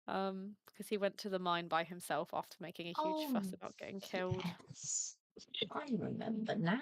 Because he went to the mine by himself after making a huge fuss about getting killed. Yes. I remember now.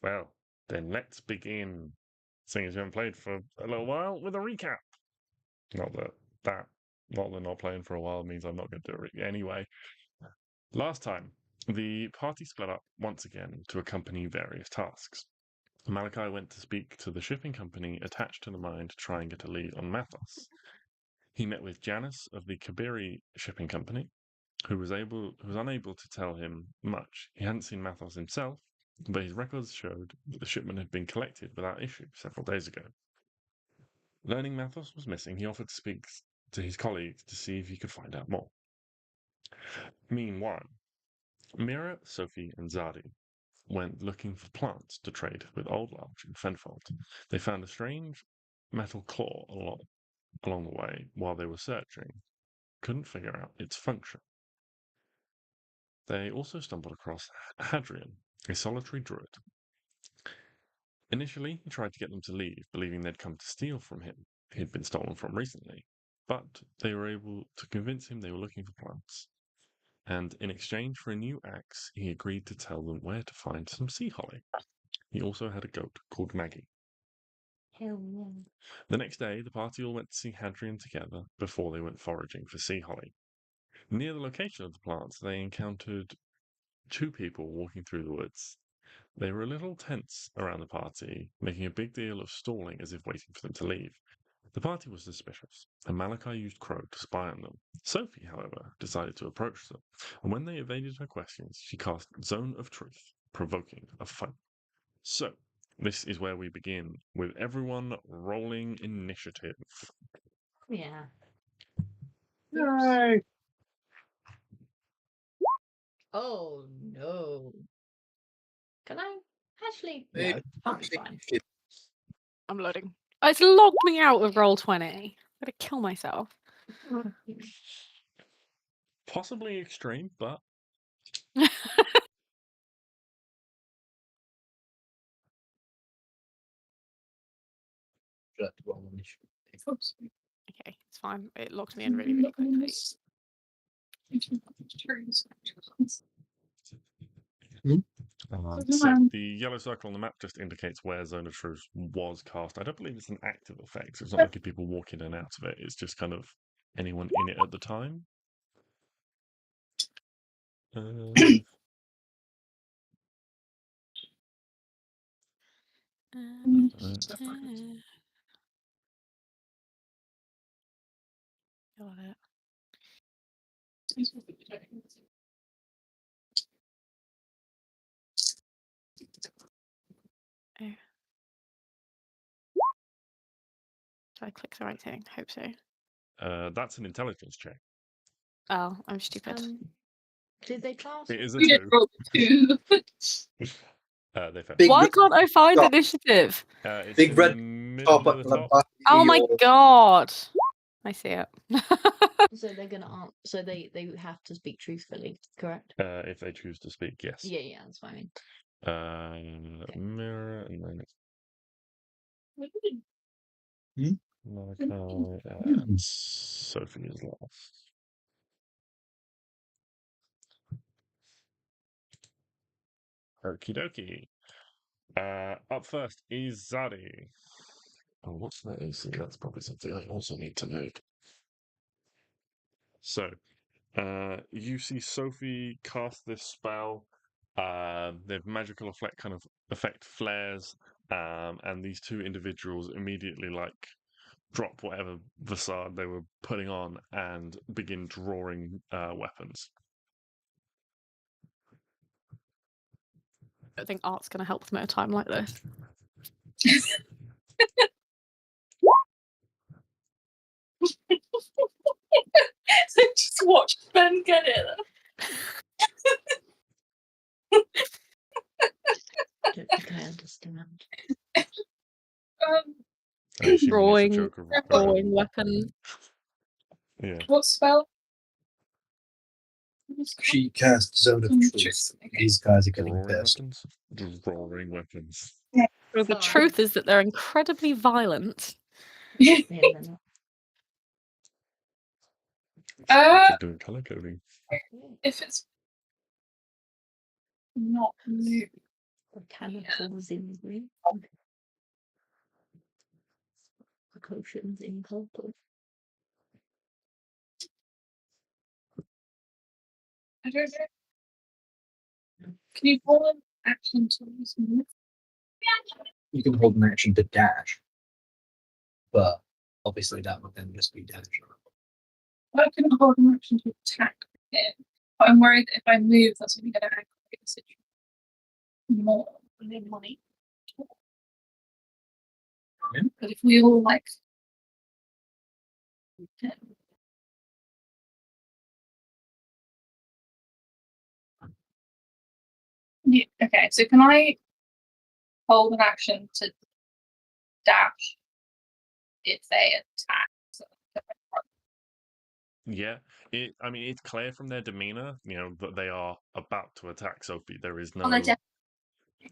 Well, then let's begin. Seeing as you haven't played for a little while, with a recap. Not that not that not playing for a while means I'm not going to do it anyway. Last time, the party split up once again to accompany various tasks. Malachi went to speak to the shipping company attached to the mine to try and get a lead on Mathos. He met with Janice of the Kabiri shipping company, who was unable to tell him much. He hadn't seen Mathos himself, but his records showed that the shipment had been collected without issue several days ago. Learning Mathos was missing, he offered to speak to his colleagues to see if he could find out more. Meanwhile, Mira, Sophie, and Zadi went looking for plants to trade with Old Larch and Fenfold. They found a strange metal claw along the way while they were searching. Couldn't figure out its function. They also stumbled across Hadrian, a solitary druid. Initially, he tried to get them to leave, believing they'd come to steal from him. He'd been stolen from recently. But they were able to convince him they were looking for plants. And in exchange for a new axe, he agreed to tell them where to find some sea holly. He also had a goat called Maggie. Hell yeah. The next day, the party all went to see Hadrian together before they went foraging for sea holly. Near the location of the plants, they encountered two people walking through the woods. They were a little tense around the party, making a big deal of stalling as if waiting for them to leave. The party was suspicious, and Malachi used Crow to spy on them. Sophie, however, decided to approach them, and when they evaded her questions, she cast Zone of Truth, provoking a fight. So, this is where we begin, with everyone rolling initiative. Yeah. Yay! Oh no. Can I actually? Hey, No, I'll be fine. I'm loading. Oh, it's logged me out of Roll20. I'm gonna kill myself. Possibly extreme, but Okay, it's fine. It locked me in really, really quickly. So the yellow circle on the map just indicates where Zone of Truth was cast. I don't believe it's an active effect. So it's not like if people walk in and out of it. It's just kind of anyone in it at the time. Got it. Oh. Did I click the right thing? Hope so. That's an intelligence check. Oh, I'm stupid. Did they pass? It is a We did 2. roll 2. They failed. Big Why red can't I find dot. initiative? It's Big in red the middle top of at the the top. back of Oh my your- god! I see it. So they're gonna so they have to speak truthfully, correct? If they choose to speak, yes. Yeah, that's what I mean. Mirror and then Hmm? Malachi and Sophie is last. Okie dokie. Up first is Zaddy. Oh, what's that AC? That's probably something I also need to know. So, you see Sophie cast this spell. The magical effect flares, and these two individuals immediately drop whatever facade they were putting on and begin drawing weapons. I don't think art's going to help them at a time like this. Just watch Ben get it. I don't think I understand. I assume Drawing- it's a joke of Drawing weapon. Yeah. What spell? She cast Zone of Truth. Interesting. These guys are getting Drawing pissed. weapons. Drawing weapons. Well, the Fine. truth is that they're incredibly violent. Yeah, they're not. Keep doing color coding. If it's not new. Mechanicals in green. Precautions in purple. I don't know. Can you hold an action to use move? You can hold an action to dash, but obviously that would then just be dash. I can hold an action to attack him. But I'm worried that if I move, that's only going to aggravate the situation more than money. Yeah. But if we all yeah, okay, so can I hold an action to dash if they attack? So Yeah, it's clear from their demeanor, that they are about to attack Sophie. There is no.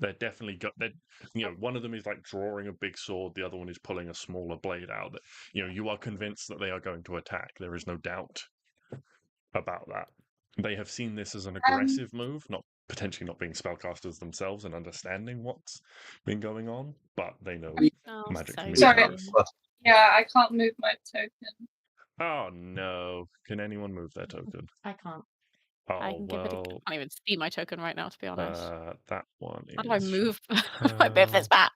They're definitely got. One of them is drawing a big sword. The other one is pulling a smaller blade out. That you are convinced that they are going to attack. There is no doubt about that. They have seen this as an aggressive move, potentially not being spellcasters themselves and understanding what's been going on, but they know Oh, magic so can be Sorry. dangerous. yeah, I can't move my token. Oh no! Can anyone move their token? I can't. Oh I can give it. I well. can't even see my token right now, to be honest. That one is. How do I move my bit this back?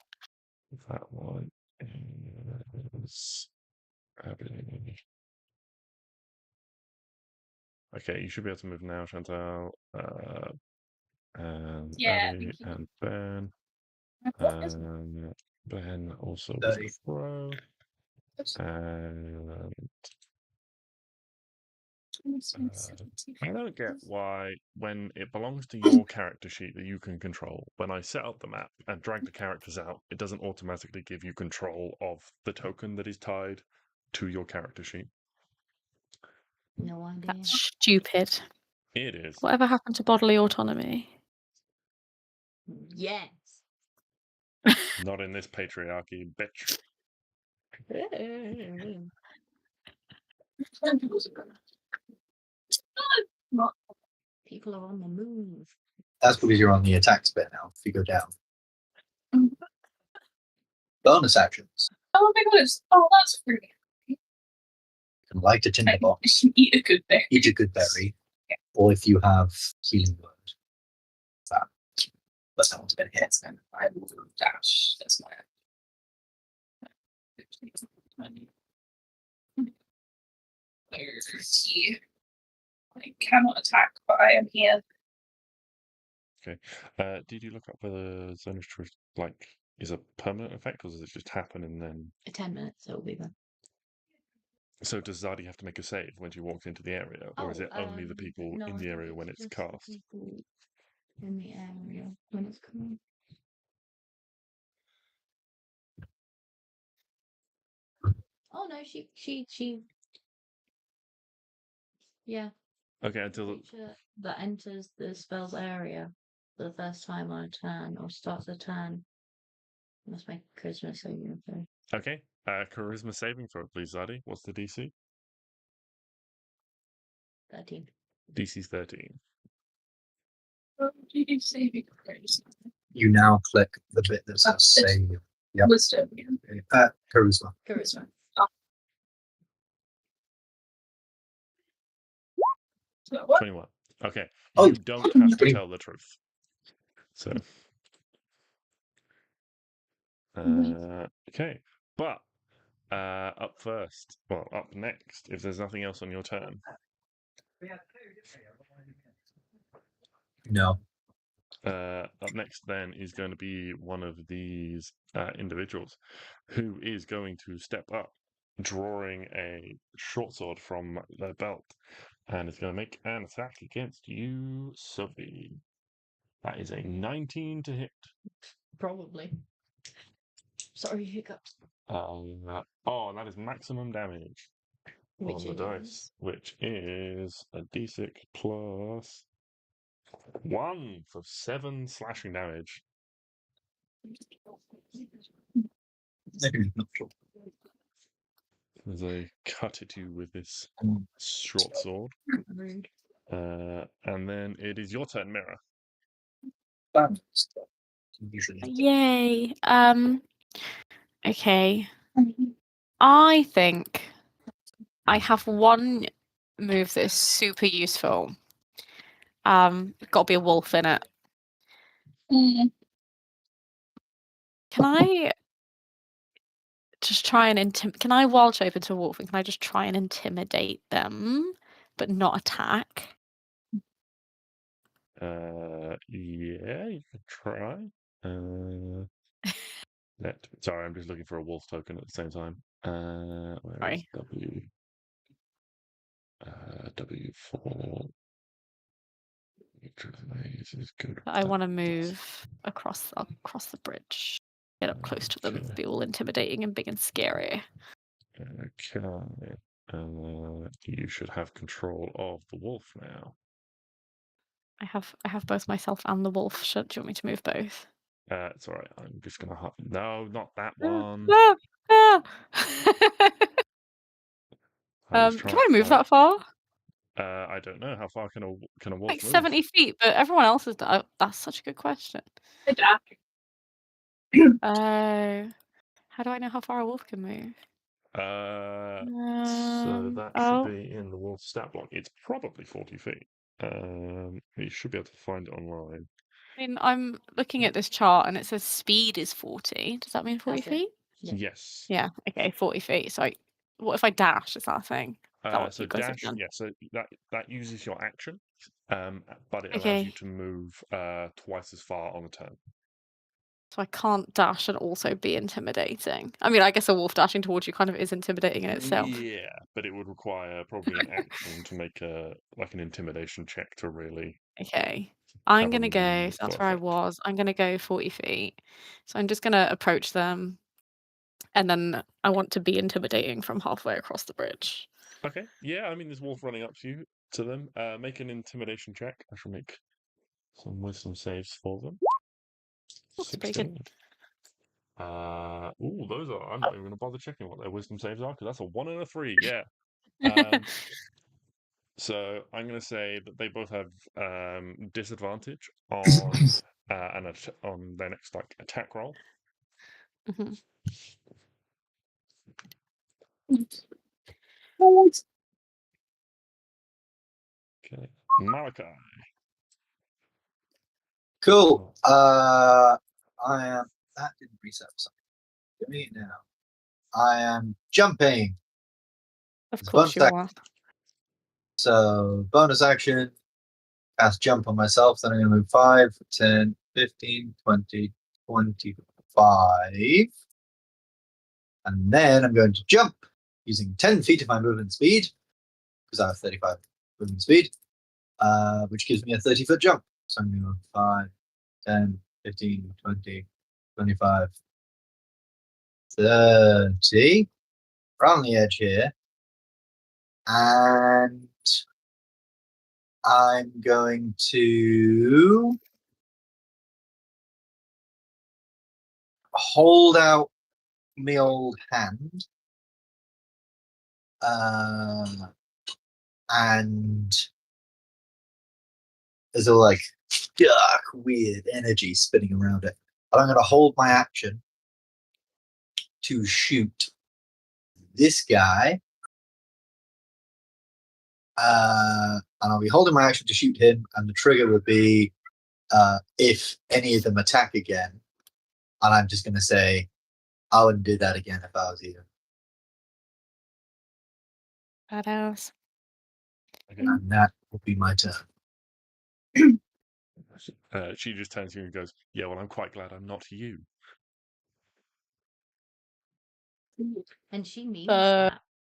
That one is. Okay, you should be able to move now, Chantal. And Yeah, Abby thank you. and Ben. What is And Ben also with 30. the throw. And I don't get why, when it belongs to your character sheet that you can control, when I set up the map and drag the characters out, it doesn't automatically give you control of the token that is tied to your character sheet. No idea. That's stupid. It is. Whatever happened to bodily autonomy? Yes. Not in this patriarchy, bitch. People are on the move. That's because you're on the attacks bit now. If you go down. Bonus actions. Oh my god, that's free. You can light a tinderbox, Eat a good berry. eat a good berry, or if you have healing word. That. But that one's been hit. And I will dash. That's my. I cannot attack, but I am here. Did you look up whether Zone of Truth is a permanent effect, or does it just happen and then? 10 minutes, it'll be there. So does Zadi have to make a save when she walks into the area, or is it only the people no, in I the think area when it's just the cast? people in the area when it's coming. Oh no, she. Yeah. Okay, until Creature that enters the spell's area for the first time on a turn or starts a turn must make a charisma saving throw. okay. Charisma saving throw, please, Zadi. What's the DC? 13. DC's 13. Saving throws. You now click the bit that says save. Yep. Wisdom. Charisma. Charisma. 21. Okay. Oh, You don't have to 20. tell the truth. So. Okay. But up next, if there's nothing else on your turn. No. Up next, then, is going to be one of these individuals who is going to step up, drawing a short sword from their belt, and is going to make an attack against you, Sophie. That is a 19 to hit. Probably. Sorry, hiccups. That is maximum damage on the dice, which is a d6 plus 1 for 7 slashing damage. As I cut at you with this short sword. Rude. And then it is your turn, Mira. Usually. Yay. Okay. I think I have one move that is super useful. Got to be a wolf in it. Can I just try and can I wild shape into a wolf and can I just try and intimidate them, but not attack? Yeah, you could try. Sorry, I'm just looking for a wolf token at the same time. Where is W? W4. Is good. I want to move across the bridge, get up close to them, be all intimidating and big and scary. Okay. You should have control of the wolf now. I have both myself and the wolf. Do you want me to move both? It's all right. I'm just gonna. No, not that one. Can I move that far? I don't know. How far can a wolf Like move? 70 feet, but everyone else is. That's such a good question. Oh, how do I know how far a wolf can move? So that should be in the wolf stat block. It's probably 40 feet. You should be able to find it online. I mean, I'm looking at this chart and it says speed is 40. Does that mean 40 feet? Yeah. Yes. Yeah. Okay, 40 feet. So, what if I dash? Is that a thing? So dash, yeah. So that uses your action, but it allows you to move twice as far on a turn. So I can't dash and also be intimidating. I mean, I guess a wolf dashing towards you kind of is intimidating in itself. Yeah, but it would require probably an action to make an intimidation check to really. Okay. I'm going to go, so that's where I was. I'm going to go 40 feet. So I'm just going to approach them. And then I want to be intimidating from halfway across the bridge. Okay. Yeah, I mean, there's wolf running up to them. Make an intimidation check. I shall make some wisdom saves for them. That's pretty good. 16. Those are. I'm not even going to bother checking what their wisdom saves are because that's a 1 and a 3. Yeah. So I'm going to say that they both have disadvantage on on their next like attack roll. Mhm. Okay, Malachi. Cool. I am. That didn't reset for something. Give me it now. I am jumping. Of It's course bonus you action. are. So bonus action. Cast jump on myself. Then I'm going to move 5, 10, 15, 20, 25. And then I'm going to jump using 10 feet of my movement speed because I have 35 movement speed, which gives me a 30-foot jump. So I'm going to go 5, 10, 15, 20, 25, 30. Around the edge here. And I'm going to hold out my old hand. And there's a like dark, weird energy spinning around it. But I'm going to hold my action to shoot this guy. And I'll be holding my action to shoot him, and the trigger would be if any of them attack again. And I'm just going to say, I wouldn't do that again if I was you. Badass. Okay. And that will be my turn. She just turns to you and goes, "Yeah, well, I'm quite glad I'm not you." And she means Uh,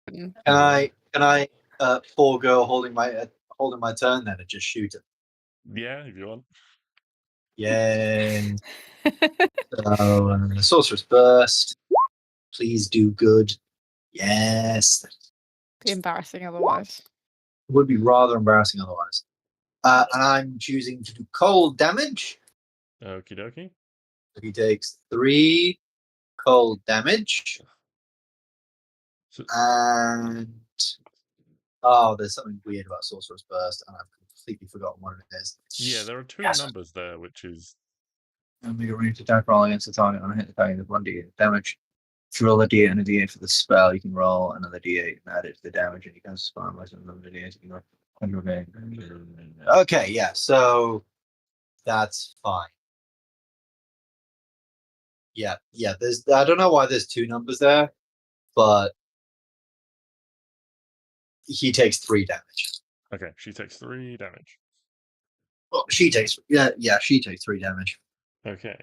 that. Can I forego holding my turn then and just shoot him? Yeah, if you want. Yay! So sorcerer's burst. Please do good. Yes. be embarrassing otherwise. It would be rather embarrassing otherwise. And I'm choosing to do cold damage. Okie dokie. So he takes 3 cold damage. So, And there's something weird about sorcerer's burst, and I've completely forgotten what it is. yeah, there are 2 Yes. numbers there, which is And make a ranged attack roll against the target on a hit. The target with 1d8 damage. If you roll a d8 and a d8 for the spell, you can roll another d8 and add it to the damage, and you can spell with another d8. You can roll. Okay, yeah, so that's fine. Yeah. There's I don't know why there's 2 numbers there, but he takes 3 damage. okay. She takes 3 damage. Well, she takes she takes 3 damage. Okay.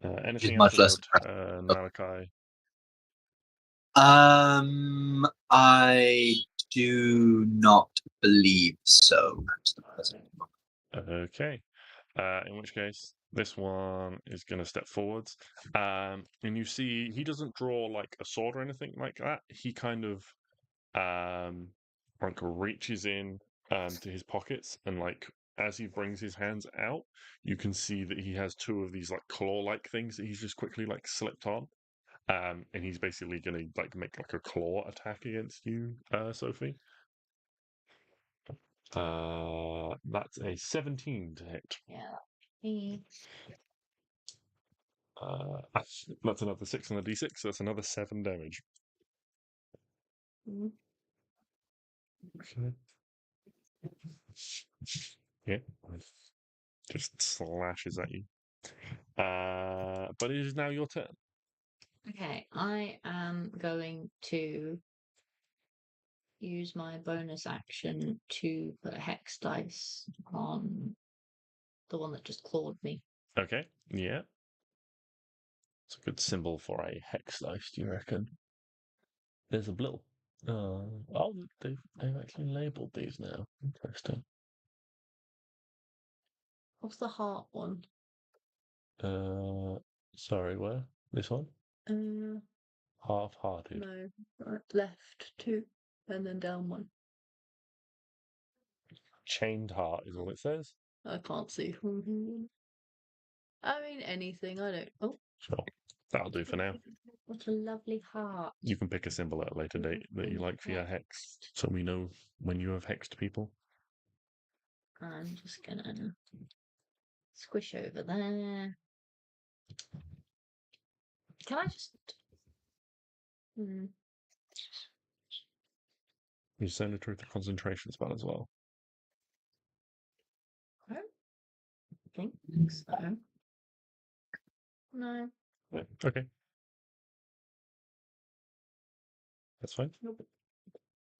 Which is Anything else much on your less impressive. turn, Malachi? I do not believe so. Okay. In which case, this one is going to step forwards. And you see, he doesn't draw like a sword or anything like that. He kind of like reaches in to his pockets, and like as he brings his hands out, you can see that he has 2 of these like claw-like things that he's just quickly like slipped on. And he's basically going to like make like a claw attack against you, Sophie. That's a 17 to hit. Yeah. That's another 6 on the d6, so that's another 7 damage. Mm. Okay. Yeah. Just slashes at you. But it is now your turn. Okay, I am going to use my bonus action to put a hex dice on the one that just clawed me. Okay. Yeah. It's a good symbol for a hex dice, do you reckon? There's a little. They've actually labelled these now. Interesting. What's the heart one? Sorry, where? This one? Uh, Half-hearted. no, right, left 2. And then down one. Chained heart is all it says. I can't see. I mean, anything. I don't. Oh, Sure. That'll do for now. what a lovely heart. You can pick a symbol at a later date that you like for your hex, so we know when you have hexed people. I'm just gonna squish over there. Can I just? You send it through the concentration spell as well. I don't think so. No. Yeah. Okay. That's fine. Nope.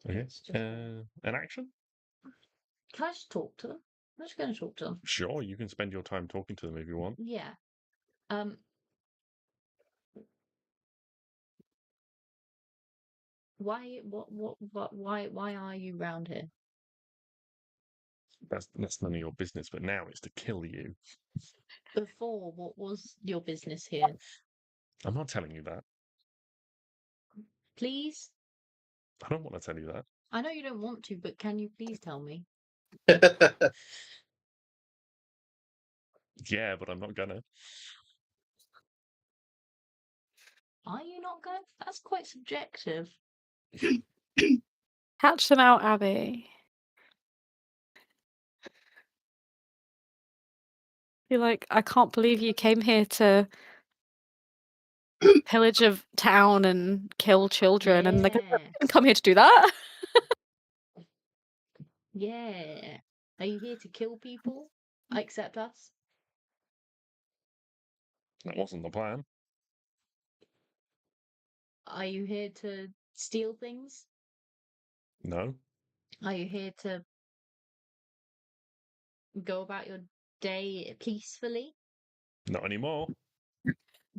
Okay. It's just- An action? Can I just talk to them? I'm just gonna talk to them. Sure, you can spend your time talking to them if you want. Yeah. Why? Why are you round here? That's none of your business, but now it's to kill you. Before, what was your business here? I'm not telling you that. Please? I don't want to tell you that. I know you don't want to, but can you please tell me? Yeah, but I'm not gonna. Are you not going? That's quite subjective. Hatch them out, Abby. You're like, I can't believe you came here to pillage a town and kill children, and like, I didn't come here to do that. Yeah. Are you here to kill people? Except us? That wasn't the plan. Are you here to steal things? No. Are you here to go about your day peacefully? Not anymore.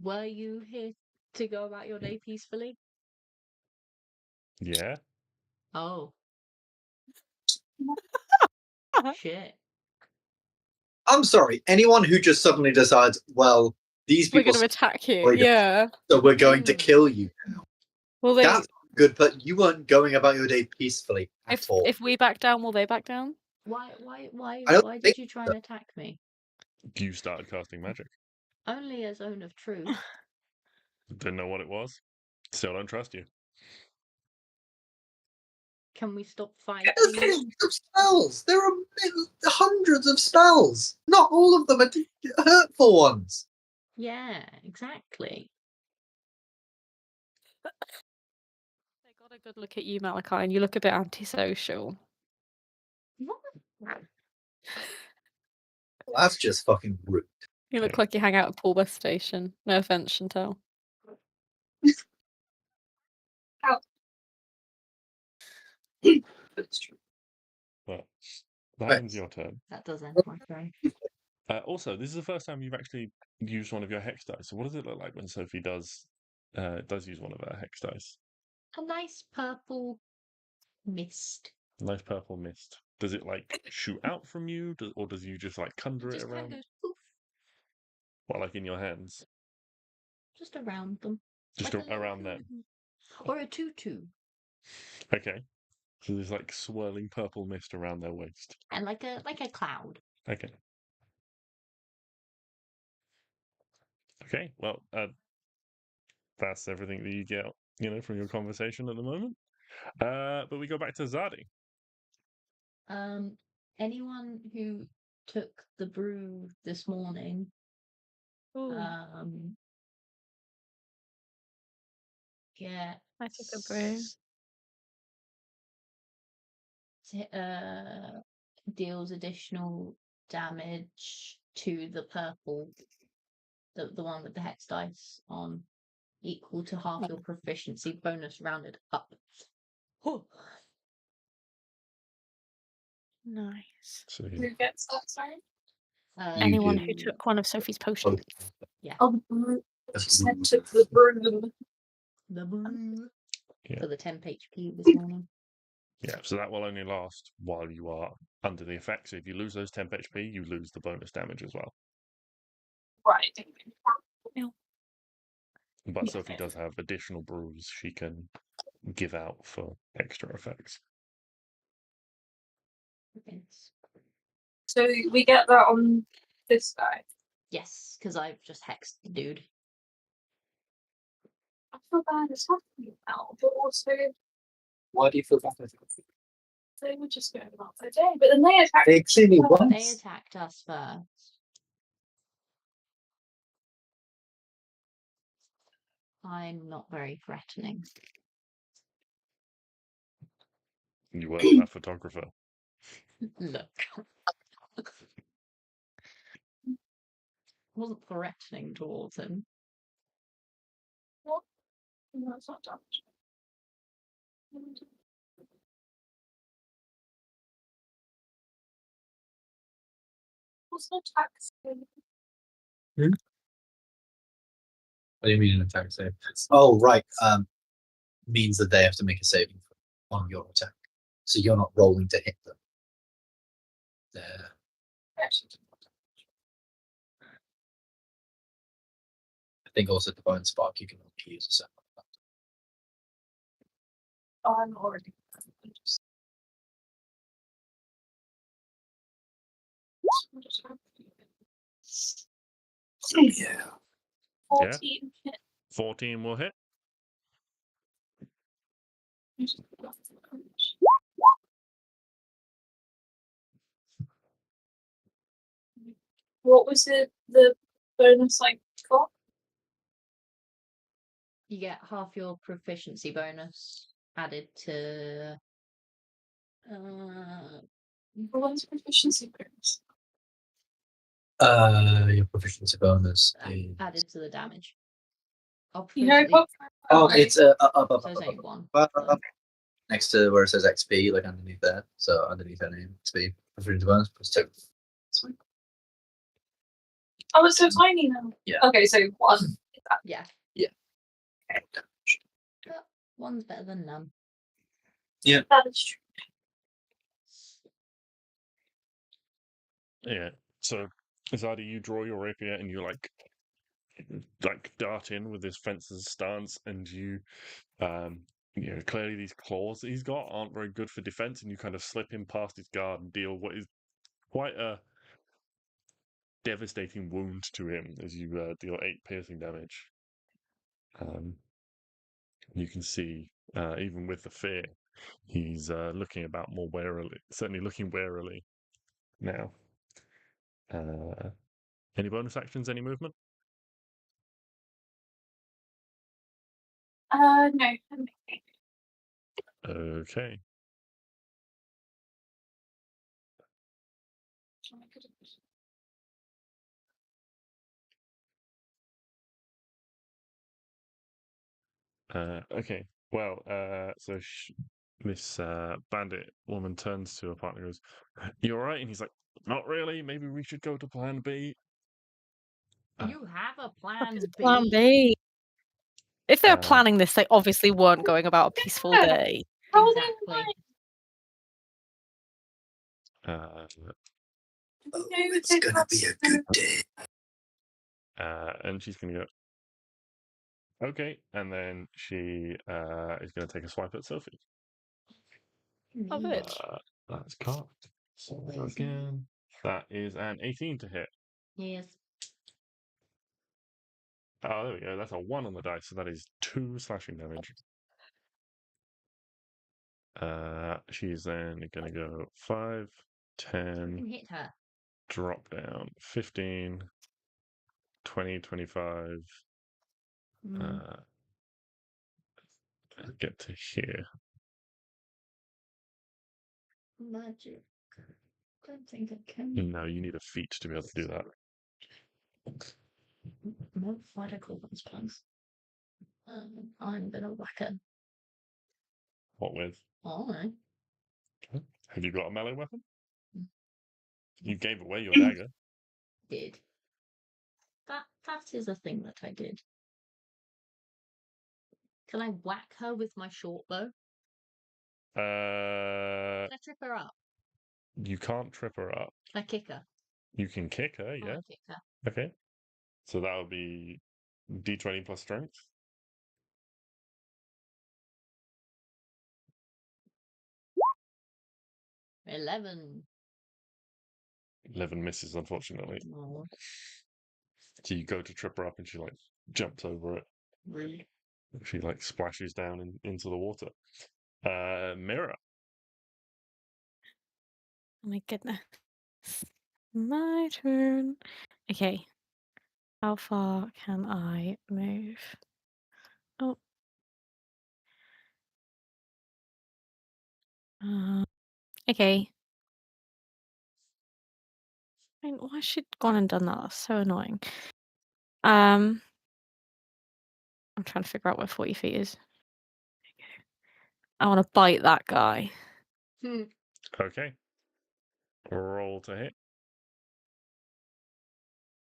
Were you here to go about your day peacefully? Yeah. Oh. Shit. I'm sorry. Anyone who just suddenly decides, well, these We're people, going to attack you. avoid us, Yeah. so we're going to kill you now. Well, That's good, but you weren't going about your day peacefully at all. if we back down, will they back down? Why I don't did think you try so. and attack me? You started casting magic. Only as Own of Truth. Didn't know what it was. Still don't trust you. Can we stop fighting? There's millions of spells. There are hundreds of spells. Not all of them are hurtful ones. Yeah, exactly. They got a good look at you, Malachi, and you look a bit antisocial. What? That's just fucking rude. You look like you hang out at Paul Bus Station. No offense, Chantal. That's true. Well, that ends your turn. That does end my turn. Also, this is the first time you've actually used one of your hex dice. So what does it look like when Sophie does use one of her hex dice? A nice purple mist. Nice purple mist. Does it like shoot out from you, or does you just like conjure it Just kind around? of goes poof, What, like in your hands? just around them. Just Like a little around them. Or a tutu. Okay. So there's like swirling purple mist around their waist. And like a cloud. Okay. Okay. Well, that's everything that you get, from your conversation at the moment. But we go back to Zadi. Anyone who took the brew this morning, yeah, I took a brew. Deals additional damage to the purple, the one with the hex dice on, equal to half your proficiency bonus rounded up. Nice. So, Who gets that, sorry? Anyone do. who took one of Sophie's potions. Oh, the brew. Sent to the brew. The brew. Yeah. For the 10 HP this morning. Yeah, so that will only last while you are under the effects. So if you lose those 10 HP, you lose the bonus damage as well. Right. But Sophie does have additional brews she can give out for extra effects. Yes. So we get that on this guy. Yes, because I've just hexed the dude. I feel bad as happening now, but also Why do you feel bad? they were just going about their day. But then they attacked. They clearly Well, won. They attacked us first. I'm not very threatening. You weren't that photographer. Look. Wasn't threatening towards him. What? No, it's not damage. What's the tax? What do you mean an attack save? Oh, right. Means that they have to make a saving on your attack. So you're not rolling to hit them. They're I think also Divine Spark you can only use a second. Oh, I'm already. Yeah. 14 hit. 14 will hit. What was the bonus like got? You get half your proficiency bonus added to. What's proficiency bonus? Your proficiency bonus is Added to the damage. Oh, You know, it's up, So it's only one. up next to where it says XP, like underneath there. So underneath that name, XP proficiency bonus plus 2. Oh, it's so tiny now. Yeah. Okay, so 1. Yeah. Okay. One's better than none. That is true. Yeah. So it's either you draw your rapier and you like dart in with this fencer's stance, and you clearly these claws that he's got aren't very good for defense, and you kind of slip him past his guard and deal what is quite a devastating wound to him as you deal 8 piercing damage. You can see, even with the fear, he's looking about more warily, certainly looking warily now. Any bonus actions, any movement? No. Okay. Okay. Well, so this bandit woman turns to her partner and goes, "You all right?" And he's like, "Not really. Maybe we should go to plan B." You have a plan B. Plan B. If they were Uh, planning this, they obviously weren't going about a peaceful Yeah. day. How are they Exactly. lying? uh, It's gonna be a good day. and she's going to go, "Okay." And then she is going to take a swipe at Sophie. Oh, good. That's cocked. So again, that is an 18 to hit. Yes. Oh, there we go. That's a 1 on the dice, so that is 2 slashing damage. She's then going to go 5, 10, Hit her. drop down 15, 20, 25. Get to here. Magic. Don't think I can. No, you need a feat to be able to do that. No radical ones, please. I'm gonna whack her. What with? Alright. Have you got a melee weapon? You gave away your Mm. dagger. Did. That is a thing that I did. Can I whack her with my short bow? Can I trip her up? You can't trip her up. Can I kick her? You can kick her, I yeah. wanna kick her. Okay. So that would be D20 plus strength. 11. 11 misses, unfortunately. Oh, So you go to trip her up and she like jumps over it. rude. She like splashes down into the water. Mirror. Oh my goodness. My turn. Okay. How far can I move? Oh. Okay. I mean, why should gone and done that? That's so annoying. I'm trying to figure out where 40 feet is. I want to bite that guy. Okay. Roll to hit.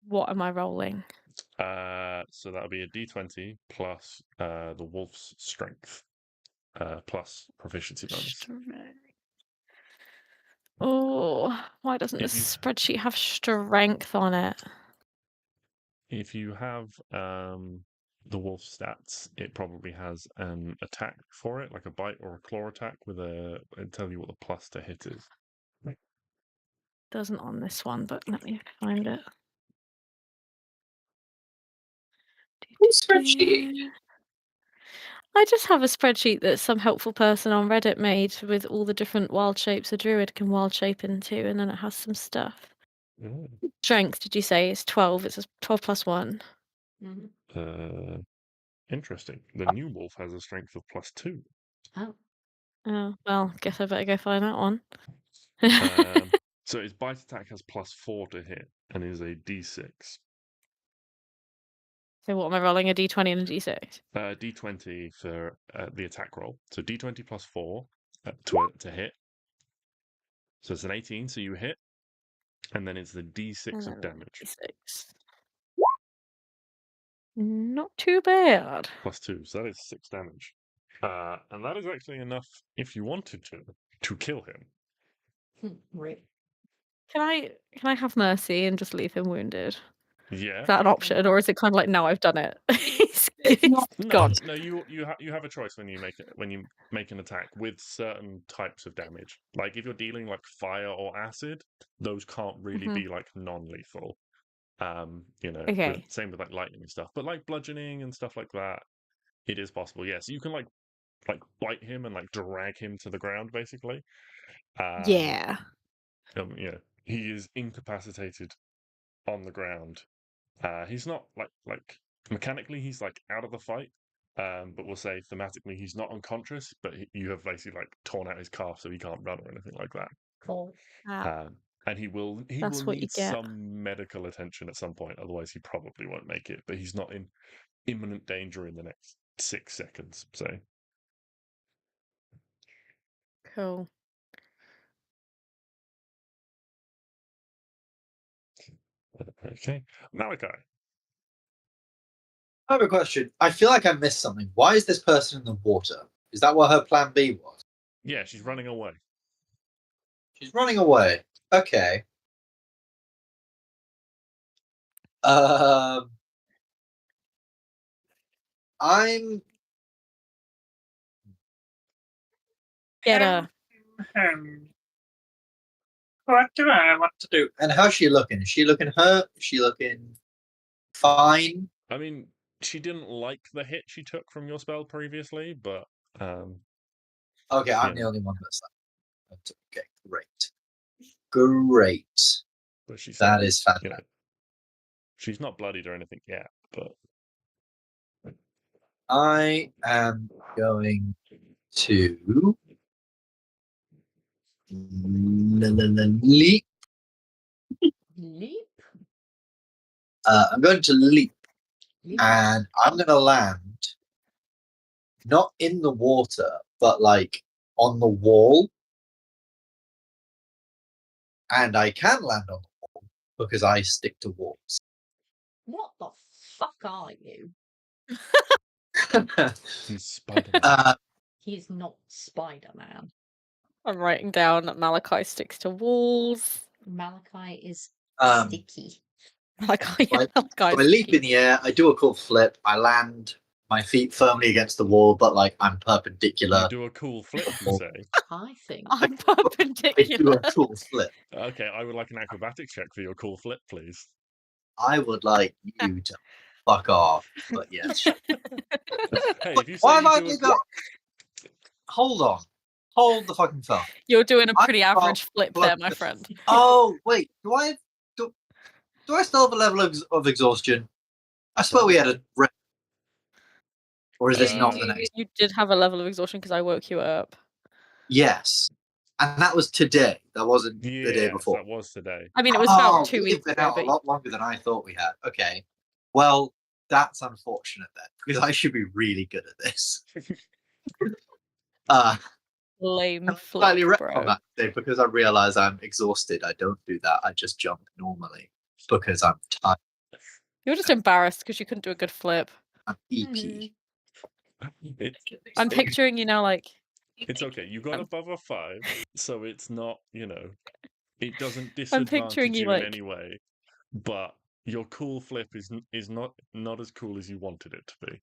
What am I rolling? So that'll be a d20 plus the wolf's strength plus proficiency bonus. Strength. Oh, why doesn't If this you- spreadsheet have strength on it? If you have the wolf stats, it probably has an attack for it, like a bite or a claw attack with it'll tell you what the plus to hit is. Doesn't on this one, but let me find it. What spreadsheet? I just have a spreadsheet that some helpful person on Reddit made with all the different wild shapes a druid can wild shape into, and then it has some stuff. Mm. Strength, did you say, is 12? It's a 12 plus 1. Interesting. The new wolf has a strength of +2. Oh. Oh, well, guess I better go find that one. So his bite attack has +4 to hit and is a d6. So what am I rolling? A d20 and a d6? D20 for the attack roll. So D20 plus 4 to hit. So it's an 18, so you hit. And then it's the D6 of damage. D6. Not too bad. +2, so that is 6 damage. And that is actually enough, if you wanted to kill him. Right. Can I have mercy and just leave him wounded? Yeah. Is that an option, or is it kind of like, no, I've done it? He's not- gone. No, you have a choice when you make an attack with certain types of damage. Like if you're dealing like fire or acid, those can't really be like non-lethal. Okay. Same with like lightning and stuff. But like bludgeoning and stuff like that, it is possible. Yes, you can like bite him and like drag him to the ground, basically. Yeah. He is incapacitated on the ground. He's not like mechanically he's like out of the fight, but we'll say thematically he's not unconscious. But you have basically like torn out his calf, so he can't run or anything like that. Cool. And he will That's what you need get. some medical attention at some point. Otherwise, he probably won't make it. But he's not in imminent danger in the next 6 seconds. So Cool. okay, Malachi. I have a question. I feel like I missed something. Why is this person in the water? Is that what her plan B was? Yeah, she's running away. She's running away. Okay. I'm Get her. What do I want to do? And how's she looking? Is she looking hurt? Is she looking fine? I mean, she didn't like the hit she took from your spell previously, but Okay, I'm Yeah. the only one that's like, okay, great. Great. but she's That is fantastic. she's not bloodied or anything yet. But I am going to leap. Leap? I'm going to leap, Leap. and I'm going to land not in the water, but like on the wall. And I can land on the wall because I stick to walls. What the fuck are you? he's Spider-Man. He's not Spider-Man. I'm writing down that Malachi sticks to walls. Malachi is Um, sticky. Malachi, I Malachi's leap sticky. in the air. I do a cool flip. I land my feet firmly against the wall, but like I'm perpendicular. You do a cool flip, you say? I think I'm I do perpendicular. a cool flip. Okay, I would like an acrobatics check for your cool flip, please. I would like you to fuck off, but yes. Sure. Hey, if you say Why you am I do a got? Hold on. Hold the fucking phone. You're doing a pretty I've got average flip there, my plus- friend. Oh wait, do I still have a level of exhaustion? I swear we had a or is this not the next? You did have a level of exhaustion because I woke you up. Yes, and that was today. That wasn't the day Yes, before. that was today. I mean, it was about 2 we've weeks been ago, out a but lot longer than I thought we had. Okay, well that's unfortunate then, because I should be really good at this. lame I'm slightly flip, wrecked bro. on that day because I realise I'm exhausted. I don't do that. I just jump normally because I'm tired. You're just embarrassed because you couldn't do a good flip. I'm EP. I'm picturing you now, like. It's okay. You got above a 5, so it's not, it doesn't I'm picturing disadvantage you you in like. any way. But your cool flip is not as cool as you wanted it to be.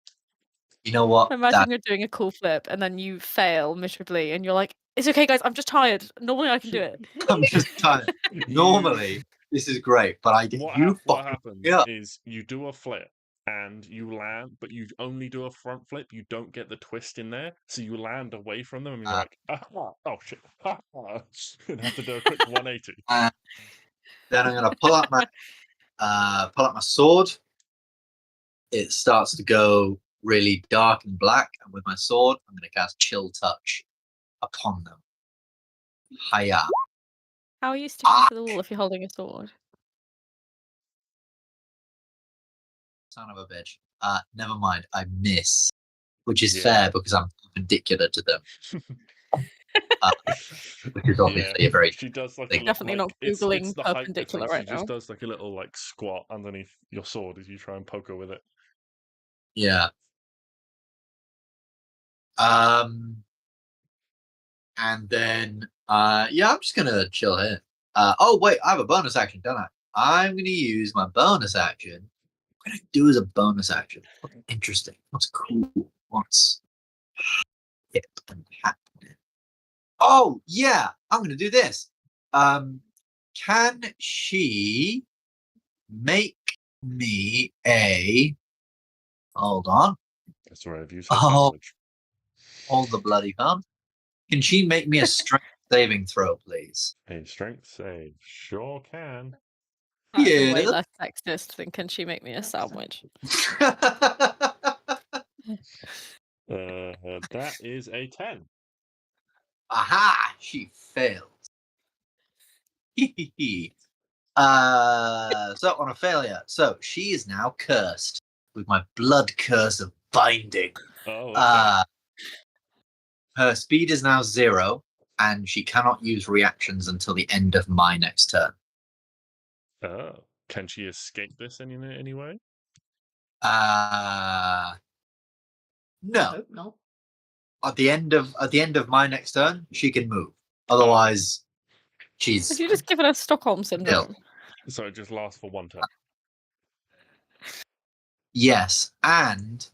You know what? Imagine you're doing a cool flip and then you fail miserably, and you're like, "It's okay, guys. I'm just tired. Normally I can do it." I'm just tired. Normally this is great, but I did. What happens is you do a flip and you land, but you only do a front flip. You don't get the twist in there, so you land away from them, and you're like, "Oh shit!" and have to do a quick 180. Then I'm gonna pull out my sword. It starts to go really dark and black, and with my sword, I'm gonna cast Chill Touch upon them. Hiya! How are you sticking to the wall if you're holding a sword? Son of a bitch. Never mind. I miss, which is Yeah. fair because I'm perpendicular to them. Which is obviously a very. She does like thing. a Definitely little, not it's googling the height perpendicular difference. right She just now. does like a little like squat underneath your sword as you try and poke her with it. Yeah. And then I'm just gonna chill here. Oh wait, I have a bonus action, don't I? I'm gonna use my bonus action. What can I do as a bonus action? What's interesting? What's cool? What's hip and happening? Oh yeah, I'm gonna do this. Can she make me a? Hold on. That's right. I've used her Oh, sandwich. hold the bloody phone. Can she make me a strength saving throw, please? A strength save. Sure can. That's way Yeah. less sexist than "Can she make me a sandwich?" That is a 10. Aha! She failed. So on a failure, so she is now cursed with my blood curse of binding. Oh, okay. Her speed is now 0, and she cannot use reactions until the end of my next turn. Oh, can she escape this in any way? No. no. At the end of my next turn, she can move. Otherwise, she's. Have you just given us Stockholm syndrome? So it just lasts for one turn. Yes, and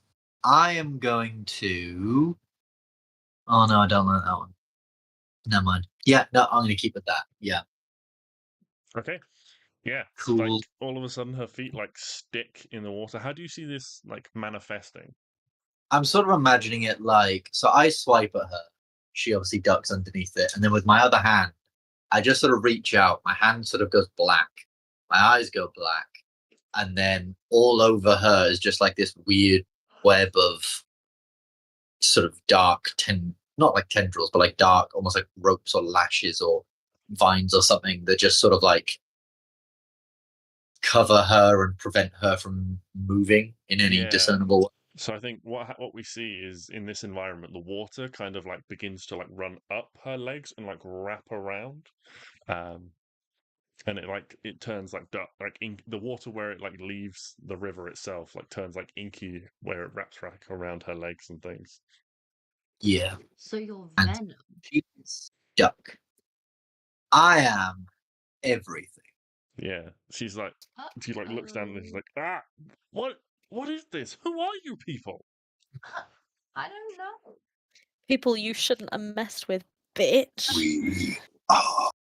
I am going to. Oh no, I don't like that one. Never mind. Yeah, no, I'm going to keep it that. Yeah. Okay. Yeah. Cool. So like all of a sudden her feet like stick in the water. How do you see this like manifesting? I'm sort of imagining it like, so I swipe at her. She obviously ducks underneath it, and then with my other hand, I just sort of reach out. My hand sort of goes black. My eyes go black, and then all over her is just like this weird web of sort of dark not like tendrils, but like dark, almost like ropes or lashes or vines or something that just sort of like cover her and prevent her from moving in any discernible way. So I think what we see is in this environment, the water kind of like begins to like run up her legs and like wrap around, and it turns like dark, like the water where it like leaves the river itself like turns like inky where it wraps around her legs and things. Yeah. So you're And venom. she's stuck. I am everything. Yeah, she like looks down and she's like, what is this? Who are you people? I don't know. People you shouldn't have messed with, bitch. We are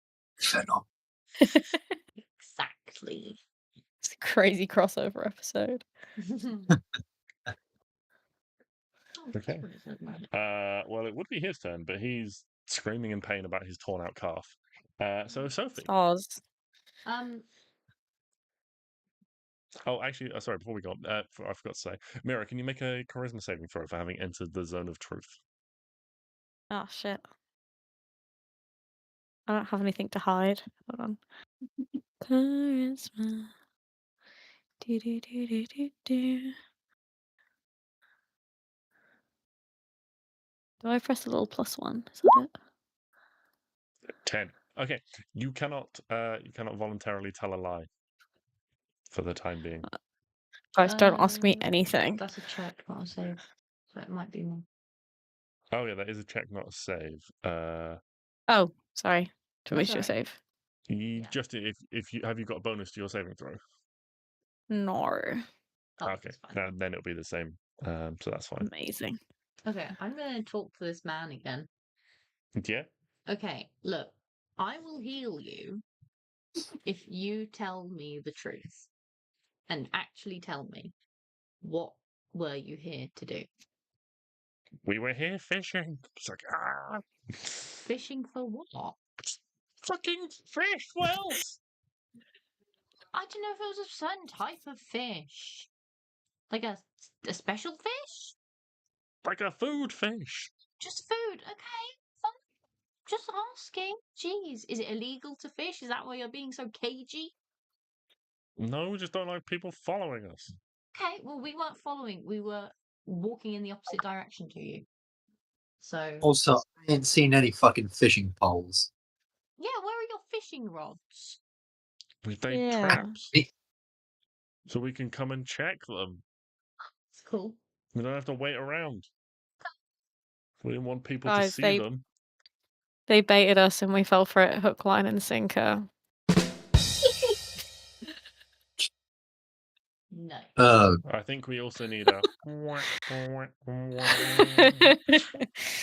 Venom. Exactly. It's a crazy crossover episode. Okay. Well, it would be his turn, but he's screaming in pain about his torn out calf. So Sophie. Oz. Oh, actually, sorry. Before we go on, I forgot to say, Mira, can you make a charisma saving throw for having entered the zone of truth? Oh shit. I don't have anything to hide. Hold on. Charisma. Do. Do I press a little +1? Is that it? 10. Okay, you cannot voluntarily tell a lie for the time being. Guys, don't ask me anything. That's a check, not a save. So it might be more. Oh yeah, that is a check, not a save. Oh, sorry. To That's miss your alright. save. You Yeah. just if you have you got a bonus to your saving throw? No. Oh, Okay, that's fine. then it'll be the same. So that's fine. Amazing. Okay, I'm gonna talk to this man again. Yeah. Okay, look, I will heal you if you tell me the truth and actually tell me what were you here to do? We were here fishing. It's like Fishing for what? fucking fish. What else? I don't know if it was a certain type of fish. Like a special fish? Like a food fish. Just food, okay. Fine. Just asking. Jeez, is it illegal to fish? Is that why you're being so cagey? No, we just don't like people following us. Okay, well, we weren't following. We were walking in the opposite direction to you. So, Also, I ain't seen any fucking fishing poles. yeah, where are your fishing rods? They Yeah. traps. So we can come and check them. It's cool. We don't have to wait around. We didn't want people Guys, to see them. They baited us and we fell for it hook, line, and sinker. No. I think we also need a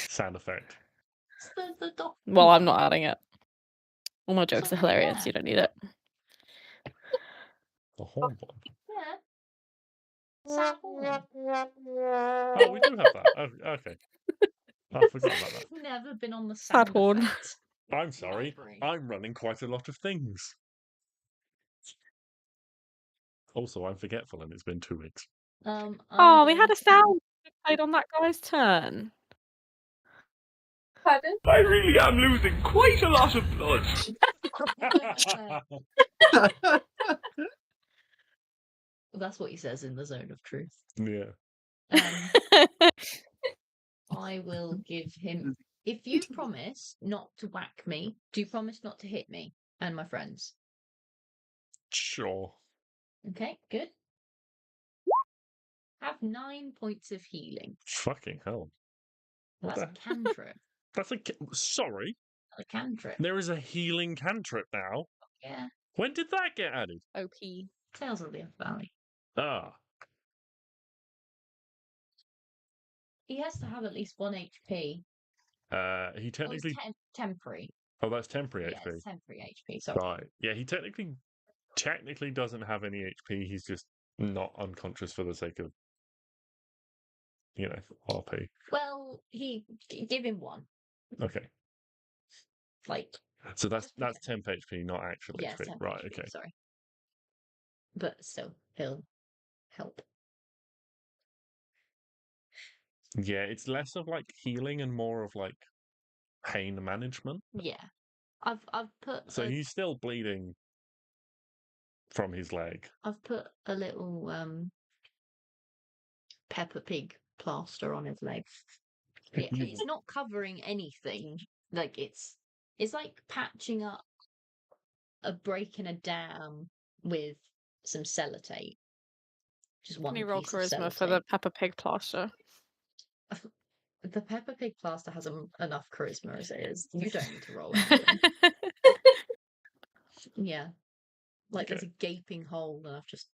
sound effect. It's the dog. Well, I'm not adding it. All my jokes are already hilarious. there. You don't need it. The horn one. Yeah. Sad horn. Oh, we do have that. Oh, okay. I forgot about that. I've never been on the Sad sound horn. effect. I'm sorry. Library. I'm running quite a lot of things. Also, I'm forgetful and it's been 2 weeks. Oh, we had a sound played on that guy's turn. Pardon? I really am losing quite a lot of blood. That's what he says in the zone of truth. Yeah. I will give him. If you promise not to whack me, do you promise not to hit me and my friends? Sure. Okay, good. Have 9 points of healing. Fucking hell. What That's a the- cantrip. That's a sorry. A cantrip. There is a healing cantrip now. Yeah. When did that get added? OP. Tales of the Elf Valley. Ah. He has to have at least 1 HP. He Well, it's technically. temporary. Oh, that's temporary Yeah, HP. it's temporary HP. Sorry. Right. Yeah, he technically doesn't have any HP. He's just not unconscious for the sake of, RP. Well, give him 1. Okay. Like, So that's Just 10 HP, not actual yeah, HP. 10 Right. HP, Okay. Sorry. But still, he'll help. Yeah, it's less of like healing and more of like pain management. Yeah. I've put So he's still bleeding from his leg. I've put a little Peppa Pig plaster on his leg. It's not covering anything. Like it's like patching up a break in a dam with some sellotape. Just one Can you roll piece of charisma for the sellotape. Peppa Pig plaster? The Peppa Pig plaster has enough charisma as it is. You don't need to roll anything. Yeah. Like there's a gaping hole and I've just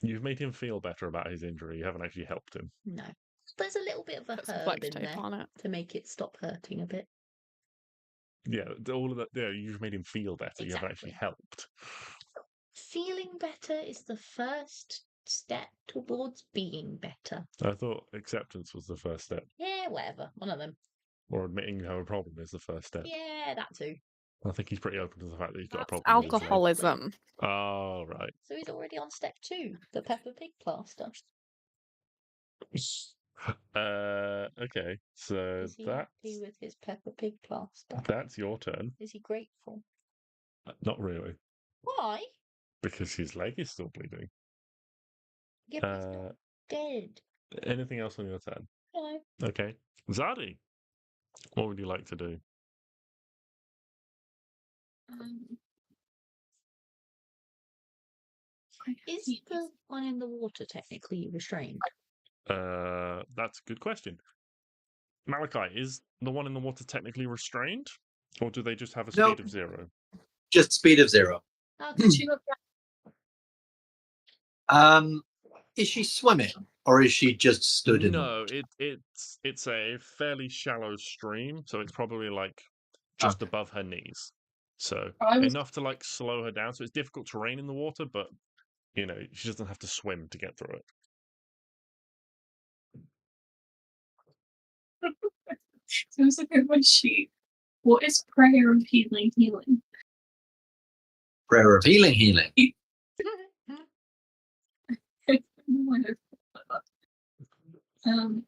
You've made him feel better about his injury. You haven't actually helped him. No. There's a little bit of a Put some herb flex in tape there on it. to make it stop hurting a bit. Yeah, all of that. Yeah, you've made him feel better. You haven't actually Exactly. helped. Feeling better is the first step towards being better. I thought acceptance was the first step, Yeah, whatever. One of them. or admitting you have a problem is the first step. Yeah, that too. I think he's pretty open to the fact that he's got a That's problem with his leg. alcoholism. Oh, right. So he's already on step 2, the Peppa Pig plaster. Okay, so Is he happy with his Peppa Pig plaster? that's your turn. Is he grateful? Not really, Why? because his leg is still bleeding. Yeah, but he's not dead. Anything else on your turn? No. Okay. Zadi, what would you like to do? Is the one in the water technically restrained? That's a good question. Malachi, is the one in the water technically restrained? Or do they just have a speed Nope. of 0? Just speed of 0. Oh, Did she look back? Is she swimming or is she just stood in? No, it's a fairly shallow stream, so it's probably like just above her knees. So enough to like slow her down. So it's difficult terrain in the water, but you know, she doesn't have to swim to get through it. So I was looking at my sheet. What is prayer of healing? Prayer of healing.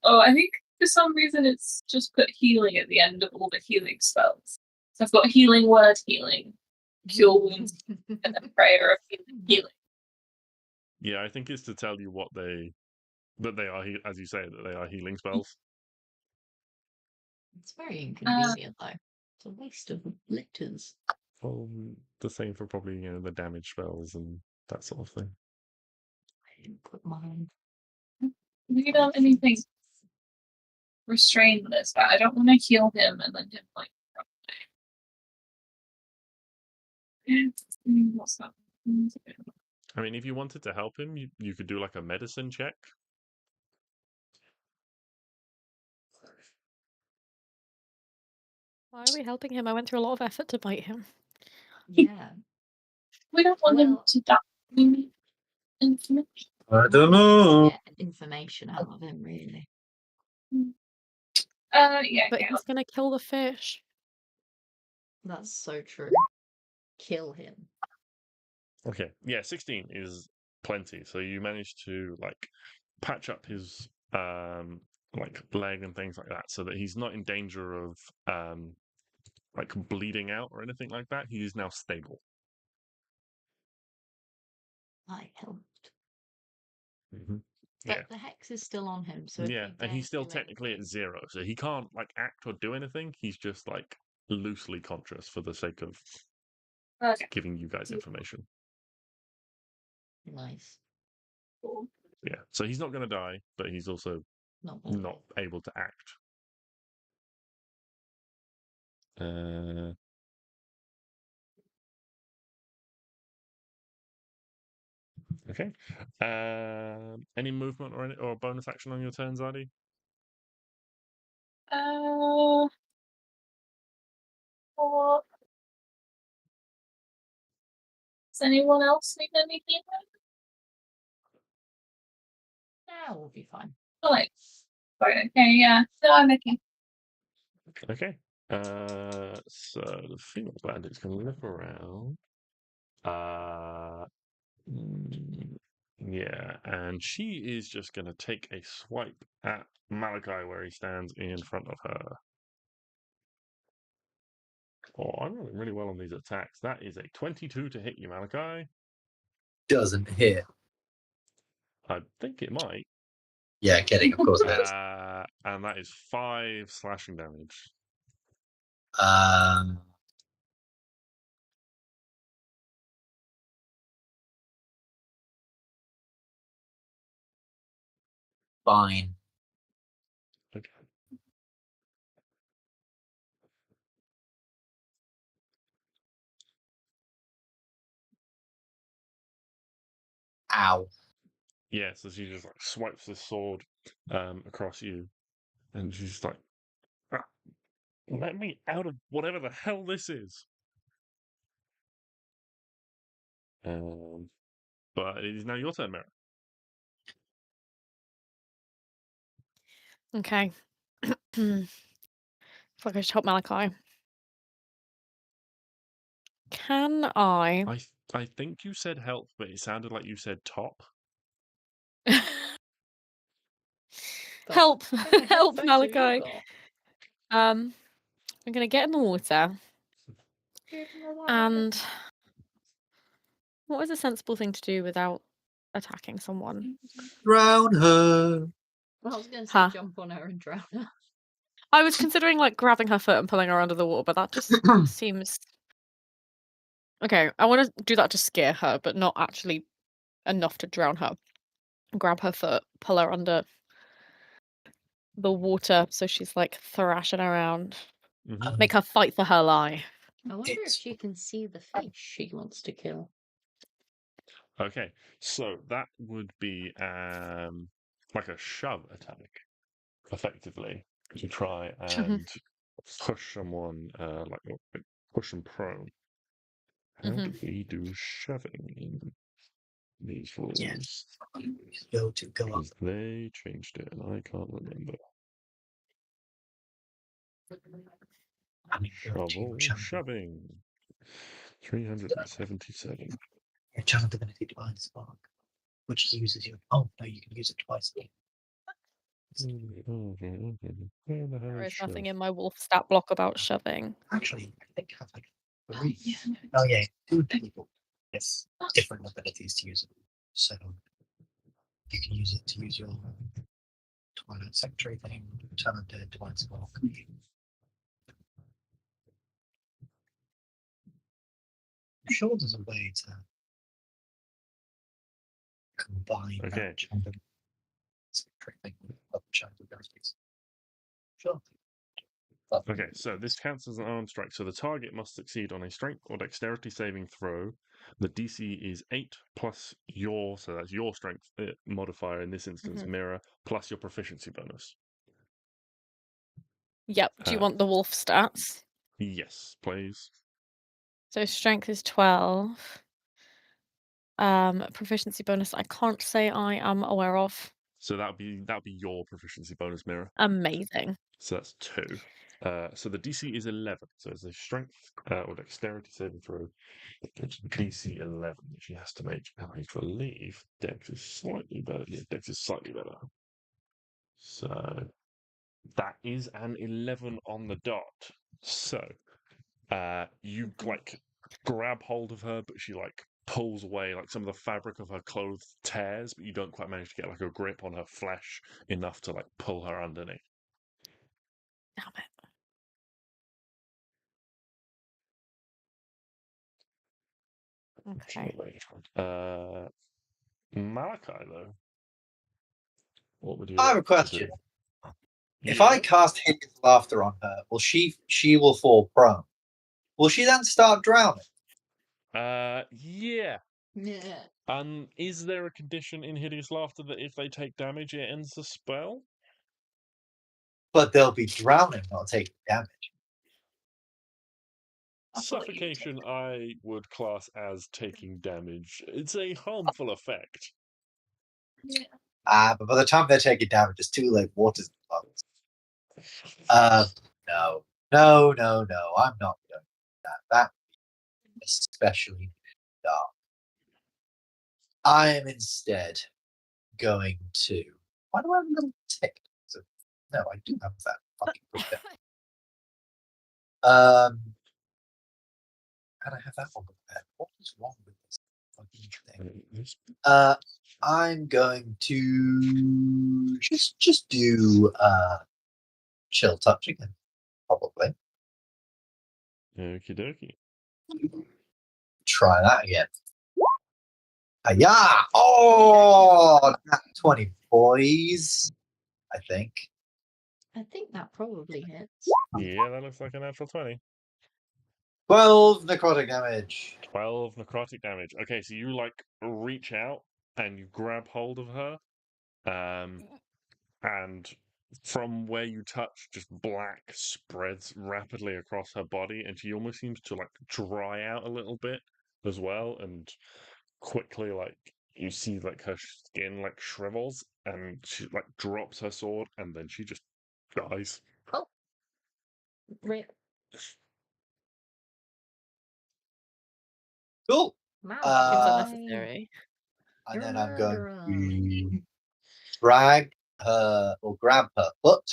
I think for some reason it's just put healing at the end of all the healing spells. So I've got healing word, healing, cure wounds, and then prayer of healing. Yeah, I think it's to tell you what that they are, as you say, that they are healing spells. It's very inconvenient, though. It's a waste of letters. Well, the same for probably the damage spells and that sort of thing. I didn't put mine. We don't have anything restrain this, but I don't want to heal him and then him like. What's that? I mean, if you wanted to help him, you could do like a medicine check. Why are we helping him? I went through a lot of effort to bite him. Yeah. We don't want him to die. We need information. I don't know. Get information out of him, really. Yeah. But he's gonna kill the fish. That's so true. Kill him. Okay, yeah, 16 is plenty. So you managed to like patch up his like leg and things like that, so that he's not in danger of like bleeding out or anything like that. He is now stable. I helped. Mm-hmm. But Yeah. the hex is still on him, so if Yeah, we and he's dare still do technically at anything- 0, so he can't like act or do anything. He's just like loosely conscious for the sake of giving you guys information. Nice. Cool. Yeah, so he's not going to die, but he's also not able to act. Okay. Any movement or bonus action on your turn, Zadi? Or does anyone else need anything? Yeah, we'll be fine. Right. Okay, yeah. No, I'm okay. Okay. So the female bandit's can look around. Yeah, and she is just going to take a swipe at Malachi where he stands in front of her. Oh, I'm rolling really well on these attacks. That is a 22 to hit you, Malachi. Doesn't hit. I think it might. Yeah, kidding. Of course it is. And that is 5 slashing damage. Fine. Okay. Ow. Yeah, so she just like swipes this sword across you, and she's just like, "Ah, let me out of whatever the hell this is." But it is now your turn, Mira. Okay. If I could just help Malachi. Can I? I think you said help, but it sounded like you said top. Help! How many Help, health points have you Malachi! got? I'm gonna get in the water. And what was a sensible thing to do without attacking someone? Drown her. Well, I was going to say Huh. jump on her and drown her. I was considering like grabbing her foot and pulling her under the water, but that just seems okay. I want to do that to scare her, but not actually enough to drown her. Grab her foot, pull her under the water so she's like thrashing around. Mhm. Make her fight for her life. I wonder if It's- she can see the fish she wants to kill. Okay, so that would be like a shove attack, effectively, to try and push someone, like push them prone. How do we do shoving in these rules? Yeah. Go up. Because they changed it and I can't remember. I mean, go to Shovel shoving. 377. your channel divinity divine spark, which uses your. Oh no, you can use it twice. There is nothing in my wolf stat block about shoving. Actually, I think I have like 3. Oh yeah, 2 people. Yes, different abilities to use it. So you can use it to use your Twilight Secretary thing, turn into Divine Spark. I'm sure there's a way to combine Okay. that chamber secretary thing with other chamber abilities. Sure. But Okay, so this counts as an armed strike. So the target must succeed on a strength or dexterity saving throw. The DC is 8 plus so that's your strength modifier in this instance, Mirror, plus your proficiency bonus. Yep. Do you want the wolf stats? Yes, please. So strength is 12. Proficiency bonus I can't say I am aware of. So that'd be your proficiency bonus, Mirror. Amazing. So that's 2. So the DC is 11. So it's a strength or dexterity saving throw. It's DC 11. She has to make. I believe Dex is slightly better. Yeah, Dex is slightly better. So that is an 11 on the dot. So you like grab hold of her, but she like pulls away, like some of the fabric of her clothes tears, but you don't quite manage to get like a grip on her flesh enough to like pull her underneath. Damn it. Okay. Malachi, though. What would you I have like a question. to do? If I cast Hideous Laughter on her, she will fall prone. Will she then start drowning? Yeah. Yeah. Is there a condition in Hideous Laughter that if they take damage, it ends the spell? But they'll be drowning, not taking damage. Suffocation, I would class as taking damage. It's a harmful effect. Yeah. But by the time they're taking damage, it's too late. Water's no. I'm not doing that. That would be especially dark. I am instead going to. Why do I have a little tick? No, I do have that fucking book. And I have that one prepared. What is wrong with this fucking thing? I'm going to just do chill touch again, probably. Okie dokie. Try that again. Yeah! Oh, 20 boys. I think. I think that probably hits. Yeah, that looks like a natural 20. 12 necrotic damage. 12 necrotic damage. Okay, so you like reach out and you grab hold of her, and from where you touch, just black spreads rapidly across her body, and she almost seems to like dry out a little bit as well, and quickly like you see like her skin like shrivels, and she like drops her sword, and then she just dies. Oh, rip. Cool. Seems Uh, unnecessary. And You're a then I'm going murderer. to drag her or grab her foot,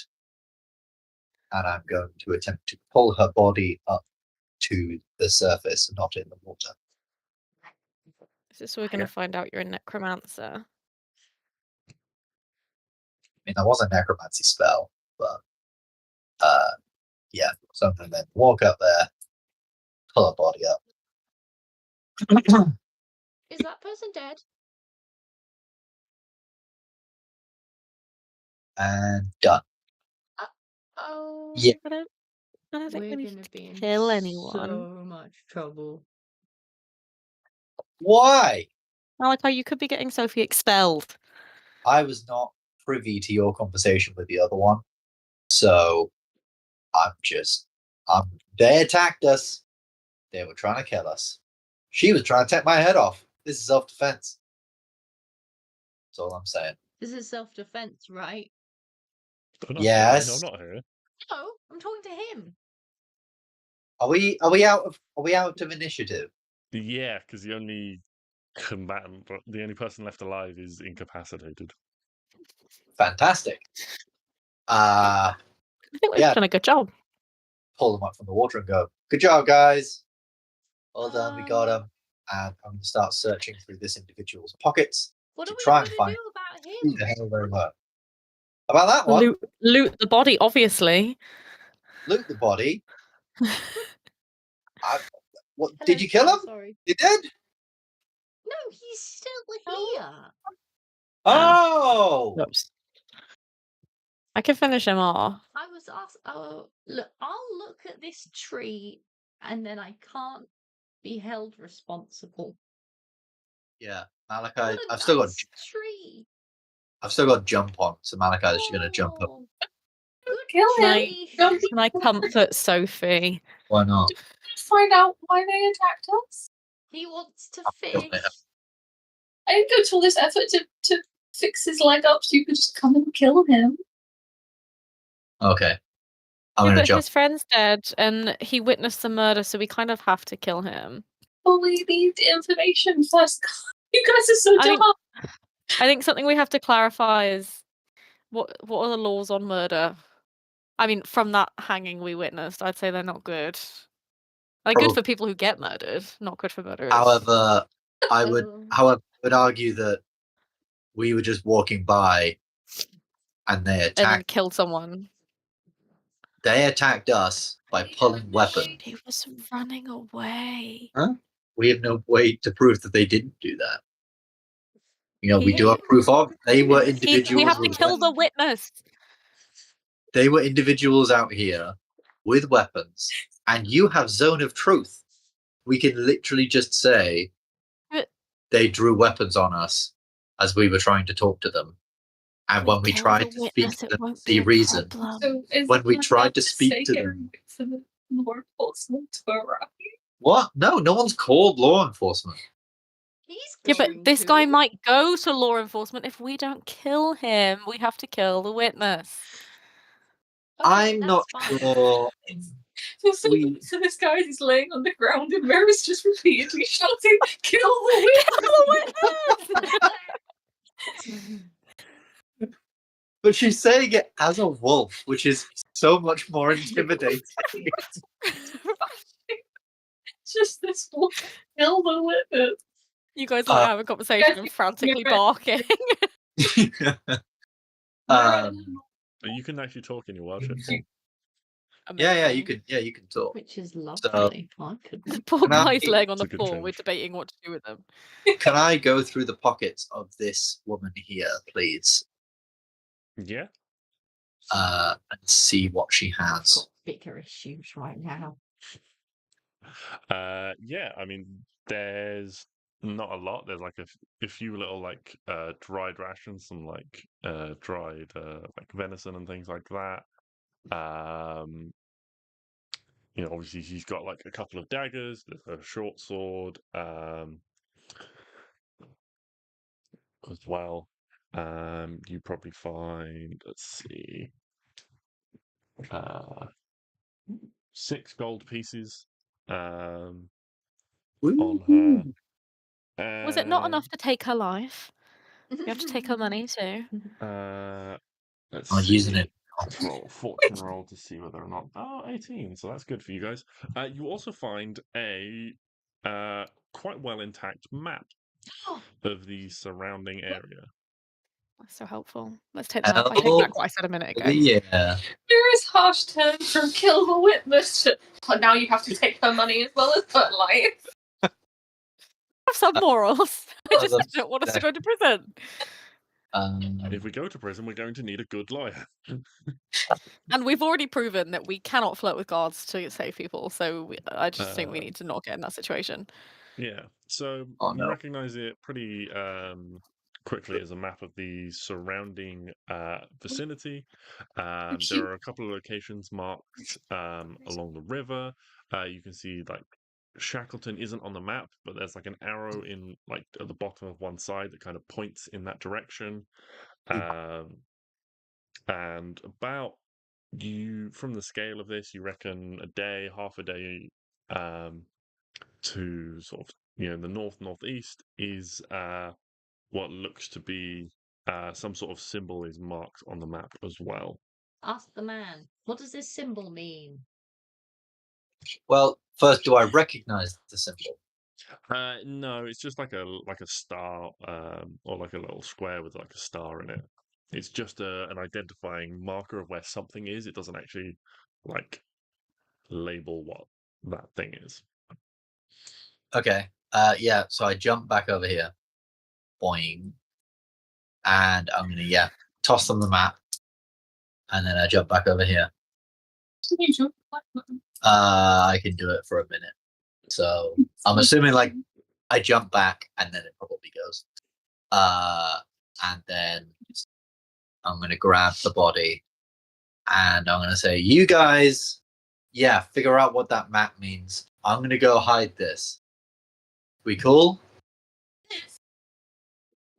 and I'm going to attempt to pull her body up to the surface, not in the water. Is this where we're going to find out you're a necromancer? I mean, that was a necromancy spell, but yeah. So I'm going to then walk up there, pull her body up. Is that person dead? And done. Oh, Yeah. I don't think we we're need gonna to be in kill anyone. so much trouble. Why? Malachi, you could be getting Sophie expelled. I was not privy to your conversation with the other one, so they attacked us. They were trying to kill us. She was trying to take my head off. This is self-defense. That's all I'm saying. This is self-defense, right? Don't Yes. I'm not here. No, I'm talking to him. Are we out of initiative? Yeah, because the only combatant, the only person left alive is incapacitated. Fantastic. I think we've Yeah. done a good job. Pull them up from the water and go, good job, guys. Well done, we got them. And I'm going to start searching through this individual's pockets What to are we try going and to find do about who him? the hell they were. About that one, Loot the body, obviously. loot the body. What Hello, did you kill sir, him? Sorry. You did? No, he's still Oh. here. Oh! Whoops. I can finish him off. I was asked. Oh, look, I'll look at this tree, and then I can't be held responsible. Yeah, Malachi. What a I've still nice tree. got jump on, so Malachi is going to jump up. Oh, good Kill him. tree. Don't Can I comfort Sophie? Why not? find out why they attacked us. He wants to killed fish. him. I didn't go to all this effort to fix his leg up so you could just come and kill him. Okay. I'm Yeah, going to but jump. his friend's dead, and he witnessed the murder, so we kind of have to kill him. But we need information first. You guys are so I think- dumb. I think something we have to clarify is what are the laws on murder? I mean, from that hanging we witnessed, I'd say they're not good. They're good for people who get murdered, not good for murderers. However, I would Oh. argue that we were just walking by and they and then attacked. killed someone. They attacked us by pulling weapons. He was running away. We have no way to prove that they didn't do that. You know, we He- do have proof of. They were individuals. We have to with kill the weapons. witness. They were individuals out here with weapons, and you have zone of truth. We can literally just say But- they drew weapons on us as we were trying to talk to them. And when we kill tried the to speak witness, to it them, won't the be a reason. problem. So is When we the tried plan to speak stay to here them. and wait for the law enforcement to arrive? What? No, no one's called law enforcement. He's Yeah, going but this guy to. might go to law enforcement if we don't kill him. We have to kill the witness. Okay, I'm that's not fine. sure. So this guy is laying on the ground and Mary's just repeatedly shouting, "Kill the witness!" But she's saying it as a wolf, which is so much more intimidating. Just this wolf, kill the witness. You guys want to have a conversation and frantically barking. Um, But you can actually talk in your Welship form. yeah, you can talk. Which is lovely. I could. The poor Can I- guy's laying on the It's a good floor. We're change. debating what to do with him. Can I go through the pockets of this woman here, please, Yeah. and see what she I've has? got bigger issues right now. Yeah, I mean, there's not a lot. There's like a few little like dried rations, some like dried like venison and things like that. Obviously she's got like a couple of daggers, a short sword, as well. You probably find, let's see, 6 gold pieces on her. Was it not enough to take her life? You have to take her money too. Let's I'm see. using it. Let's roll a fortune roll to see whether or not. Oh, 18. So that's good for you guys. You also find a quite well intact map of the surrounding area. That's so helpful. Let's take the map. I take back what I said a minute ago. Yeah. There is harsh turn from kill the witness to now you have to take her money as well as her life. Have some morals. I just that's- don't want us to go to prison. If we go to prison, we're going to need a good lawyer. And we've already proven that we cannot flirt with guards to save people, so I just think we need to not get in that situation. Yeah. So Oh, you no. recognize it pretty quickly as a map of the surrounding vicinity. There are a couple of locations marked along the river. You can see like Shackleton isn't on the map, but there's like an arrow in like at the bottom of one side that kind of points in that direction. And about from the scale of this, you reckon a day, half a day, to sort of the northeast is what looks to be some sort of symbol is marked on the map as well. Ask the man, what does this symbol mean? Well, first, do I recognize the symbol? No, it's just like a star, or like a little square with like a star in it. It's just an identifying marker of where something is. It doesn't actually like label what that thing is. Okay. Yeah. So I jump back over here. Boing. And I'm gonna toss them the map, and then I jump back over here. I can do it for a minute. So I'm assuming like I jump back and then it probably goes. And then I'm gonna grab the body and I'm gonna say, you guys, figure out what that map means. I'm gonna go hide this. We cool?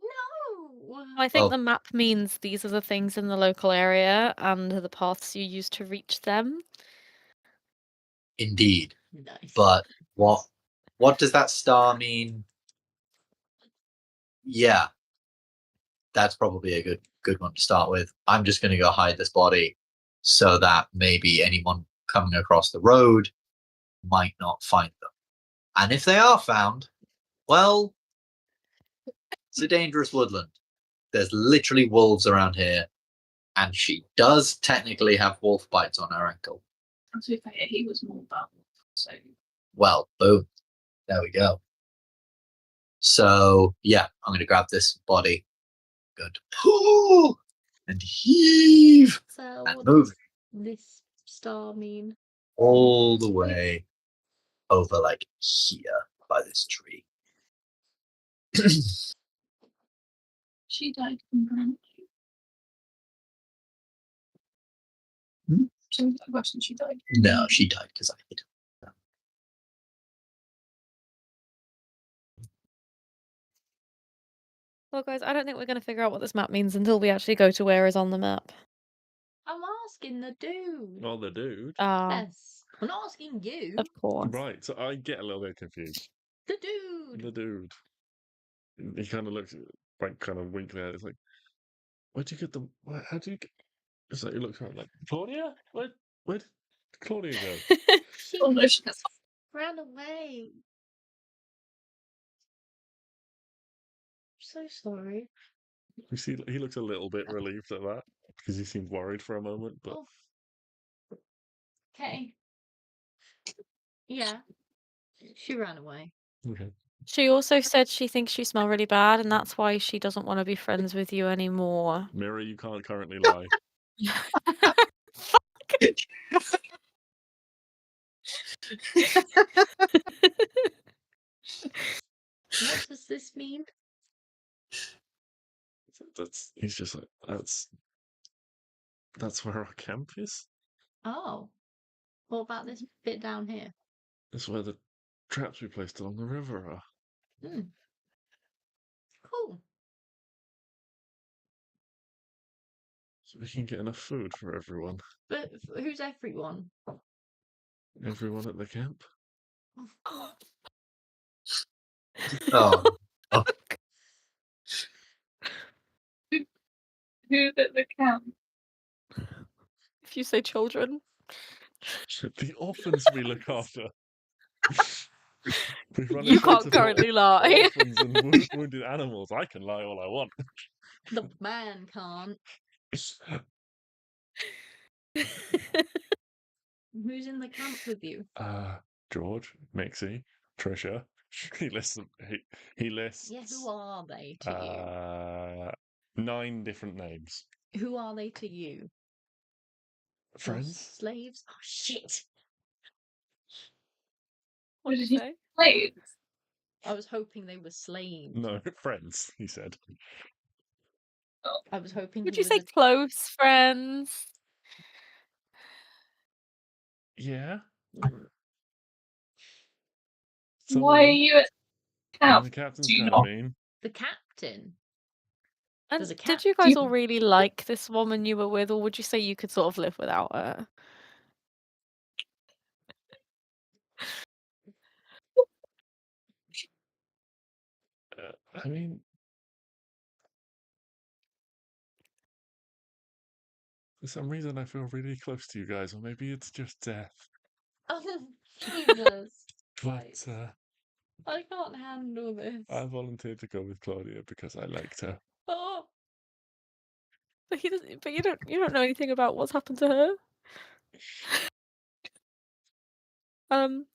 No. I think the map means these are the things in the local area and the paths you use to reach them. Indeed. Nice. But what does that star mean? Yeah. That's probably a good one to start with. I'm just gonna go hide this body so that maybe anyone coming across the road might not find them. And if they are found, well, it's a dangerous woodland. There's literally wolves around here, and she does technically have wolf bites on her ankle. To be fair, he was more about so. Well, boom. There we go. So, I'm going to grab this body. Going to pull and heave So and what move does this star mean? all the way over like here by this tree. She died from burn. So that question, she died. No, she died because I hit her. Well, guys, I don't think we're going to figure out what this map means until we actually go to where is on the map. I'm asking the dude. Well, the dude. Yes. I'm not asking you. Of course. Right, so I get a little bit confused. The dude. The dude. He kind of looks like kind of winking at it. It's like, where'd you get the? How do you get? It's like he looks around like Claudia. Where did Claudia go? She Oh no, she has. ran away. So sorry. You see, he looks a little bit relieved at that because he seemed worried for a moment. But Okay. Yeah. She ran away. okay. She also said she thinks you smell really bad, and that's why she doesn't want to be friends with you anymore. Mira, you can't currently lie. What does this mean? He's just like, that's where our camp is. Oh. What about this bit down here? That's where the traps we placed along the river are. Hmm. Cool. So we can get enough food for everyone. But who's everyone? Everyone at the camp. Oh, Who's at the camp? If you say children. The orphans we look after. We've run You a can't shelter for currently lie. orphans and wounded animals. I can lie all I want. The man can't. Who's in the camp with you? George, Mixie, Trisha. He lists. He lists. Yeah, who are they to 9 different names. you? Who are they to you? Your Friends. slaves? Oh shit! What did you you say? Slaves. I was hoping they were slaves. No, friends. He said. I was hoping. Would he you say was close friends? Yeah. Why are you at camp? The captain's Do you kind not? of mean. the captain? And There's a did you cat. guys all really like this woman you were with, or would you say you could sort of live without her? I mean, for some reason, I feel really close to you guys, or maybe it's just death. Oh Jesus! But I can't handle this. I volunteered to go with Claudia because I liked her. Oh. But he doesn't. But you don't know anything about what's happened to her.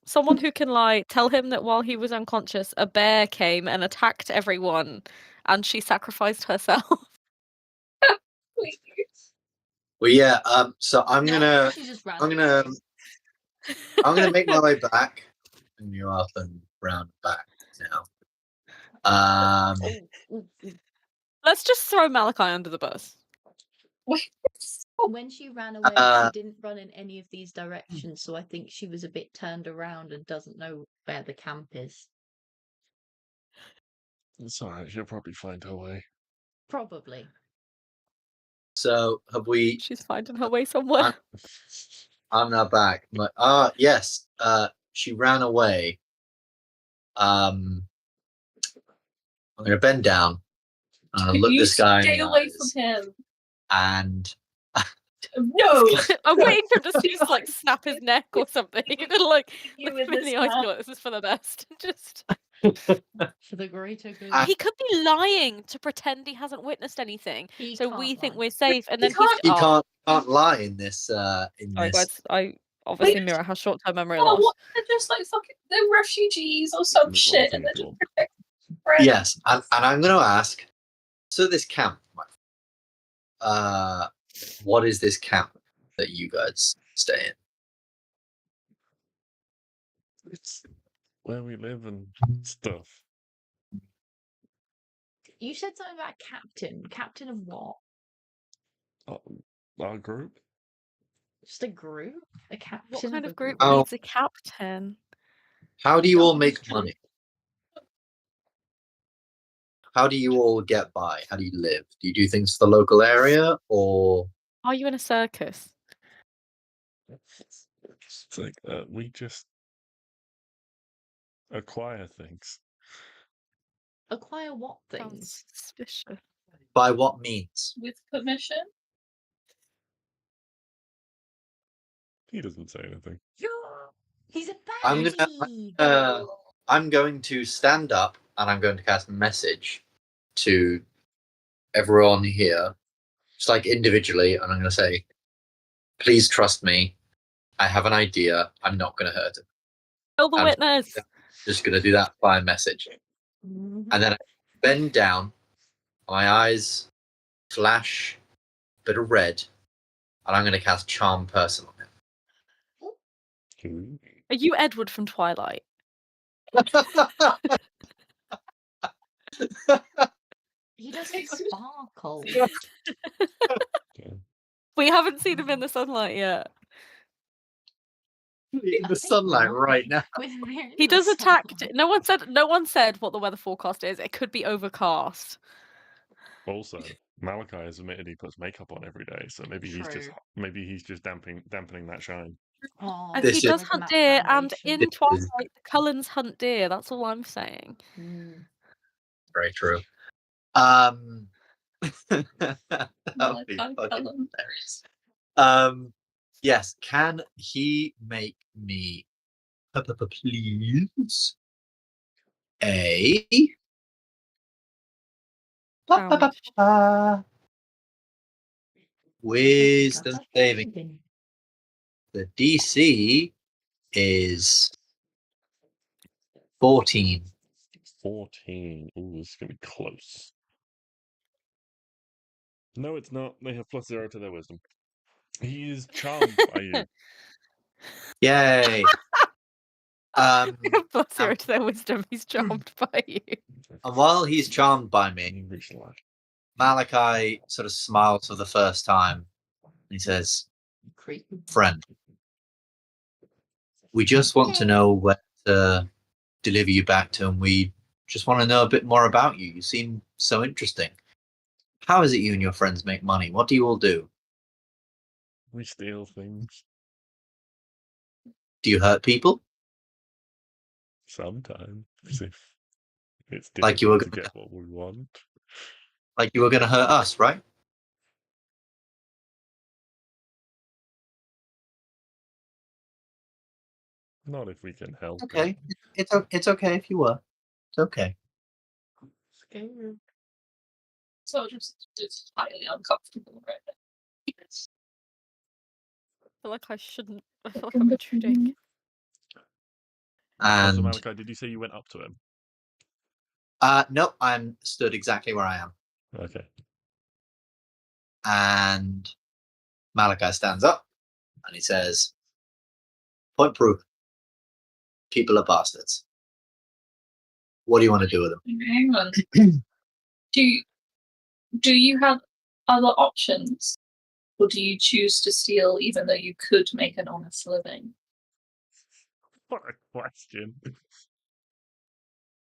Someone who can tell him that while he was unconscious, a bear came and attacked everyone, and she sacrificed herself. Please. well, yeah. So I'm No, gonna she just ran I'm away. gonna make my way back, and you're up and round back now. Oh, ooh, ooh. Let's just throw Malachi under the bus. When she ran away, she didn't run in any of these directions, so I think she was a bit turned around and doesn't know where the camp is. It's alright, she'll probably find her way. Probably. So have we? She's finding her way somewhere. I'm now back. I'm like, yes. She ran away. I'm gonna bend down. I'm gonna look You this guy stay in the away eyes, from him. and No. I'm waiting for him to see snap his neck or something. And look You him with in this the eyes and man. be like, this is for the best. Just For the greater good. he could be lying to pretend he hasn't witnessed anything, He so can't we think lie. we're safe, and He then he's can't. he can't lie in this. Sorry, guys. I obviously Mira has short-term memory Oh, loss. what? They're just like fucking they're refugees or some Little shit, and they're just people. protecting friends. Yes, and I'm gonna ask. So this camp, what is this camp that you guys stay in? It's where we live and stuff. You said something about a captain. Captain of what? Our group? Just a group? A captain What kind a of group Oh. needs a captain? How do you all Oh, make that's money? How do you all get by? How do you live? Do you do things for the local area, or Are you in a circus? It's like we just acquire things. Acquire what Sounds things? suspicious. by what means? With permission. He doesn't say anything. He's a I'm baddie. I'm going to stand up and I'm going to cast a message to everyone here, just like individually, and I'm going to say, "Please trust me. I have an idea. I'm not going to hurt him." Tell the I'm witness. just going to do that by message, Mhm. and then I bend down. My eyes flash a bit of red, and I'm going to cast Charm Person on him. Ooh. Are you Edward from Twilight? cold. We haven't seen him in the sunlight yet. In the sunlight right now. He does attack. No one said what the weather forecast is. It could be overcast. Also, Malachi has admitted he puts makeup on every day, so maybe he's just dampening that shine. Oh, And This he is- does hunt deer, and foundation. in Twilight, the Cullens hunt deer. That's all I'm saying. Very true. That would be Malachi fucking Cullen. hilarious. Yes, can he make me please a wisdom saving? The DC is 14. 14. Ooh, this is gonna be close. No, it's not. They have +0 to their wisdom. He is charmed by you. Yay. +0 to their wisdom. He's charmed by you. And while he's charmed by me, Malachi sort of smiles for the first time. He says, "Friend, we just want to know where to deliver you back to, and we just want to know a bit more about you. You seem so interesting. How is it you and your friends make money? What do you all do? We steal things. Do you hurt people? Sometimes. It's Like you were difficult to gonna- get what we want. Like you were going to hurt us, right?" Not if we can help Okay, it. it's okay if you were. It's okay. So it's highly uncomfortable right now. I feel like I shouldn't. I feel like I'm intruding. Also, And Malachi, did you say you went up to him? no, I'm stood exactly where I am. Okay. And Malachi stands up and he says, "Point proven. People are bastards. What do you want to do with them?" Hang on. Do you have other options? Or do you choose to steal even though you could make an honest living? What a question.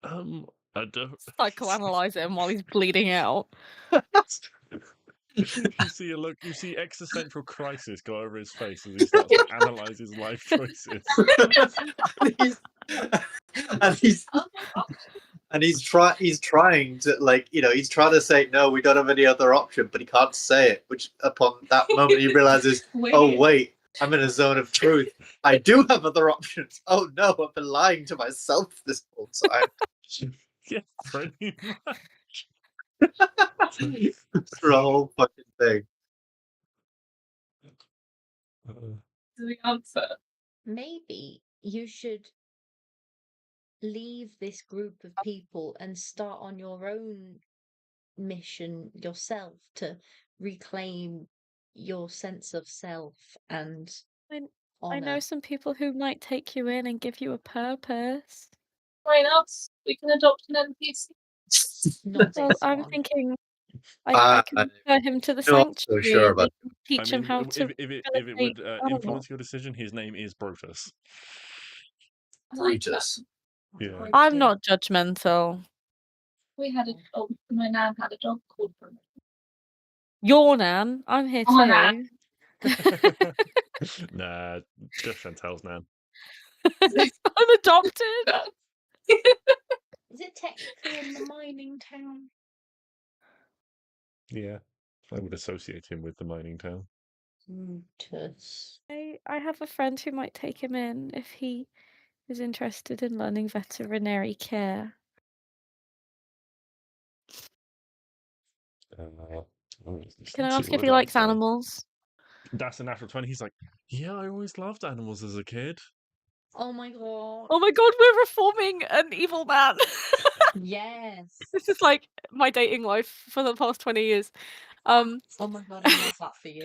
I don't. Psychoanalyze him while he's bleeding out. You see existential crisis go over his face as he starts to analyze his life choices. He's trying to he's trying to say no, we don't have any other option, but he can't say it, which upon that moment he realizes, oh wait, I'm in a zone of truth. I do have other options. Oh no, I've been lying to myself this whole time. Yeah, pretty much. Through a whole fucking thing. The answer. Maybe you should leave this group of people and start on your own mission yourself to reclaim your sense of self and I know honor. some people who might take you in and give you a purpose. Right else, we can adopt an NPC. Not Well, this I'm one. thinking I can refer him to the I'm not so sanctuary. sure and about we can teach him how to. if it rehabilitate would animals. influence your decision, his name is Brutus. I like that. Brutus. Yeah. I'm not judgmental. We had a dog. My nan had a dog called Bruno. Your nan, I'm here Oh, too. Nan. Nah, just Chantel's nan. I'm adopted. Is it technically in the mining town? Yeah, I would associate him with the mining town. Brutus. I have a friend who might take him in if he is interested in learning veterinary care. Can I ask if he likes animals? That's a natural 20. He's like, yeah, I always loved animals as a kid. Oh my god. Oh my god, we're reforming an evil man. Yes. This is like my dating life for the past 20 years. Oh my god, I love that for you.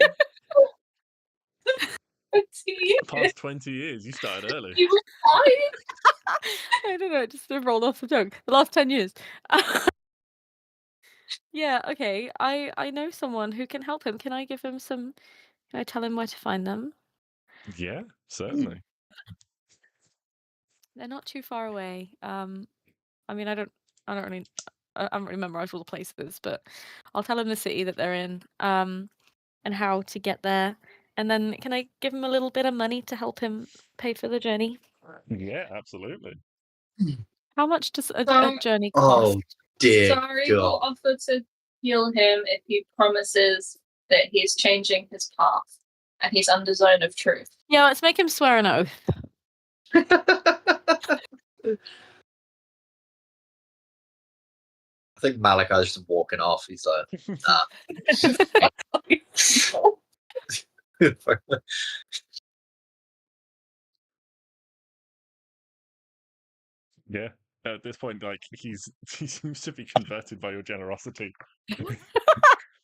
Past 20 years, you started early. You were fine. I don't know, it just rolled off the tongue. The last 10 years. Yeah, okay. I know someone who can help him. Can I give him some? Can I tell him where to find them? Yeah, certainly. They're not too far away. I mean, I don't really, I don't really memorize all the places, but I'll tell him the city that they're in, and how to get there. And then can I give him a little bit of money to help him pay for the journey? Yeah, absolutely. How much does a So- journey cost? Oh dear Sorry will God. offer to heal him if he promises that he's changing his path and he's under zone of truth. Yeah, let's make him swear an oath. I think Malachi's just walking off. He's like, Yeah. At this point, like he seems to be converted by your generosity.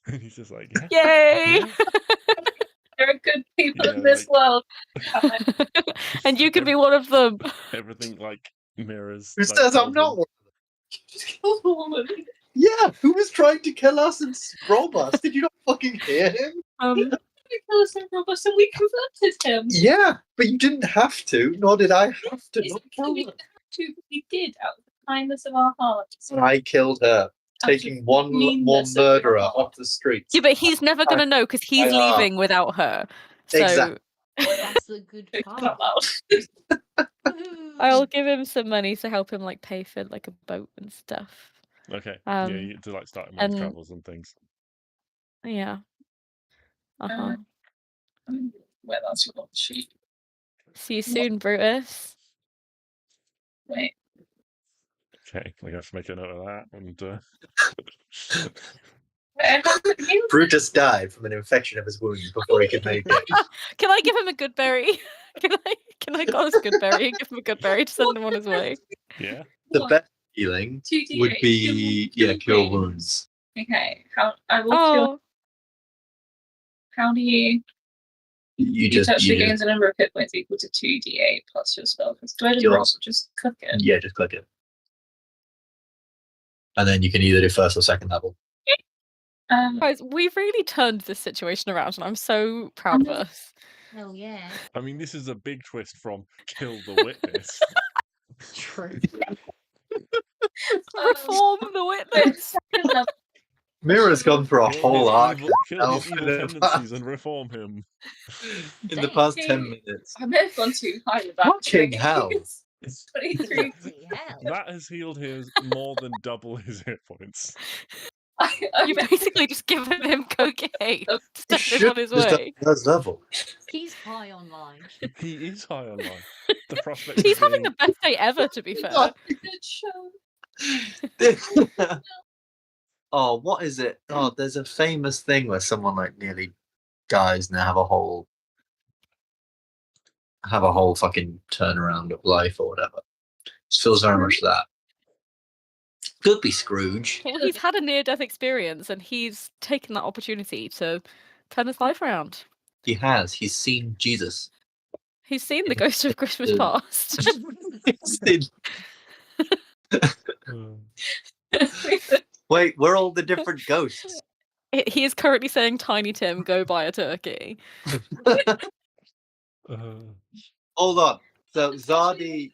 And he's just like, yeah. Yay! Yeah. There are good people Yeah, in this world. And you can be one of them. Everything like mirrors. who like, says I'm told not him. one of them? You just killed a woman. Yeah, who was trying to kill us and rob us? Did you not fucking hear him? He killed us and robbed us and we converted him. Yeah, but you didn't have to, nor did I have to. It's Not we kill didn't her. have to, but we did out of the kindness of our hearts. And I killed her, Out of taking one more meanness of your murderer heart. off the streets. Yeah, but he's never gonna know because he's I are. leaving without her. So Exactly. That's the good It's part. not loud. Woohoo. I'll give him some money to help him like pay for like a boat and stuff. Okay. Yeah, you Um, get to like start him on his and- travels and things. Yeah. Uh-huh. Where that's your sheet. See you soon, Brutus. Wait. Okay, we have to make a note of that. And Where has it been? Brutus died from an infection of his wound before he could make it. Can I give him a good berry? Can I call us good berry and give him a good berry to send him on his way? yeah. The What? best healing 2d8. would be cure wounds. wounds. Okay. How I will cure. Oh, How do you? You You just touch you gains a number of hit points equal to 2d8 plus your spell. Do I just Yours. roll? Just click it. yeah, just click it. And then you can either do first or second level. guys, we've really turned this situation around, and I'm so proud of us. Hell yeah. I mean, this is a big twist from kill the witness. True. Reform the witness. Mira's gone for a Kill whole his arc. evil- kill his evil tendencies and reform him. In the past Dang. 10 minutes. I may have gone too high with that. Fucking hell. 23. Bloody hell. That has healed his more than double his hit points. I You've may- basically just given him cocaine to You send him should on his have done way. first level. He's high on life. He is high on life. The prospect He's of having being- the best day ever, to be fair. Good show. Oh, what is it? Oh, there's a famous thing where someone like nearly dies and they have a whole fucking turnaround of life or whatever. It feels very much that. Could be Scrooge. Well, he's had a near-death experience, and he's taken that opportunity to turn his life around. He has. He's seen Jesus. He's seen the ghost of Christmas past. He's seen- Wait, we're all the different ghosts. He is currently saying, "Tiny Tim, go buy a turkey." Hold on. So Zardi,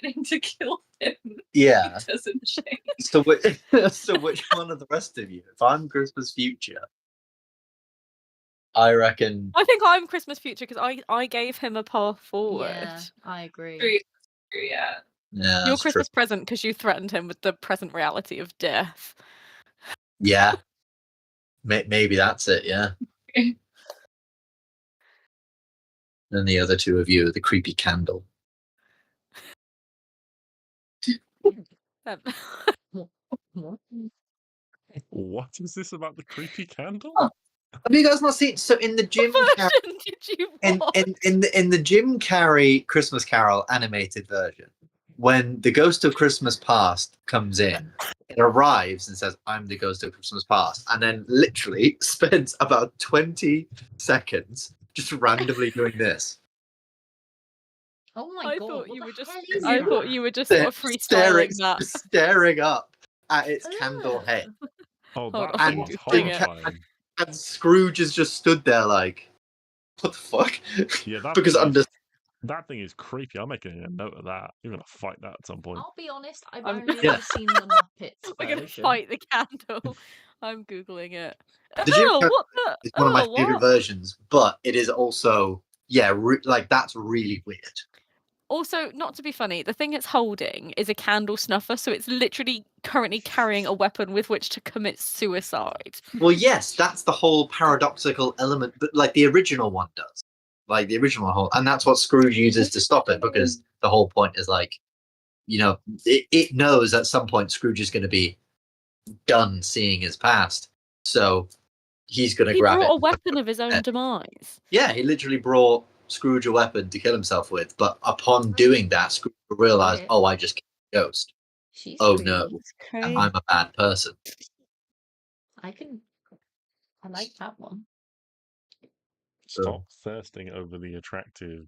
Ready to kill him. yeah. It doesn't change. So which one of the rest of you? If I'm Christmas Future, I reckon. I think I'm Christmas Future because I gave him a path forward. Yeah, I agree. Yeah. Yeah, You're that's true. Christmas present because you threatened him with the present reality of death. Yeah. Maybe that's it. Yeah. And the other two of you are the creepy candle. Um, What? What is this about the creepy candle? Oh. Have you guys not seen? So in the Jim what Carrey, version did you in watch? in the Jim Carrey Christmas Carol animated version, when the Ghost of Christmas Past comes in, it arrives and says, "I'm the Ghost of Christmas Past," and then literally spends about 20 seconds just randomly doing this. Oh my I god. thought what you the were just. hell is I that? thought you were just sort of freestyling that. Staring up at its candle head. Oh, Hold that on, thing was doing it. horrifying. And Scrooge has just stood there like, what the fuck? Yeah, that Because thing under is, that thing is creepy. I'm making a note of that. You're gonna fight that at some point. I'll be honest, I've I'm- only Yeah. ever seen the Muppets We're gonna version. fight the candle. I'm googling it. The Jim Oh, Carrey what the? is one of my Oh, favorite what? versions, but it is also like that's really weird. Also, not to be funny, the thing it's holding is a candle snuffer, so it's literally currently carrying a weapon with which to commit suicide. Well, yes, that's the whole paradoxical element, but like the original one does, like the original whole, and that's what Scrooge uses to stop it, because the whole point is like, it knows at some point Scrooge is going to be done seeing his past, so he's going to He grab brought it. a weapon of his own demise. Yeah, he literally brought Scrooge a weapon to kill himself with, but upon doing that, Scrooge realized, oh, I just killed a ghost. She's Oh pretty. no, It's crazy. I'm a bad person. I like that one. Stop thirsting over the attractive.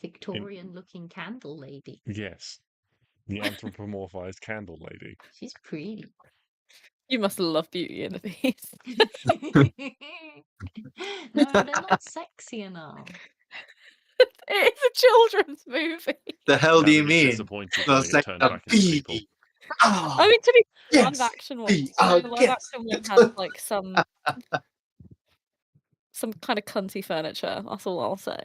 Victorian-looking candle lady. Yes, the anthropomorphized candle lady. She's pretty. You must love Beauty and the Beast. No, they're not sexy enough. It's a children's movie. The hell do Now you they get mean? disappointed No, when they get turned back into people. Oh, I mean, to be fair, yes, live action one. be The our live guest. action one has like some kind of cunty furniture. That's all I'll say.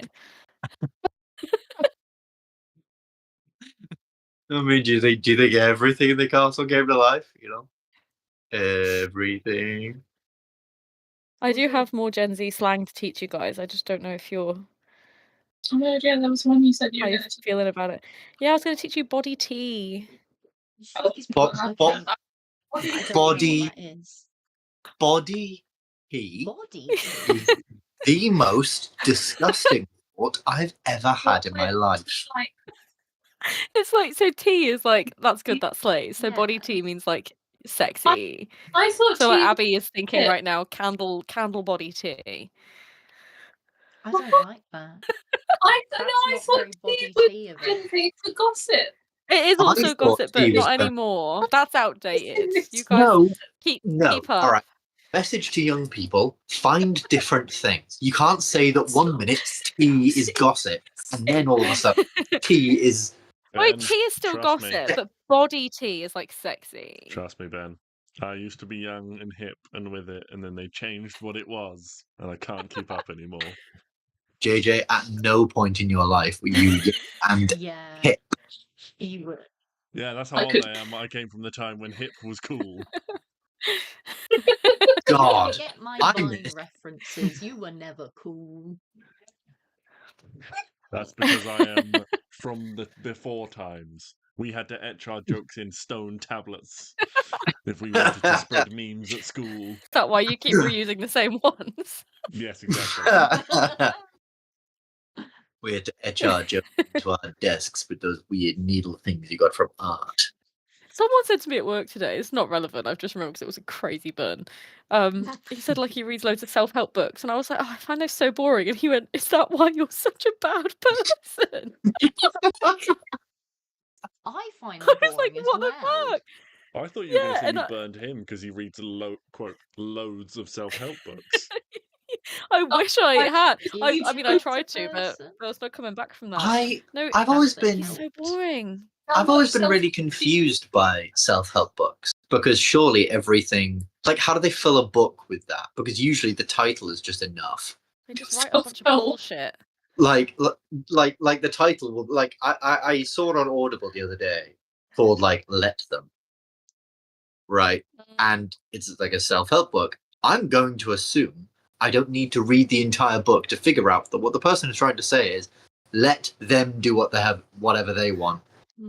I mean, do you think everything in the castle came to life? Everything. I do have more Gen Z slang to teach you guys. I just don't know if you're Oh no, Jen, there was one you said you how were you're going to feeling about it. Yeah, I was going to teach you body tea. Bo- Okay. bo- I don't body- know what that is. Body tea Body. is the most disgusting thought I've ever had in my life. like It's like, so tea is like, that's good, that's slays. So body Yeah. tea means like sexy. I thought So like, tea- Abby is thinking Yeah. right now, candle body tea. I don't like that. I That's not thought very body tea was tea of been it. paid for gossip. It is I also thought gossip, but tea was not better. anymore. That's outdated. You guys No, keep no. up. All right. Message to young people: find different things. You can't say that one minute tea is gossip, and then all of a sudden tea is. Wait, Ben, tea is still trust me. gossip, but body tea is like sexy. Trust me, Ben. I used to be young and hip and with it, and then they changed what it was, and I can't keep up anymore. JJ, at no point in your life were you young and Yeah. hip. You were. Yeah, that's how I old could- I am. I came from the time when hip was cool. God. Get my I Vine missed- references. You were never cool. That's because I am from the before times. We had to etch our jokes in stone tablets if we wanted to spread memes at school. Is that why you keep reusing the same ones? Yes, exactly. We had to etch our jokes into our desks with those weird needle things you got from art. Someone said to me at work today, it's not relevant, I've just remembered because it was a crazy burn. He said like he reads loads of self-help books, and I was like, oh, I find those so boring. And he went, is that why you're such a bad person? I find I them was like, boring as what the well. fuck? I thought you were going Yeah, to say and you I- burned him because he reads quote loads of self-help books. I wish I had. Is I mean, he I a tried to, but person? there's no coming back from that. No, I've always That's been he's so boring. I've always been really confused by self-help books, because surely everything, like, how do they fill a book with that? Because usually the title is just enough. They just write a bunch of Self-help. bullshit. Like the title will, like, I saw it on Audible the other day called like Let Them, right? And it's like a self-help book. I'm going to assume I don't need to read the entire book to figure out that what the person is trying to say is, let them do whatever they want.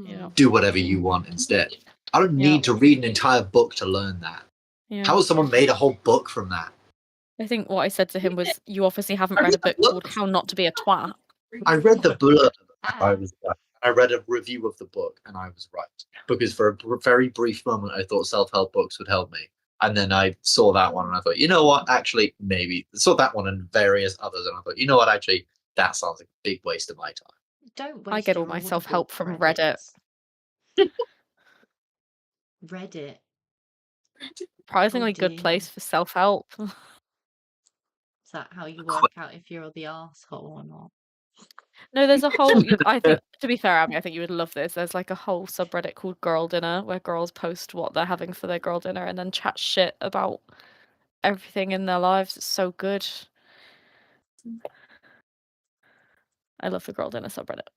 Yeah. Do whatever you want instead. I don't Yeah. need to read an entire book to learn that. Yeah. How has someone made a whole book from that? I think what I said to him was, you obviously haven't read a book called How Not to Be a Twat. I read the blurb. Ah. I was right. I read a review of the book and I was right, because for a very brief moment I thought self-help books would help me, and then I saw that one and I thought, you know what, actually maybe. Saw that one and various others and I thought, you know what, actually that sounds like a big waste of my time. Don't I waste get your all my Audible self-help from credits. Reddit. Reddit. Surprisingly good dear. place for self-help. Is that how you work out if you're the arsehole or not? No, there's a whole. I think, to be fair, Abby, I think you would love this. There's like a whole subreddit called Girl Dinner where girls post what they're having for their girl dinner and then chat shit about everything in their lives. It's so good. I love the Girl Dinner subreddit.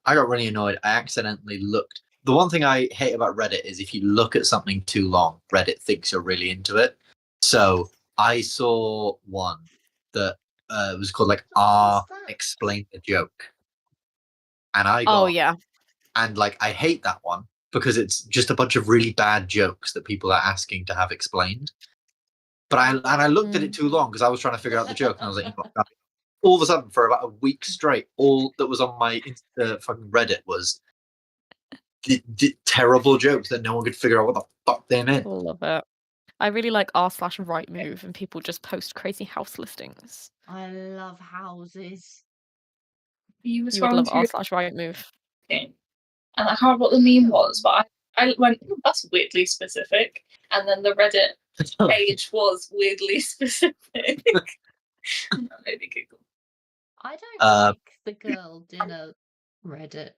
I got really annoyed. I accidentally looked. The one thing I hate about Reddit is if you look at something too long, Reddit thinks you're really into it. So I saw one that was called like R Explain the Joke. And I got, Oh yeah. and like I hate that one because it's just a bunch of really bad jokes that people are asking to have explained. But I looked at it too long because I was trying to figure out the joke and I was like, you know, all of a sudden for about a week straight, all that was on my fucking Reddit was terrible jokes that no one could figure out what the fuck they meant. Love it. I really like r/right move and people just post crazy house listings. I love houses. You You would love r/right move. and I can't remember what the meme was, but I went, that's weirdly specific. And then the Reddit page was weirdly specific. That made me giggle. I don't like the girl dinner Reddit.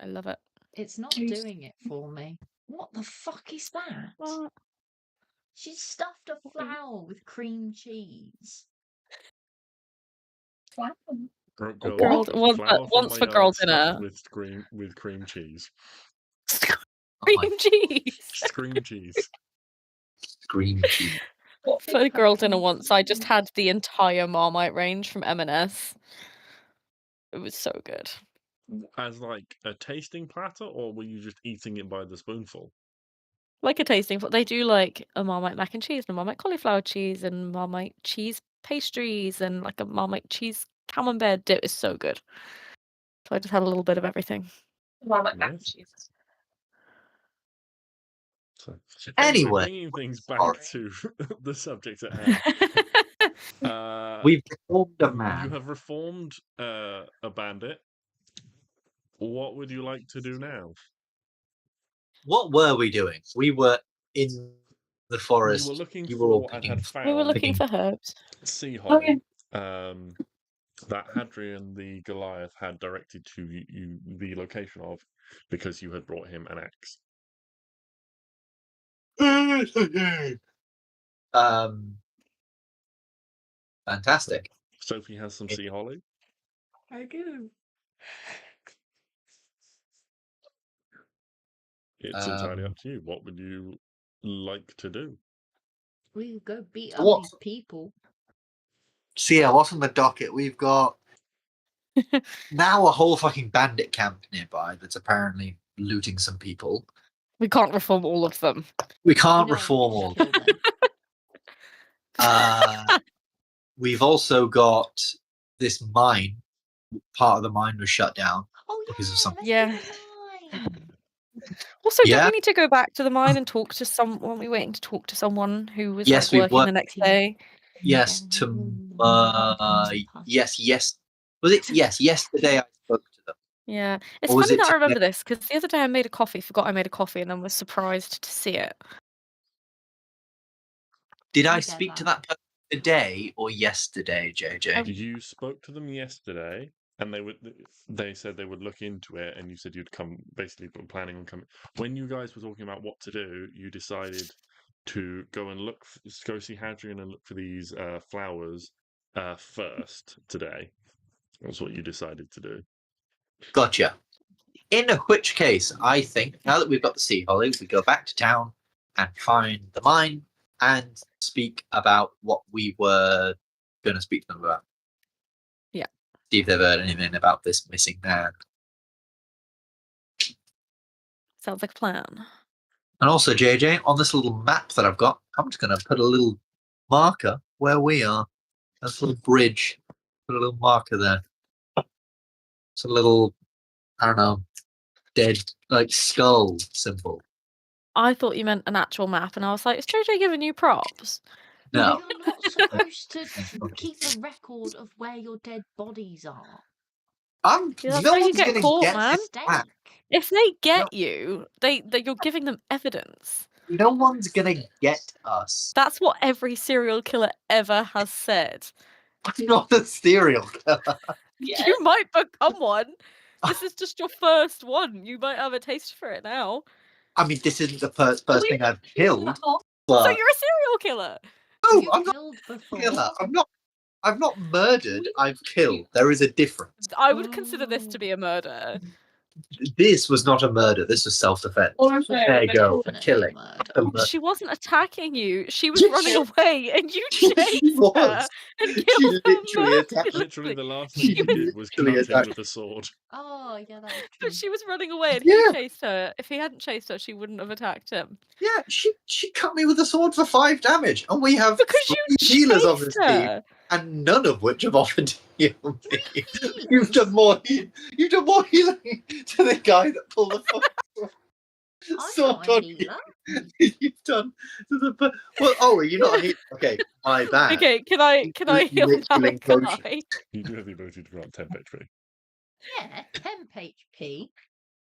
I love it. It's not doing it for me. What the fuck is that? What? She stuffed a flower with cream cheese. Wow. Once for girl dinner. With cream cheese. Cream cheese. Cream cheese. Cream cheese. For girl dinner once, I just had the entire Marmite range from M&S. It was so good. As like a tasting platter, or were you just eating it by the spoonful? Like a tasting, they do like a Marmite mac and cheese, and a Marmite cauliflower cheese, and Marmite cheese pastries, and like a Marmite cheese camembert dip. Is so good. So I just had a little bit of everything. Marmite mac and cheese. So, Anyway, bringing things back to the subject at hand. We've reformed a man. You have reformed a bandit. What would you like to do now? What were we doing? We were in the forest. We were looking you were all for and picking. had found We were looking for herbs. sea Oh, holly. That Hadrian the Goliath had directed to you the location of because you had brought him an axe. Fantastic. Sophie has some sea holly. I do. It's entirely up to you. What would you like to do? We go beat up What? these people. So yeah, what's on the docket? We've got now a whole fucking bandit camp nearby that's apparently looting some people. We can't reform all of them. We can't You know, reform all. kill them. We've also got this mine. Part of the mine was shut down. Oh because of yeah, something. let's Yeah. do the mine. Also, Yeah. don't we need to go back to the mine and talk to someone? Weren't we waiting to talk to someone who was Yes, like we've working the next day? Yes, yes. Was it? Yes, yesterday I spoke to them. Yeah, it's Or was funny it that I remember today? this because the other day I made a coffee, forgot I made a coffee, and then was surprised to see it. Did I get speak to that. that person today or yesterday, JJ? You spoke to them yesterday, and they said they would look into it, and you said you'd come. Basically, planning on coming. When you guys were talking about what to do, you decided to go and go see Hadrian and look for these flowers first today. That's what you decided to do. Gotcha. In which case, I think now that we've got the sea holly, we go back to town and find the mine and speak about what we were going to speak to them about. Yeah. See if they've heard anything about this missing man. Sounds like a plan. And also, JJ, on this little map that I've got, I'm just going to put a little marker where we are. That's a little bridge. Put a little marker there. It's a little, I don't know, dead, like, skull symbol. I thought you meant an actual map, and I was like, is JJ giving you props? No. You're not supposed to keep a record of where your dead bodies are. Yeah, that's No how you one's get going to caught, get man. this back. If they get you, you're giving them evidence. No one's gonna get us. That's what every serial killer ever has said. I'm not a serial killer. Yeah. You might become one. This is just your first one. You might have a taste for it now. I mean, this isn't the first thing I've killed. So But you're a serial killer. no, You I'm not killed a before. killer. I've not murdered. I've killed. There is a difference. I would consider this to be a murder. This was not a murder. This was self-defense. Or There you go. A Definitely killing. murder. A murder. She wasn't attacking you. She was Yes, running she- away, and you She chased was. her and She killed her literally attacked. Literally, the last She thing you did was literally cut him attacked. with a sword. Oh, yeah, that is true. But she was running away, and Yeah. he chased her. If he hadn't chased her, she wouldn't have attacked him. Yeah, she cut me with a sword for 5 damage, and we have Because you 3 healers on this chased team, her. and none of which have offered to heal me. You've done more healing to the guy that pulled the fucking I'm sword not a on healer. you. You've done to the well. Are you not a healer? Okay, my bad. Okay, can I You heal literally Malachi? You do have the ability to grant 10 HP. Yeah, temp HP.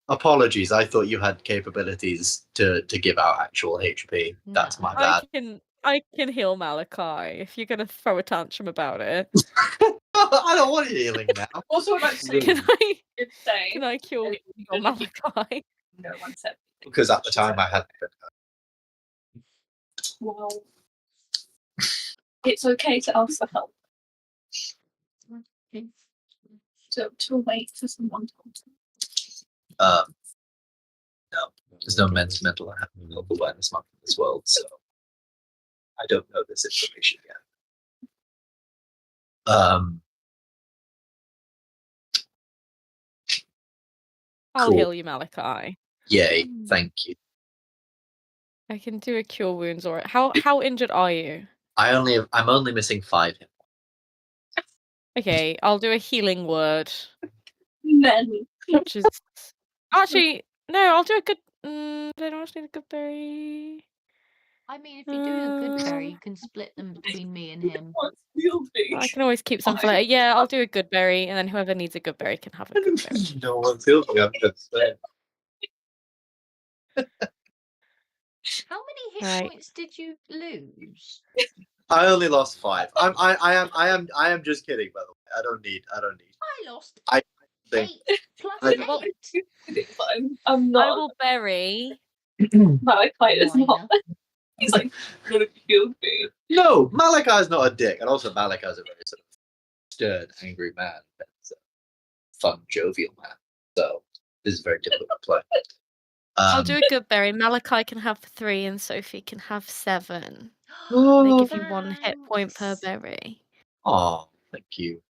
Apologies, I thought you had capabilities to give out actual HP. That's No. my bad. I can heal Malachi if you're gonna throw a tantrum about it. I don't want healing now. Also, I'd like to say, Can I good day. can I cure Anyway, your Malachi? No one said. Because at the time I had. Well, it's okay to ask for help. To wait for someone to answer. No, there's no mental awareness mark in this world, so I don't know this information yet. I'll Cool. heal you, Malachi. Yay, thank you. I can do a cure wounds or how injured are you? I'm only missing 5 hit points. Okay, I'll do a healing word. Men. Which is actually no, I'll do a good I don't actually need a good berry. I mean, if you do a good berry, you can split them between me and him. What's wielding? I can always keep some for later. Yeah, I'll do a good berry, and then whoever needs a good berry can have a good berry. No one's healing, I'm just saying. How many hit Right. points did you lose? I only lost 5. I am just kidding, by the way. I don't need. I lost I think 8 plus I- 8. But I'm I not. will bury. Malachi is Why not. He's like, gonna kill me. No, Malachi's not a dick, and also Malachi's a very sort of stern, angry man. That's a fun, jovial man. So this is very difficult to play. I'll do a good berry. Malachi can have 3, and Sophie can have 7. They Oh, give you 1 hit point per Thanks. berry. oh, thank you.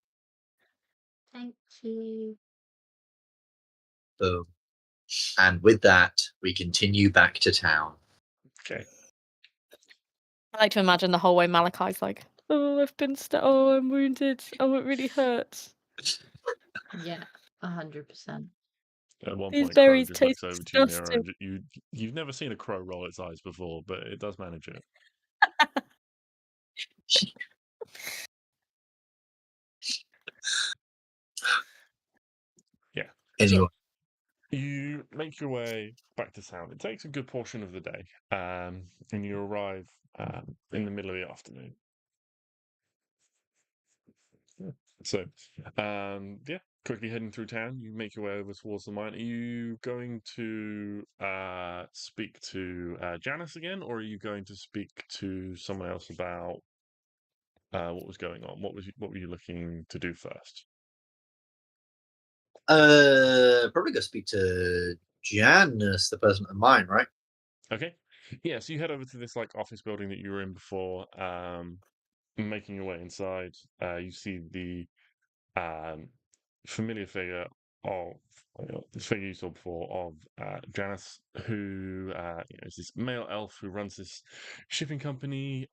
Thank you. Boom. And with that, we continue back to town. Okay. I like to imagine the whole way Malachi's like, oh, I've been oh, I'm wounded. Oh, it really hurts. Yeah, 100%. At one These point, Crow berries just looks taste over to you, Nero, disgusting. and you've never seen a crow roll its eyes before, but it does manage it. Yeah. Anyway, You make your way back to town. It takes a good portion of the day, and you arrive in the middle of the afternoon. So, yeah, quickly heading through town, you make your way over towards the mine. Are you going to speak to Janice again, or are you going to speak to someone else about what was going on? What were you looking to do first? probably go speak to Janice, the person at mine, right? Okay. Yeah, so you head over to this like office building that you were in before. Making your way inside, you see the familiar figure of this figure you saw before of Janice, who is this male elf who runs this shipping company.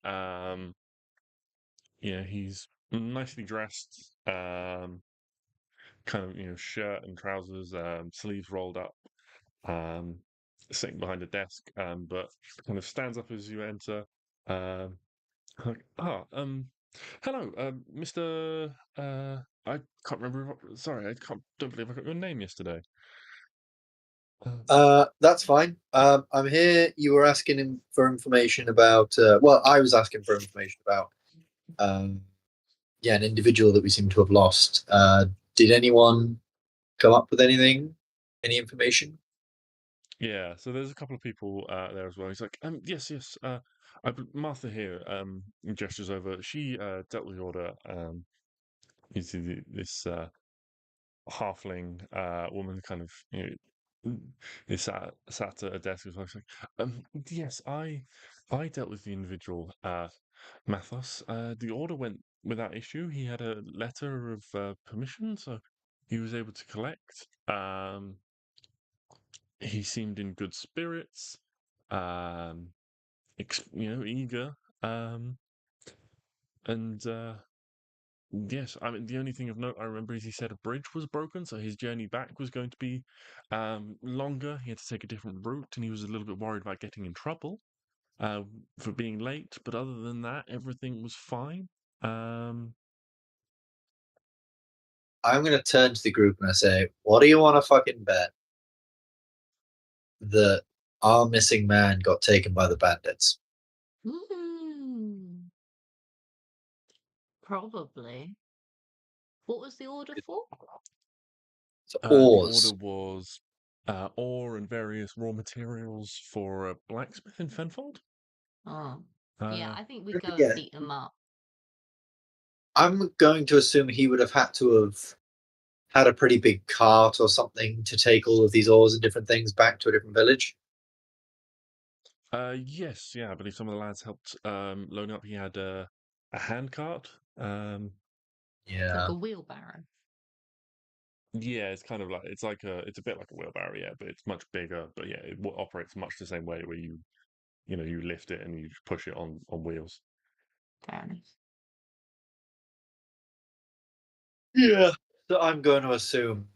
He's nicely dressed, kind of shirt and trousers, sleeves rolled up, sitting behind a desk, but kind of stands up as you enter. Hello, Mr. I can't remember. Sorry, don't believe I got your name yesterday. That's fine. I'm here. You were asking him for information about. Well, I was asking for information about. An individual that we seem to have lost. Did anyone come up with anything? Any information? Yeah, so there's a couple of people there as well. He's like, yes, yes. Martha here. Gestures over. She dealt with the order. You see this halfling woman kind of is sat at a desk as well. She's like, yes, I dealt with the individual Mathos. The order went without issue. He had a letter of permission, so he was able to collect. He seemed in good spirits, um, eager, and yes, I mean the only thing of note I remember is he said a bridge was broken, so his journey back was going to be longer. He had to take a different route, and he was a little bit worried about getting in trouble for being late. But other than that, everything was fine. I'm going to turn to the group and I say, "What do you want to fucking bet that our missing man got taken by the bandits?" Probably. What was the order for? So The oars. order was ore and various raw materials for a blacksmith in Fenfold. Oh. Yeah, I think we go Yeah. and beat them up. I'm going to assume he would have had to have had a pretty big cart or something to take all of these ores and different things back to a different village. Yes, yeah, I believe some of the lads helped loan up. He had a hand cart. Like a wheelbarrow. Yeah, it's kind of like it's a bit like a wheelbarrow, yeah, but it's much bigger. But yeah, it operates much the same way where you lift it and you push it on wheels. Fair enough. Yeah. So I'm going to assume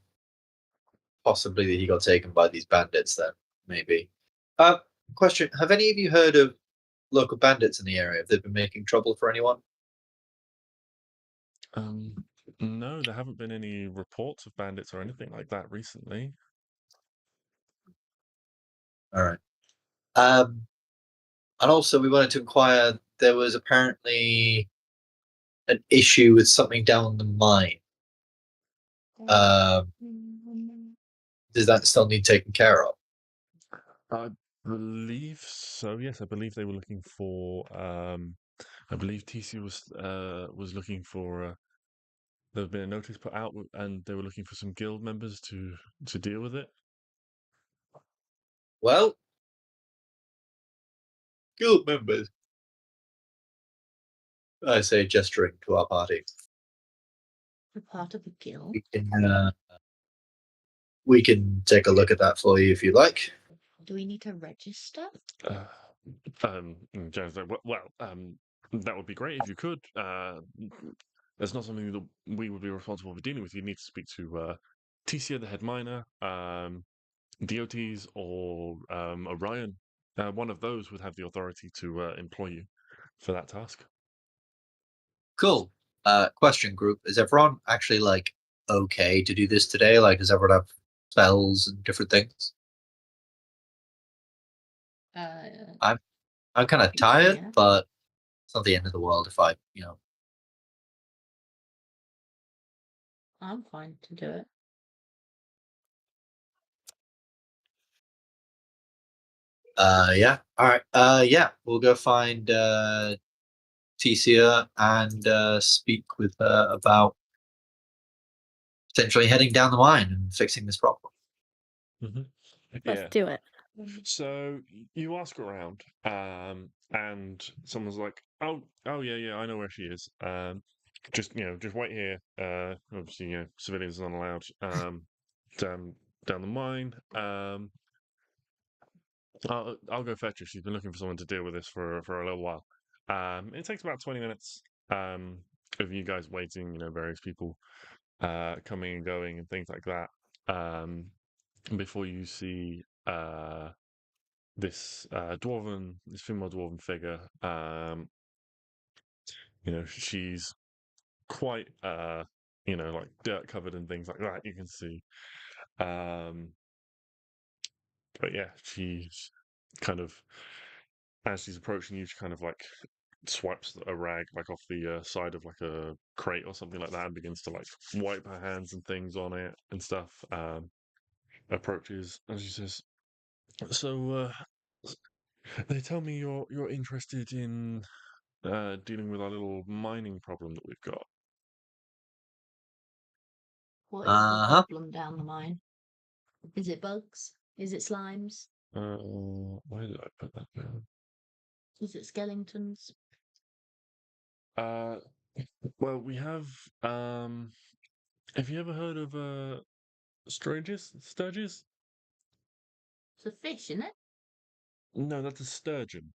possibly that he got taken by these bandits then, maybe. Question, have any of you heard of local bandits in the area? Have they been making trouble for anyone? No, there haven't been any reports of bandits or anything like that recently. All right. And also we wanted to inquire, there was apparently an issue with something down the mine. Does that still need taken care of? I believe so. Yes, I believe they were looking for. I believe TC was looking for. There had been a notice put out, and they were looking for some guild members to deal with it. Well, guild members, I say, gesturing to our party. We're part of a guild. We can take a look at that for you if you like. Do we need to register? Jones, that would be great if you could. That's not something that we would be responsible for dealing with. You need to speak to Ticia, the head miner, DOTs, or Orion. One of those would have the authority to employ you for that task. Cool. Question group, is everyone actually okay to do this today? Like, does everyone have spells and different things? I'm kind of tired, yeah. but it's not the end of the world if I. I'm fine to do it. Yeah. All right. Yeah, we'll go find Ticia and speak with her about potentially heading down the mine and fixing this problem. Mm-hmm. Let's do it. So you ask around, and someone's like, "Oh, yeah, I know where she is. Just wait here. Obviously, civilians are not allowed down the mine. I'll go fetch her. She's been looking for someone to deal with this for a little while. It takes about 20 minutes of you guys waiting. Various people coming and going and things like that. Before you see this female dwarven figure. She's quite like dirt covered and things like that. You can see. But yeah, she's kind of, as she's approaching you, she kind of like swipes a rag like off the side of like a crate or something like that and begins to like wipe her hands and things on it and stuff. Approaches and she says, "So they tell me you're interested in dealing with our little mining problem that we've got." What is the problem down the mine? Is it bugs? Is it slimes? Where did I put that down? Is it skeletons? Well, we have. Have you ever heard of sturges? Sturges? It's a fish, isn't it? No, that's a sturgeon.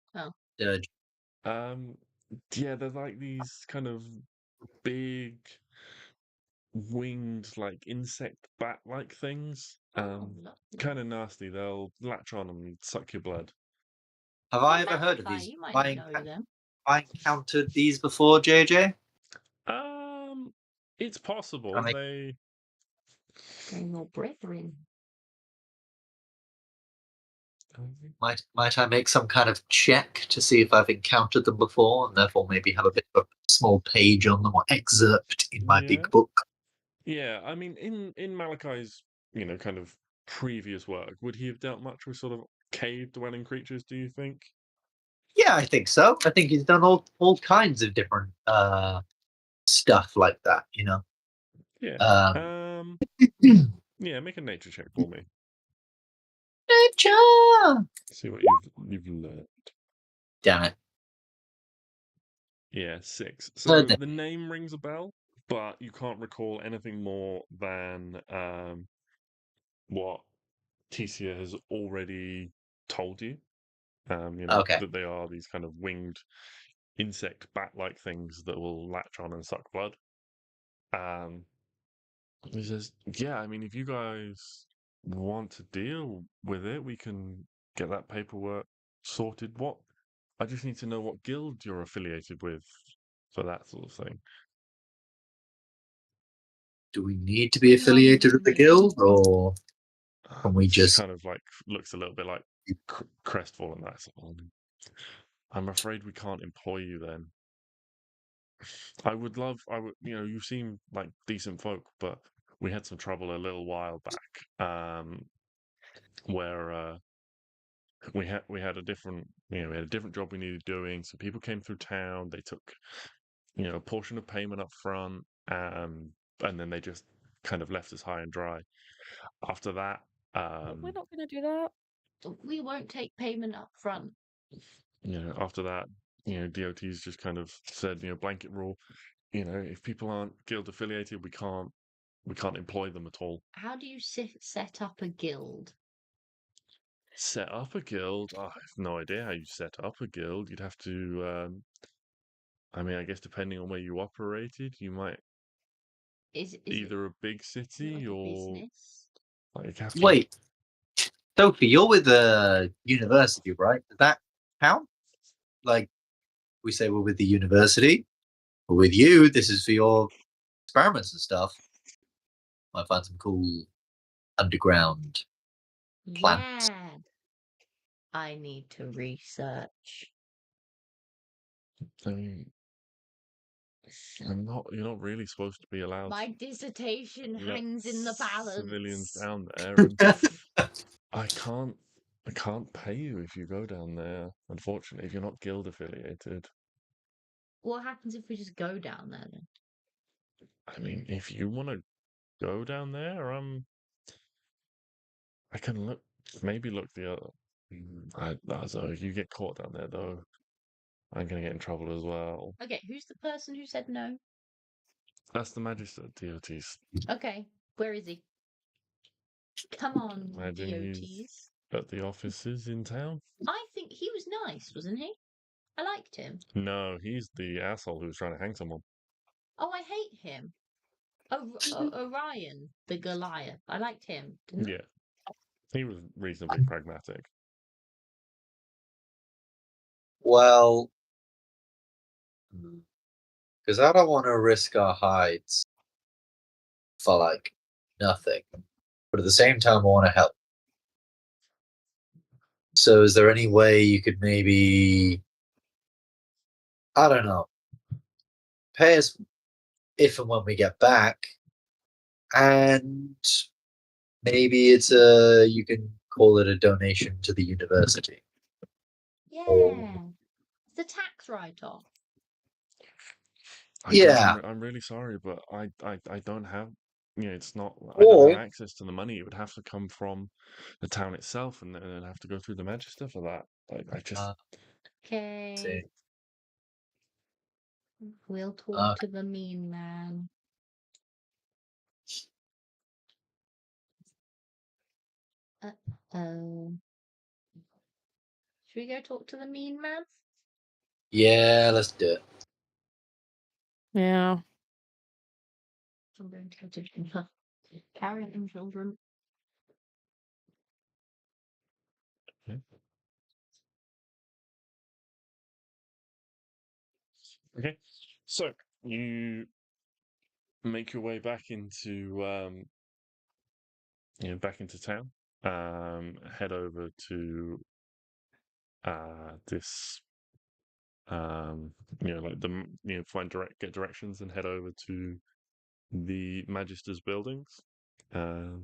Dirge. Yeah, they're like these kind of big winged, like insect bat-like things. Lovely. Kind of nasty. They'll latch on and suck your blood. Have I ever heard of Malachi, these? you might I know them. encountered these before, JJ. It's possible. Are They They're your brethren. Might I make some kind of check to see if I've encountered them before, and therefore maybe have a bit of a small page on them or excerpt in my Yeah. big book? Yeah, I mean, in Malachi's, kind of previous work, would he have dealt much with sort of cave-dwelling creatures, do you think? Yeah, I think so. I think he's done all kinds of different stuff like that. Yeah. Yeah, make a nature check for me. Nature. See what you've learned. Damn it. Yeah, 6. So that. the name rings a bell, but you can't recall anything more than what Tecia has already told you. Okay. That they are these kind of winged insect bat-like things that will latch on and suck blood. He says, "Yeah, I mean, if you guys want to deal with it, we can get that paperwork sorted. I just need to know what guild you're affiliated with for that sort of thing." Do we need to be affiliated with the guild, or can we She just? kind of like looks a little bit like crestfallen. That's all. I'm afraid we can't employ you then. I would, you seem like decent folk, but we had some trouble a little while back, where we had a different job we needed doing. So people came through town. They took a portion of payment up front, and then they just kind of left us high and dry. After that, We're not going to do that. We won't take payment up front. after that, DOT's just kind of said, blanket rule. If people aren't guild affiliated, we can't employ them at all. How do you set up a guild? Set up a guild? I have no idea how you set up a guild. You'd have to. I mean, I guess depending on where you operated, you might Is either a big city like a or business? like a capital. Wait, Sophie, you're with the university, right? Does that count? Like, we say we're with the university, but with you, this is for your experiments and stuff. Might find some cool underground plants. Yeah. I need to research. I mean, you're not really supposed to be allowed. My dissertation let hangs in the balance. Civilians down there, and I can't pay you if you go down there. Unfortunately, if you're not guild affiliated. What happens if we just go down there then? I mean, if you want to go down there, I can look the other. So if you get caught down there, though, I'm gonna get in trouble as well. Okay, who's the person who said no? That's the magistrate, DOTs. Okay, where is he? Come on, Imagine DOTs. he's at the offices in town. I think he was nice, wasn't he? I liked him. No, he's the asshole who was trying to hang someone. Oh, I hate him. Orion, the Goliath. I liked him. Didn't I? Yeah, he was reasonably pragmatic. Well, because I don't want to risk our hides for like nothing, but at the same time, I want to help. So is there any way you could maybe, I don't know, pay us if and when we get back, and maybe you can call it a donation to the university. Yeah. It's a tax write-off. I'm really sorry, but I don't have. It's not. I don't have access to the money. It would have to come from the town itself, and then it'd have to go through the magister for that. I just. Okay. We'll talk Okay. to the mean man. Uh-oh. Should we go talk to the mean man? Yeah, let's do it. Yeah. I'm going to go to dinner. Carry on, children. Okay, so you make your way back into back into town. Head over to this like get directions and head over to the Magister's buildings. Yeah,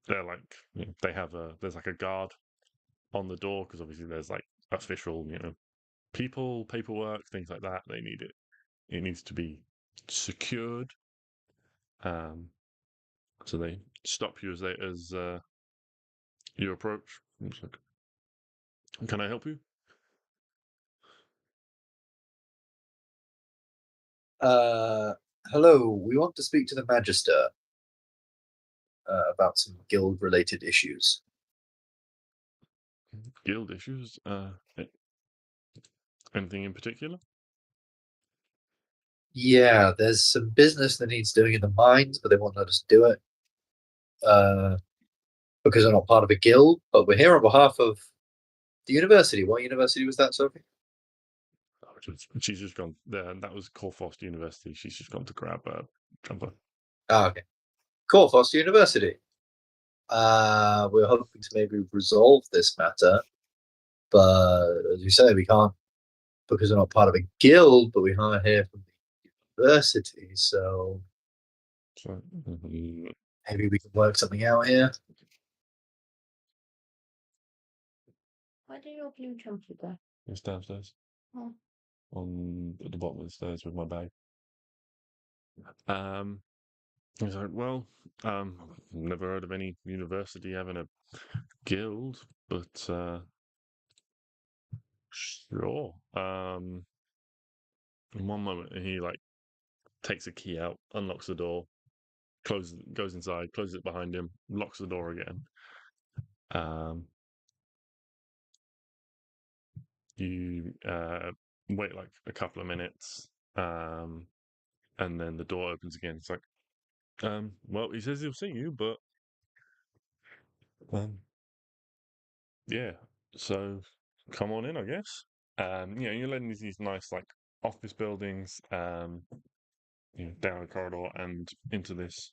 they're like they have there's like a guard on the door because obviously there's like official people, paperwork, things like that. They need it. It needs to be secured. So they stop you as you approach. It's like, can I help you? Hello, we want to speak to the Magister about some guild-related issues. Guild issues? Anything in particular? Yeah, there's some business that needs doing in the mines, but they won't let us do it because we're not part of a guild. But we're here on behalf of the university. What university was that, Sophie? She's just gone there. That was Corfrost University. She's just gone to grab a jumper. Ah, okay. Corfrost University. We're hoping to maybe resolve this matter, but as you say, we can't because we're not part of a guild, but we are here from the university, so maybe we can work something out here. Where did your blue jumper go? It's downstairs. Oh. At the bottom of the stairs with my bag. He's like, well, never heard of any university having a guild, but sure. In one moment, he like takes a key out, unlocks the door, goes inside, closes it behind him, locks the door again. You wait like a couple of minutes, and then the door opens again. It's like, well, he says he'll see you, but yeah, so come on in, I guess. You're letting these nice like office buildings, down a corridor and into this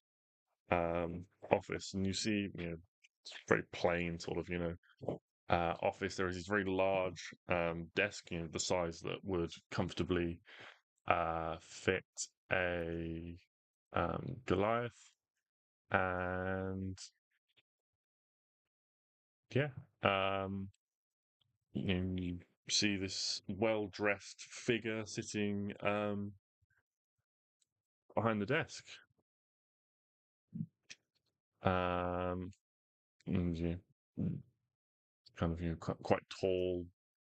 office, and you see, it's very plain sort of, office. There is this very large desk, the size that would comfortably fit a Goliath, and yeah, you see this well-dressed figure sitting behind the desk. And kind of quite tall,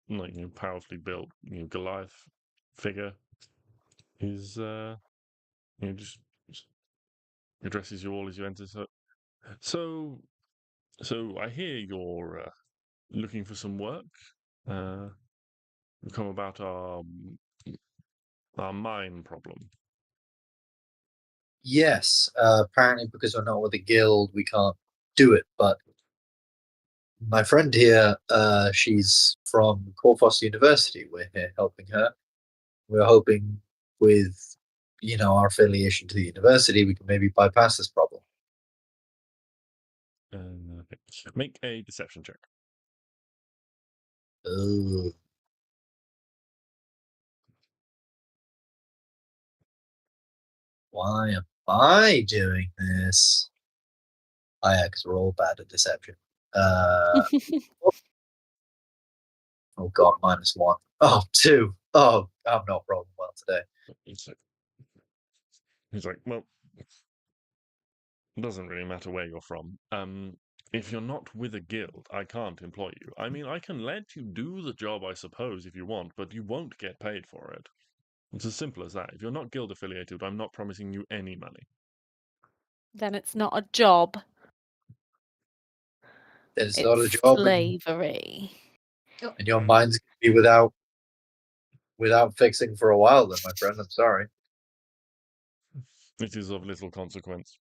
like powerfully built, Goliath figure is just addresses you all as you enter. So I hear you're looking for some work. We've come about our mine problem. Yes, apparently because we're not with the guild, we can't do it. But my friend here, she's from Corfrost University. We're here helping her. We're hoping with, our affiliation to the university, we can maybe bypass this problem. And Okay. Make a deception check. Oh. Why am I doing this? Oh yeah, because we're all bad at deception. Oh god, -1. Oh, 2. Oh, I'm not rolling well today. He's like, well, it doesn't really matter where you're from. If you're not with a guild, I can't employ you. I mean, I can let you do the job, I suppose, if you want, but you won't get paid for it. It's as simple as that. If you're not guild affiliated, I'm not promising you any money. Then it's not a job. It's not a job, slavery. and your mind's gonna be without fixing for a while. Then, my friend, I'm sorry. It is of little consequence.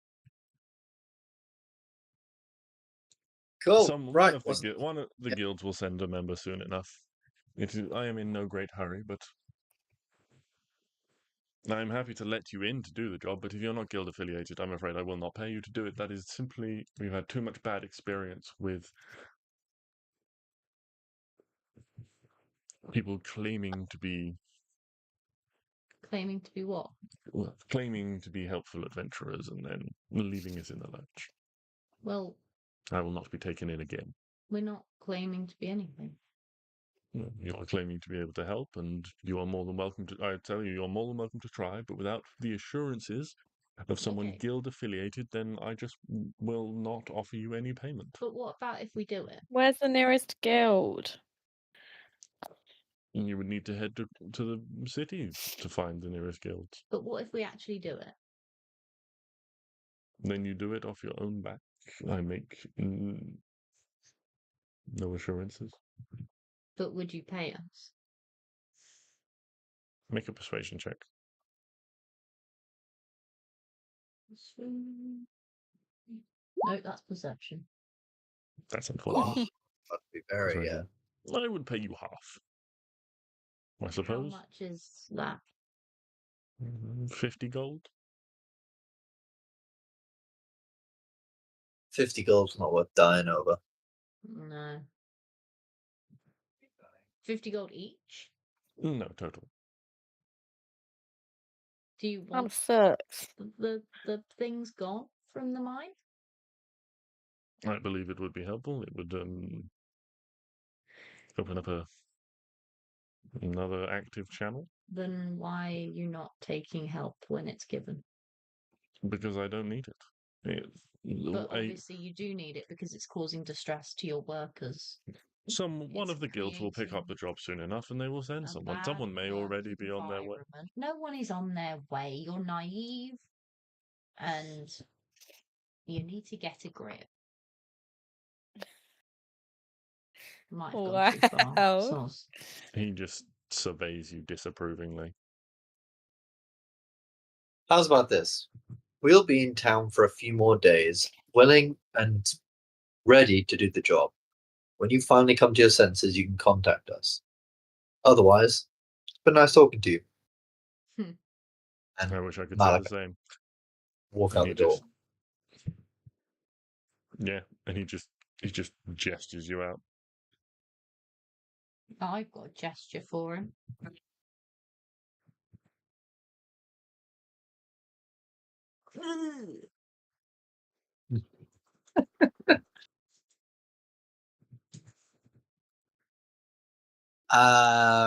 Cool. One of the guilds will send a member soon enough. I am in no great hurry, but I'm happy to let you in to do the job. But if you're not guild affiliated, I'm afraid I will not pay you to do it. That is simply, we've had too much bad experience with people claiming to be what? claiming to be helpful adventurers and then leaving us in the lurch. Well, I will not be taken in again. we're not claiming to be anything. You are claiming to be able to help, and you are more than welcome to. I tell you, you're more than welcome to try, but without the assurances of someone Okay. guild affiliated, then I just will not offer you any payment. But what about if we do it? Where's the nearest guild? And you would need to head to the city to find the nearest guilds. But what if we actually do it? Then you do it off your own back. I make no assurances. But would you pay us? Make a persuasion check. No, that's perception. That's unfortunate. That'd be very, yeah. I would pay you half. I suppose. How much is that? 50 gold. 50 gold's not worth dying over. No. 50 gold each? No, total. Do you That want sucks. the things gone from the mine? I believe it would be helpful. It would open up another active channel. Then why are you not taking help when it's given? Because I don't need it. But obviously you do need it because it's causing distress to your workers. One of the guilds will pick up the job soon enough, and they will send someone. Someone may already be on their way. No one is on their way. You're naive, and you need to get a grip. Might have gone too far. Wow. He just surveys you disapprovingly. How's about this? We'll be in town for a few more days, willing and ready to do the job. When you finally come to your senses, you can contact us. Otherwise, it's been nice talking to you. And I wish I could Malachi say the same. walk out the door. Yeah, and he just gestures you out. I've got a gesture for him.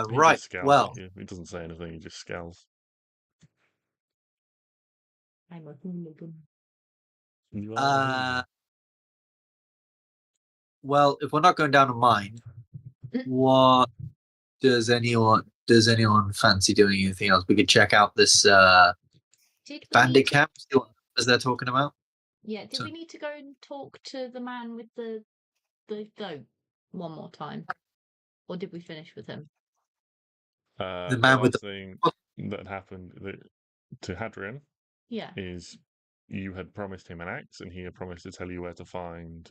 Right. Well, he doesn't say anything. He just scowls. I'm a hooligan. You are. well, if we're not going down a mine, what does anyone fancy doing? Anything else? We could check out this bandit camp as they're talking about. Yeah, did we need to go and talk to the man with the goat one more time? Or did we finish with him? The man with the thing that happened to Hadrian is you had promised him an axe, and he had promised to tell you where to find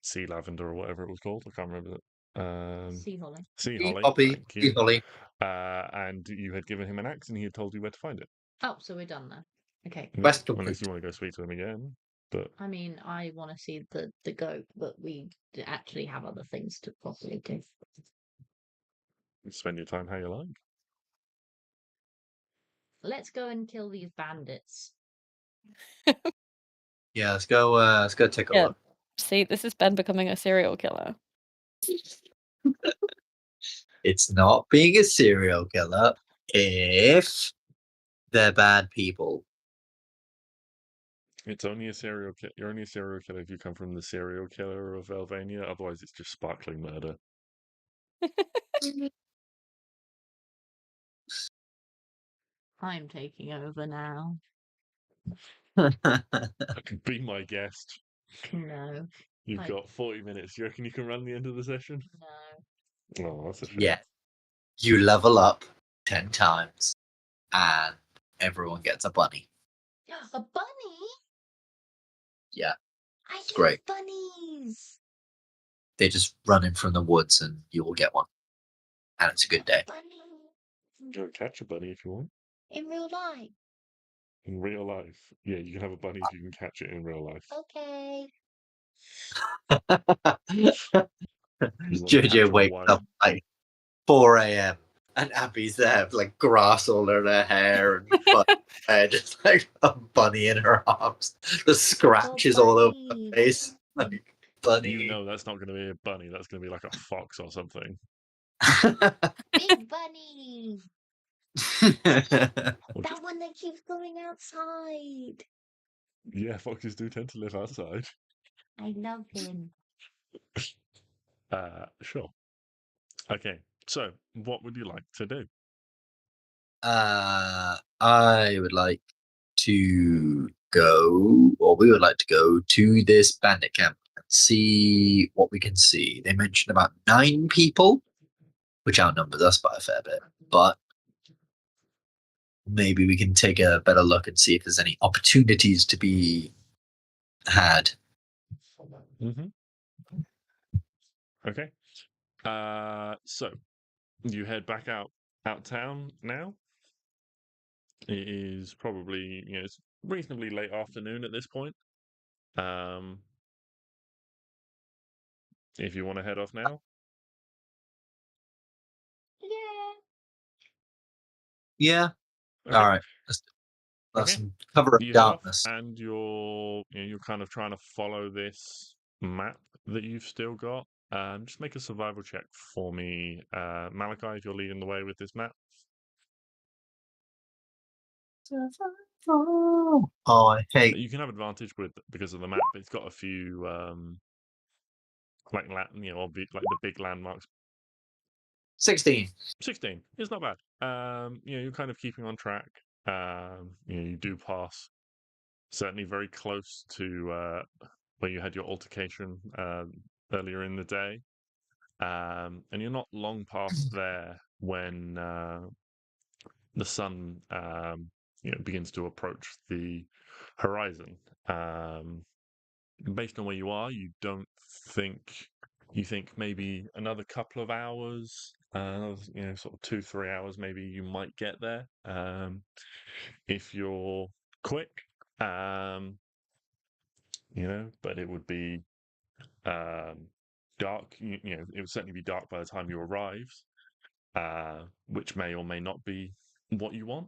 sea lavender or whatever it was called. I can't remember. Sea holly. Sea holly. Poppy. Sea holly. And you had given him an axe, and he had told you where to find it. Oh, so we're done then. Okay. Quest Unless you want to go speak to him again. But I mean, I want to see the goat, but we actually have other things to properly do. spend your time how you like. Let's go and kill these bandits. Yeah, let's go take a Yeah. look. See, this is Ben becoming a serial killer. It's not being a serial killer if they're bad people. It's only a serial killer. You're only a serial killer if you come from the serial killer of Velvania. Otherwise, it's just sparkling murder. I'm taking over now. Be my guest. No, You've Like- got 40 minutes. Do you reckon you can run the end of the session? no. Oh, that's a shame. Yeah. You level up 10 times and everyone gets a bunny. A bunny? Yeah. I love great. bunnies. They just run in from the woods and you will get one. And it's a good day. Bunny. Go catch a bunny if you want. In real life. In real life. Yeah, you can have a bunny if you can catch it in real life. Okay. JJ wakes up like 4 a.m. and Abby's there with like grass all in her hair and just like a bunny in her arms. The scratches all over her bunny. face. Like, bunny. You know that's not going to be a bunny. That's going to be like a fox or something. Big bunny. Or That just- one that keeps going outside. yeah, foxes do tend to live outside. I love him. Sure. Okay, so what would you like to do? I would like to go, or we would like to go to this bandit camp and see what we can see. They mentioned about 9 people, which outnumbers us by a fair bit, but maybe we can take a better look and see if there's any opportunities to be had. Mm-hmm. Okay. So you head back out town now. It is probably it's reasonably late afternoon at this point. If you want to head off now. Yeah. Yeah. Okay. All right. That's Okay. some cover of You head darkness. off and you're kind of trying to follow this map that you've still got. Just make a survival check for me, Malachi, if you're leading the way with this map. Oh, I hate. You can have advantage because of the map. It's got a few like like the big landmarks. 16. 16 is not bad. You're kind of keeping on track. You do pass certainly very close to where you had your altercation earlier in the day. And you're not long past there when the sun begins to approach the horizon. Based on where you are, you think maybe another couple of hours, sort of 2-3 hours, maybe you might get there if you're quick. But it would be dark. It would certainly be dark by the time you arrive, which may or may not be what you want.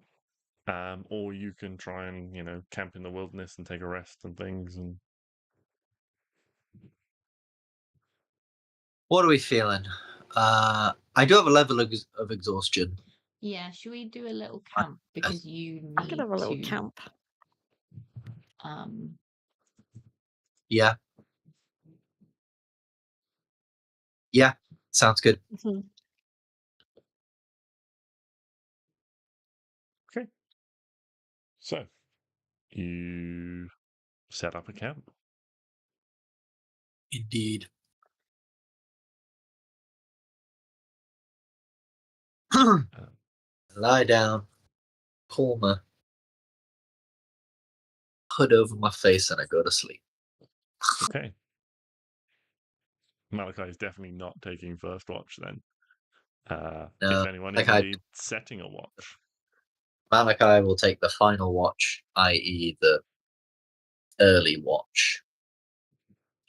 Or you can try and camp in the wilderness and take a rest and things. And What are we feeling? I do have a level of exhaustion. Yeah, should we do a little camp because you I could need have a little to camp. Yeah. Yeah. Sounds good. Mhm. okay, so you set up a camp. Indeed. Lie down, pull my hood over my face, and I go to sleep. Okay. Malachi is definitely not taking first watch then. No, if anyone is Malachi- indeed setting a watch. Malachi will take the final watch, i.e., the early watch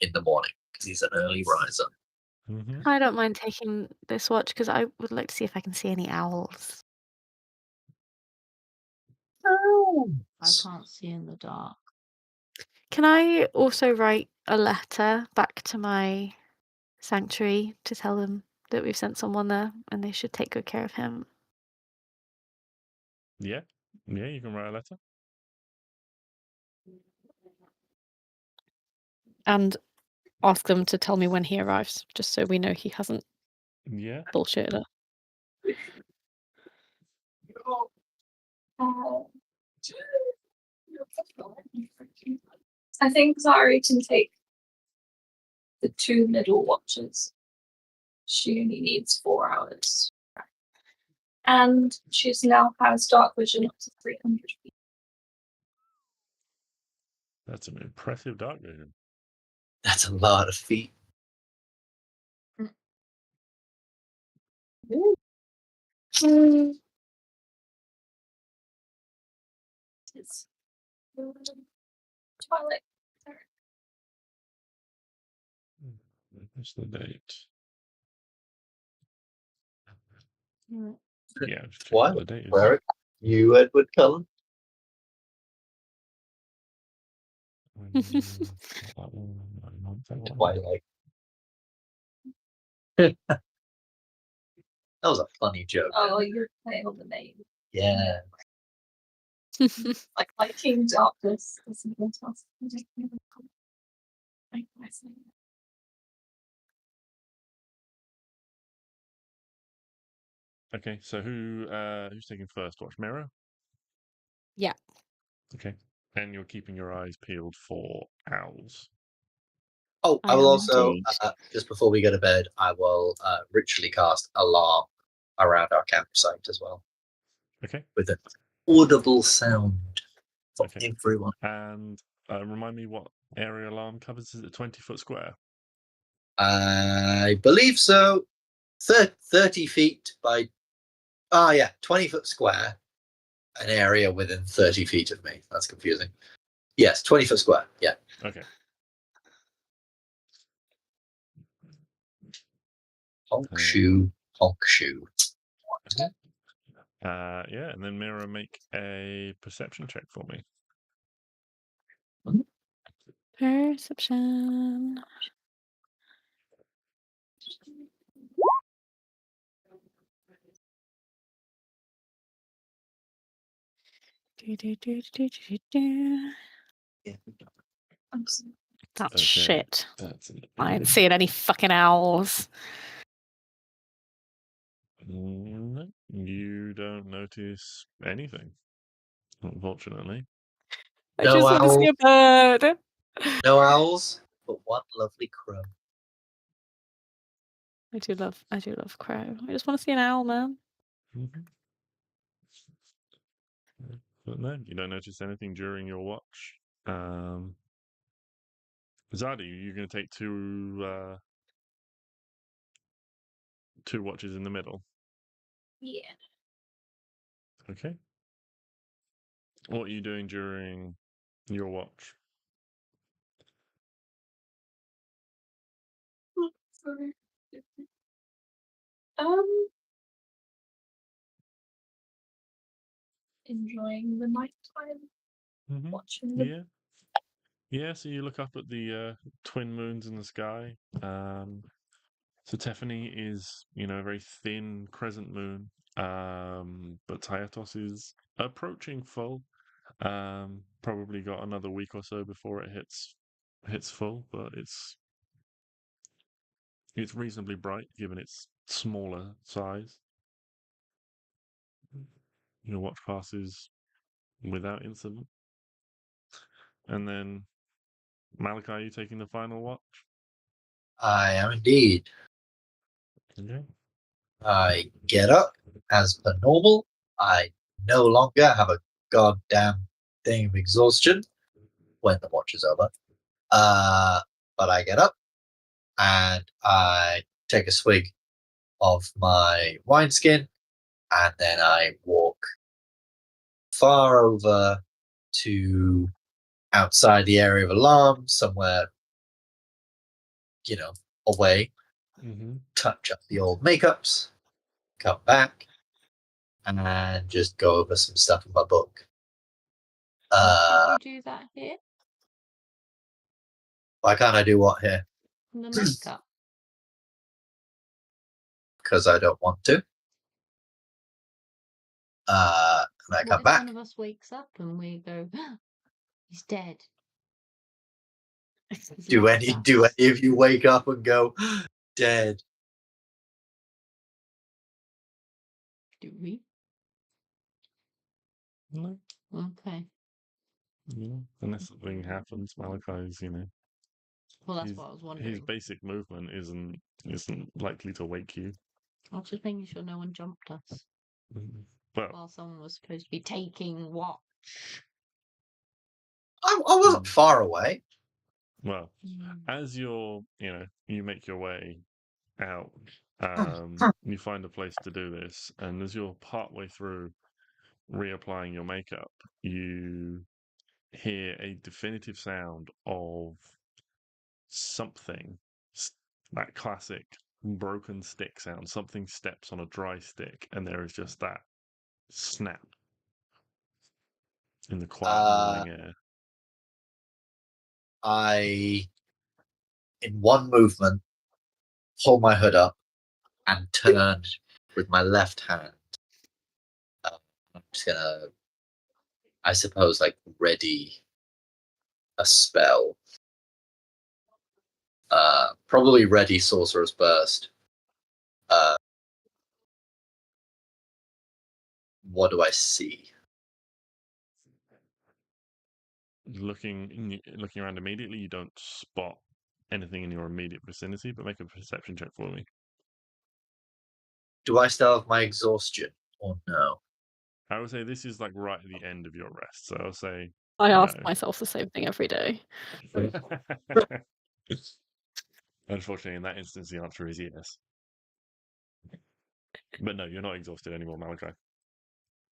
in the morning because he's an early riser. Mm-hmm. I don't mind taking this watch because I would like to see if I can see any owls. I can't see in the dark. Can I also write a letter back to my sanctuary to tell them that we've sent someone there and they should take good care of him? Yeah. Yeah, you can write a letter. And ask them to tell me when he arrives, just so we know he hasn't Yeah. bullshitted us. I think Zari can take the 2 middle watches. She only needs 4 hours. And she's now has dark vision up to 300 feet. That's an impressive dark vision. That's a lot of feet. It's Twilight. What's the date? Mm. Yeah, just check Why? what the date is. Where you, Edward Cullen? That one. Twilight. That was a funny joke. Oh, you're playing on the name. Yeah. Like King Darkness. That's a fantastic. Okay, so who's taking first watch? Mira? Yeah. Okay. And you're keeping your eyes peeled for owls. Oh, I I will am also, indeed. just before we go to bed, I will ritually cast alarm around our campsite as well Okay. with an audible sound for Okay. everyone. And remind me what area alarm covers. Is it 20-foot square? I believe so. 30 feet by 20-foot square, an area within 30 feet of me. That's confusing. Yes, 20-foot square. Yeah. Okay. Honk shoe, honk shoe. Okay. Yeah, and then Mira, make a perception check for me. Perception. That's Okay. shit. That's an I ain't seeing any fucking owls. No, you don't notice anything, unfortunately. I No just want to see a bird. No owls, but one lovely crow. I do love crow. I just want to see an owl, man. Mm-hmm. But no, you don't notice anything during your watch. Zadi, you're going to take two watches in the middle. Yeah. Okay. What are you doing during your watch? Enjoying the nighttime, Mm-hmm. watching the Yeah. Yeah, so you look up at the twin moons in the sky. So Tephany is, a very thin crescent moon. But Tyatos is approaching full. Probably got another week or so before it hits full, but it's reasonably bright given its smaller size. Your watch passes without incident. And then Malachi, are you taking the final watch? I am indeed. Okay. I get up as per normal. I no longer have a goddamn thing of exhaustion when the watch is over. But I get up and I take a swig of my wineskin, and then I walk far over to outside the area of alarm, somewhere, away, Mm-hmm. touch up the old makeups, come back, and just go over some stuff in my book. Why can't you do that here? Why can't I do what here? The makeup. Because I don't want to. And I What come if back. one of us wakes up and we go, he's dead? He's Do left any us. of you wake up and go, dead? Do we? No. Okay. Unless something happens, Malachi's, Well, that's his, what I was his wondering. basic movement isn't likely to wake you. I was just making sure no one jumped us Well, while someone was supposed to be taking watch. I wasn't far away. well, as you make your way out, you find a place to do this, and as you're partway through reapplying your makeup, you hear a definitive sound of something, that classic broken stick sound. Something steps on a dry stick, and there is just that snap in the quiet morning air. I, in one movement, pull my hood up and turn with my left hand. I'm just gonna, I suppose, ready a spell. Probably ready Sorcerer's Burst. What do I see? Looking around immediately, you don't spot anything in your immediate vicinity, but make a perception check for me. Do I still have my exhaustion or no? I would say this is right at the end of your rest, so I'll say I ask no. myself the same thing every day. Unfortunately, in that instance, the answer is yes. But no, you're not exhausted anymore, Malachi.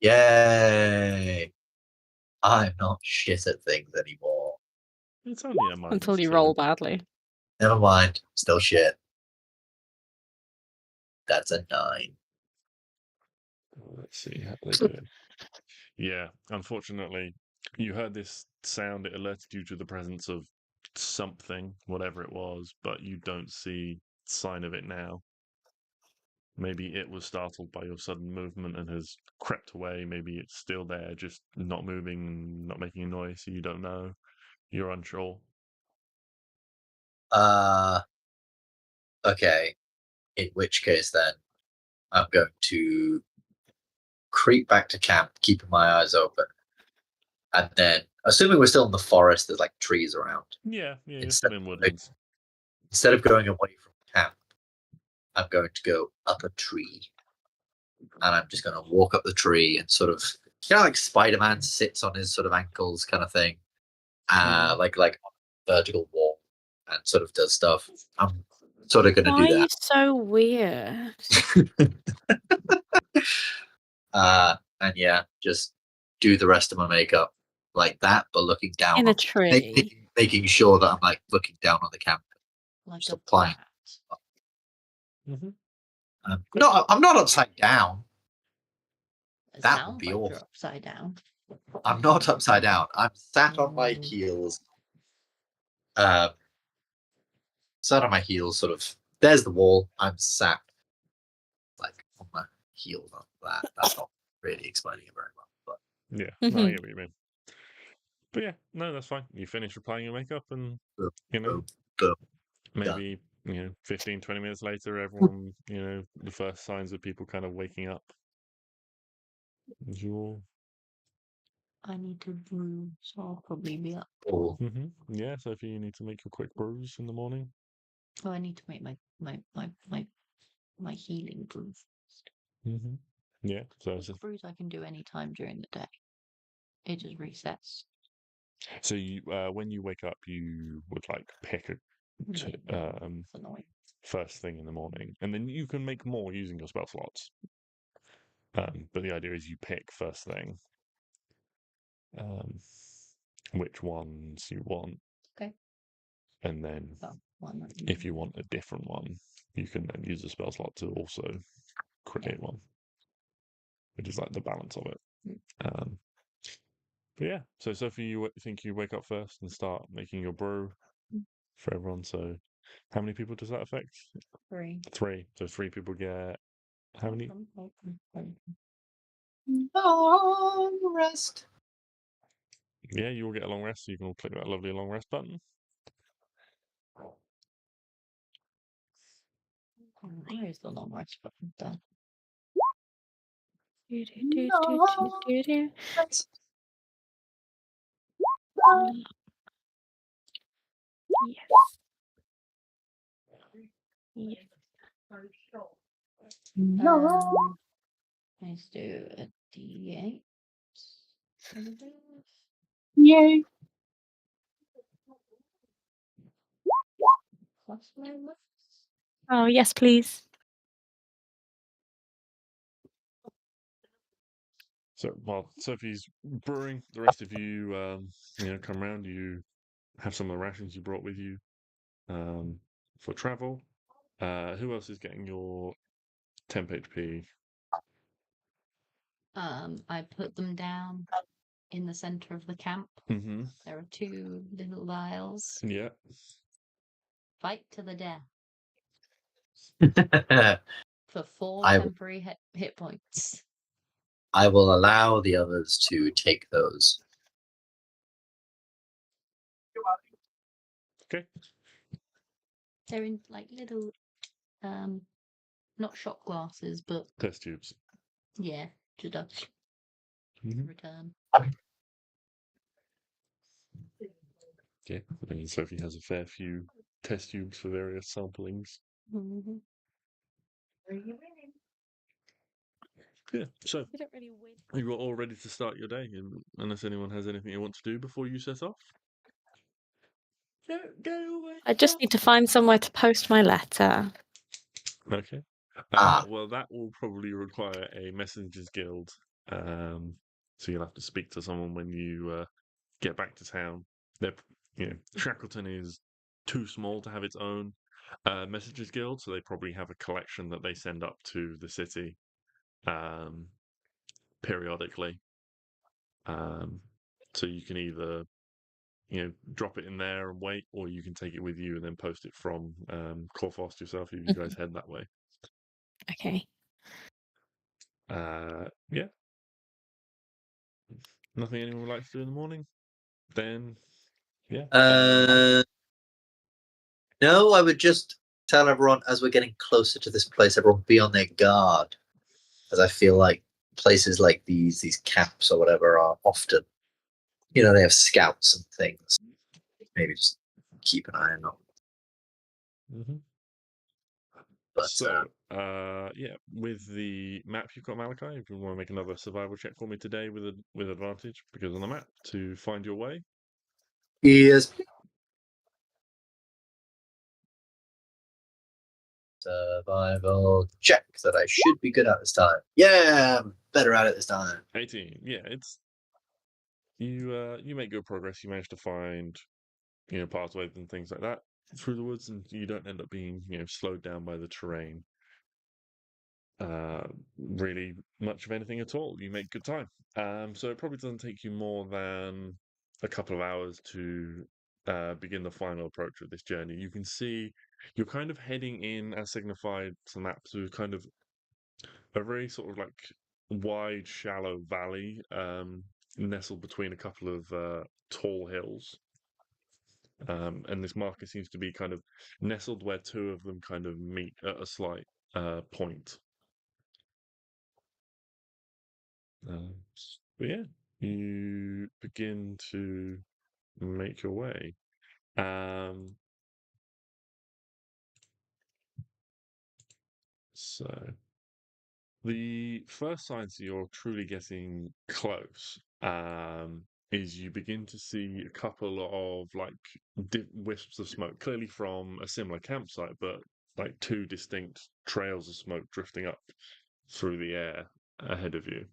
Yay! I'm not shit at things anymore. It's only a minus Until you 2. roll badly. Never mind. Still shit. That's a 9. Let's see how they do it. Yeah, unfortunately, you heard this sound. It alerted you to the presence of something, whatever it was, but you don't see sign of it now. Maybe it was startled by your sudden movement and has crept away. Maybe it's still there, just not moving, not making a noise. So you don't know. You're unsure. Okay. In which case, then, I'm going to creep back to camp, keeping my eyes open. And then, assuming we're still in the forest, there's trees around. Yeah, you're still in woodlands. Instead of going away from camp, I'm going to go up a tree. And I'm just going to walk up the tree and sort of, like Spider-Man sits on his sort of ankles kind of thing. Like on a vertical wall and sort of does stuff. I'm sort of going to Why do are you that. so weird? And yeah, just do the rest of my makeup like that, but looking down In a tree. making sure that I'm looking down on the camp. Like Just a applying. brat. Mm-hmm. No, I'm not upside down. It That would sounds be like awful. you're upside down. I'm not upside down. I'm sat on my heels. Sat on my heels, sort of. There's the wall. I'm sat on my heels on that. That's not really explaining it very well, but Yeah, no, I get what you mean. But yeah, no, that's fine. You finish applying your makeup and, maybe, 15, 20 minutes later, everyone, the first signs of people kind of waking up. I need to brew, so I'll probably be up. Yeah, so if you need to make your quick brews in the morning. Oh, I need to make my healing brew. Yeah, so Brews I can do any time during the day. It just resets. So you, when you wake up, you would pick first thing in the morning, and then you can make more using your spell slots. But the idea is you pick first thing. which ones you want. Okay. And then Well, one that if you want a different one, you can then use the spell slot to also create one, which is like the balance of it. Mm. But yeah, so Sophie, you think you wake up first and start making your brew for everyone. So how many people does that affect? 3. 3. So 3 people get how many? Long rest. Yeah, you all get a long rest. So you can all click that lovely long rest button. Where is the long rest button done? Do-do-do-do-do-do-do. Rest. Yes. Yes. Let's do a D8. Yay. Plus my max. Oh, yes, please. So while Sophie's brewing, the rest of you, come around. You have some of the rations you brought with you for travel. Who else is getting your temp HP? I put them down in the center of the camp. Mm-hmm. There are 2 little vials. Yeah. Fight to the death I for 4 I- temporary hit points. will allow the others to take those. Okay. They're in like little, not shot glasses, but Test tubes. yeah, just a Mhm. return. Okay. And Sophie has a fair few test tubes for various samplings. Mm-hmm. Yeah. So You don't really win. you are all ready to start your day, unless anyone has anything you want to do before you set off. Go away. I just need to find somewhere to post my letter. Okay. Ah. Well, that will probably require a messengers guild. So you'll have to speak to someone when you get back to town. Shackleton is too small to have its own messengers guild, so they probably have a collection that they send up to the city periodically. So you can either drop it in there and wait, or you can take it with you and then post it from Corfast yourself if you guys head that way. Okay. Yeah. Nothing anyone would like to do in the morning? Then, yeah. No, I would just tell everyone as we're getting closer to this place, everyone be on their guard. As I feel like places like these camps or whatever are often, they have scouts and things. Maybe just keep an eye on them. Mm-hmm. But So, with the map you've got, Malachi, if you want to make another survival check for me today with advantage, because on the map to find your way. yes. Survival check that I should be good at this time. Yeah, I'm better at it this time. 18. Yeah, it's you make good progress. You manage to find pathways and things like that through the woods, and you don't end up being slowed down by the terrain. Really much of anything at all. You make good time. So it probably doesn't take you more than a couple of hours to begin the final approach of this journey. You can see you're kind of heading in, as signified to the map, to kind of a very sort of like wide, shallow valley nestled between a couple of tall hills. And this marker seems to be kind of nestled where 2 of them kind of meet at a slight point. But yeah, you begin to make your way. So the first signs that you're truly getting close is you begin to see a couple of like wisps of smoke, clearly from a similar campsite, but like 2 distinct trails of smoke drifting up through the air ahead of you.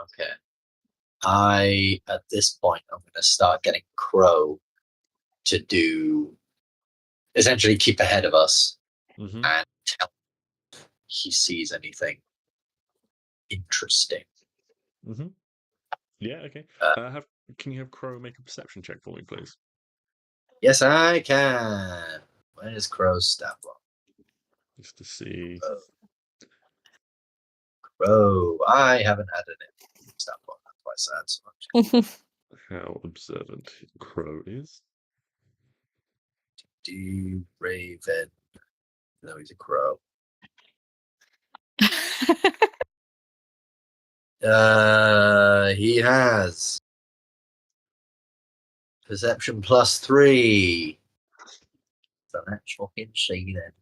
Okay. At this point, I'm going to start getting Crow to do, essentially keep ahead of us Mm-hmm. and tell if he sees anything interesting. Mm-hmm. Yeah, okay. Uh, Can you have Crow make a perception check for me, please? Yes, I can. Where's Crow's stat block? Just to see. Crow. I haven't added it. Stat block. That's why I sad so much. How observant Crow is. D Raven. No, he's a crow. He has perception +3. So let's fucking see then.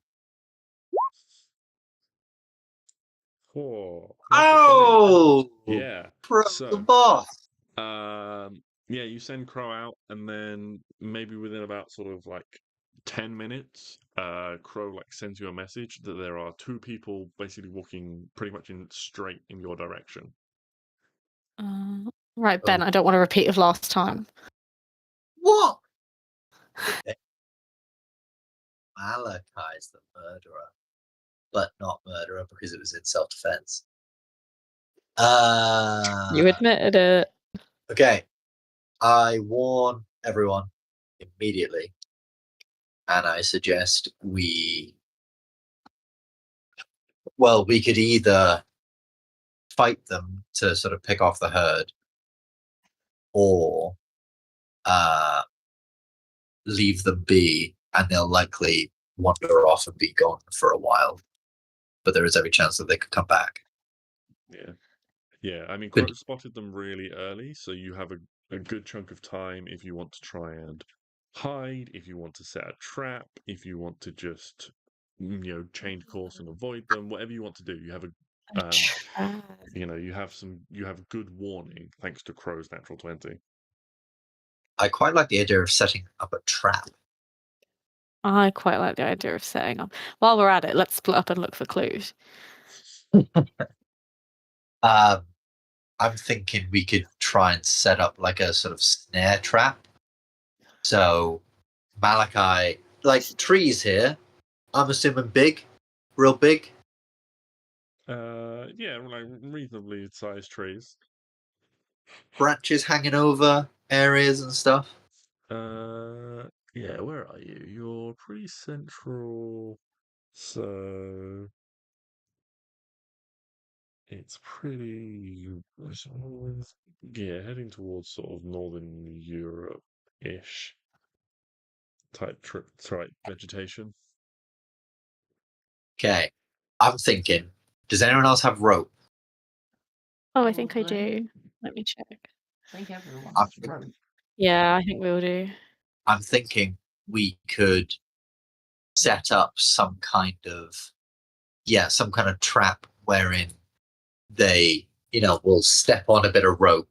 Oh! Oh! Yeah. Pro the So, boss. yeah, you send Crow out, and then maybe within about sort of like 10 minutes, Crow like sends you a message that there are 2 people basically walking pretty much straight in your direction. Right, Ben, I don't want to repeat of last time. What? Malachi's the murderer, but not murderer because it was in self-defense. You admitted it. Okay. I warn everyone immediately, and I suggest we could either fight them to sort of pick off the herd, or leave them be, and they'll likely wander off and be gone for a while. But there is every chance that they could come back. Yeah. Yeah, I mean, Good. Crow spotted them really early, so you have a good chunk of time if you want to try and hide, if you want to set a trap, if you want to just, change course and avoid them, whatever you want to do. You have you have good warning thanks to Crow's natural 20. I quite like the idea of setting up a trap. I quite like the idea of setting up. While we're at it, let's split up and look for clues. I'm thinking we could try and set up like a sort of snare trap. So Malachi, like trees here, I'm assuming big, real big. Yeah, like reasonably sized trees. Branches hanging over areas and stuff. Yeah, where are you? You're pretty central, so it's pretty, yeah, heading towards sort of northern Europe-ish type vegetation. Okay. I'm thinking, does anyone else have rope? Oh, I think I Probably. do. Let me check. I think everyone I'm has rope. Yeah, I think we will do. I'm thinking we could set up some kind of trap wherein they, will step on a bit of rope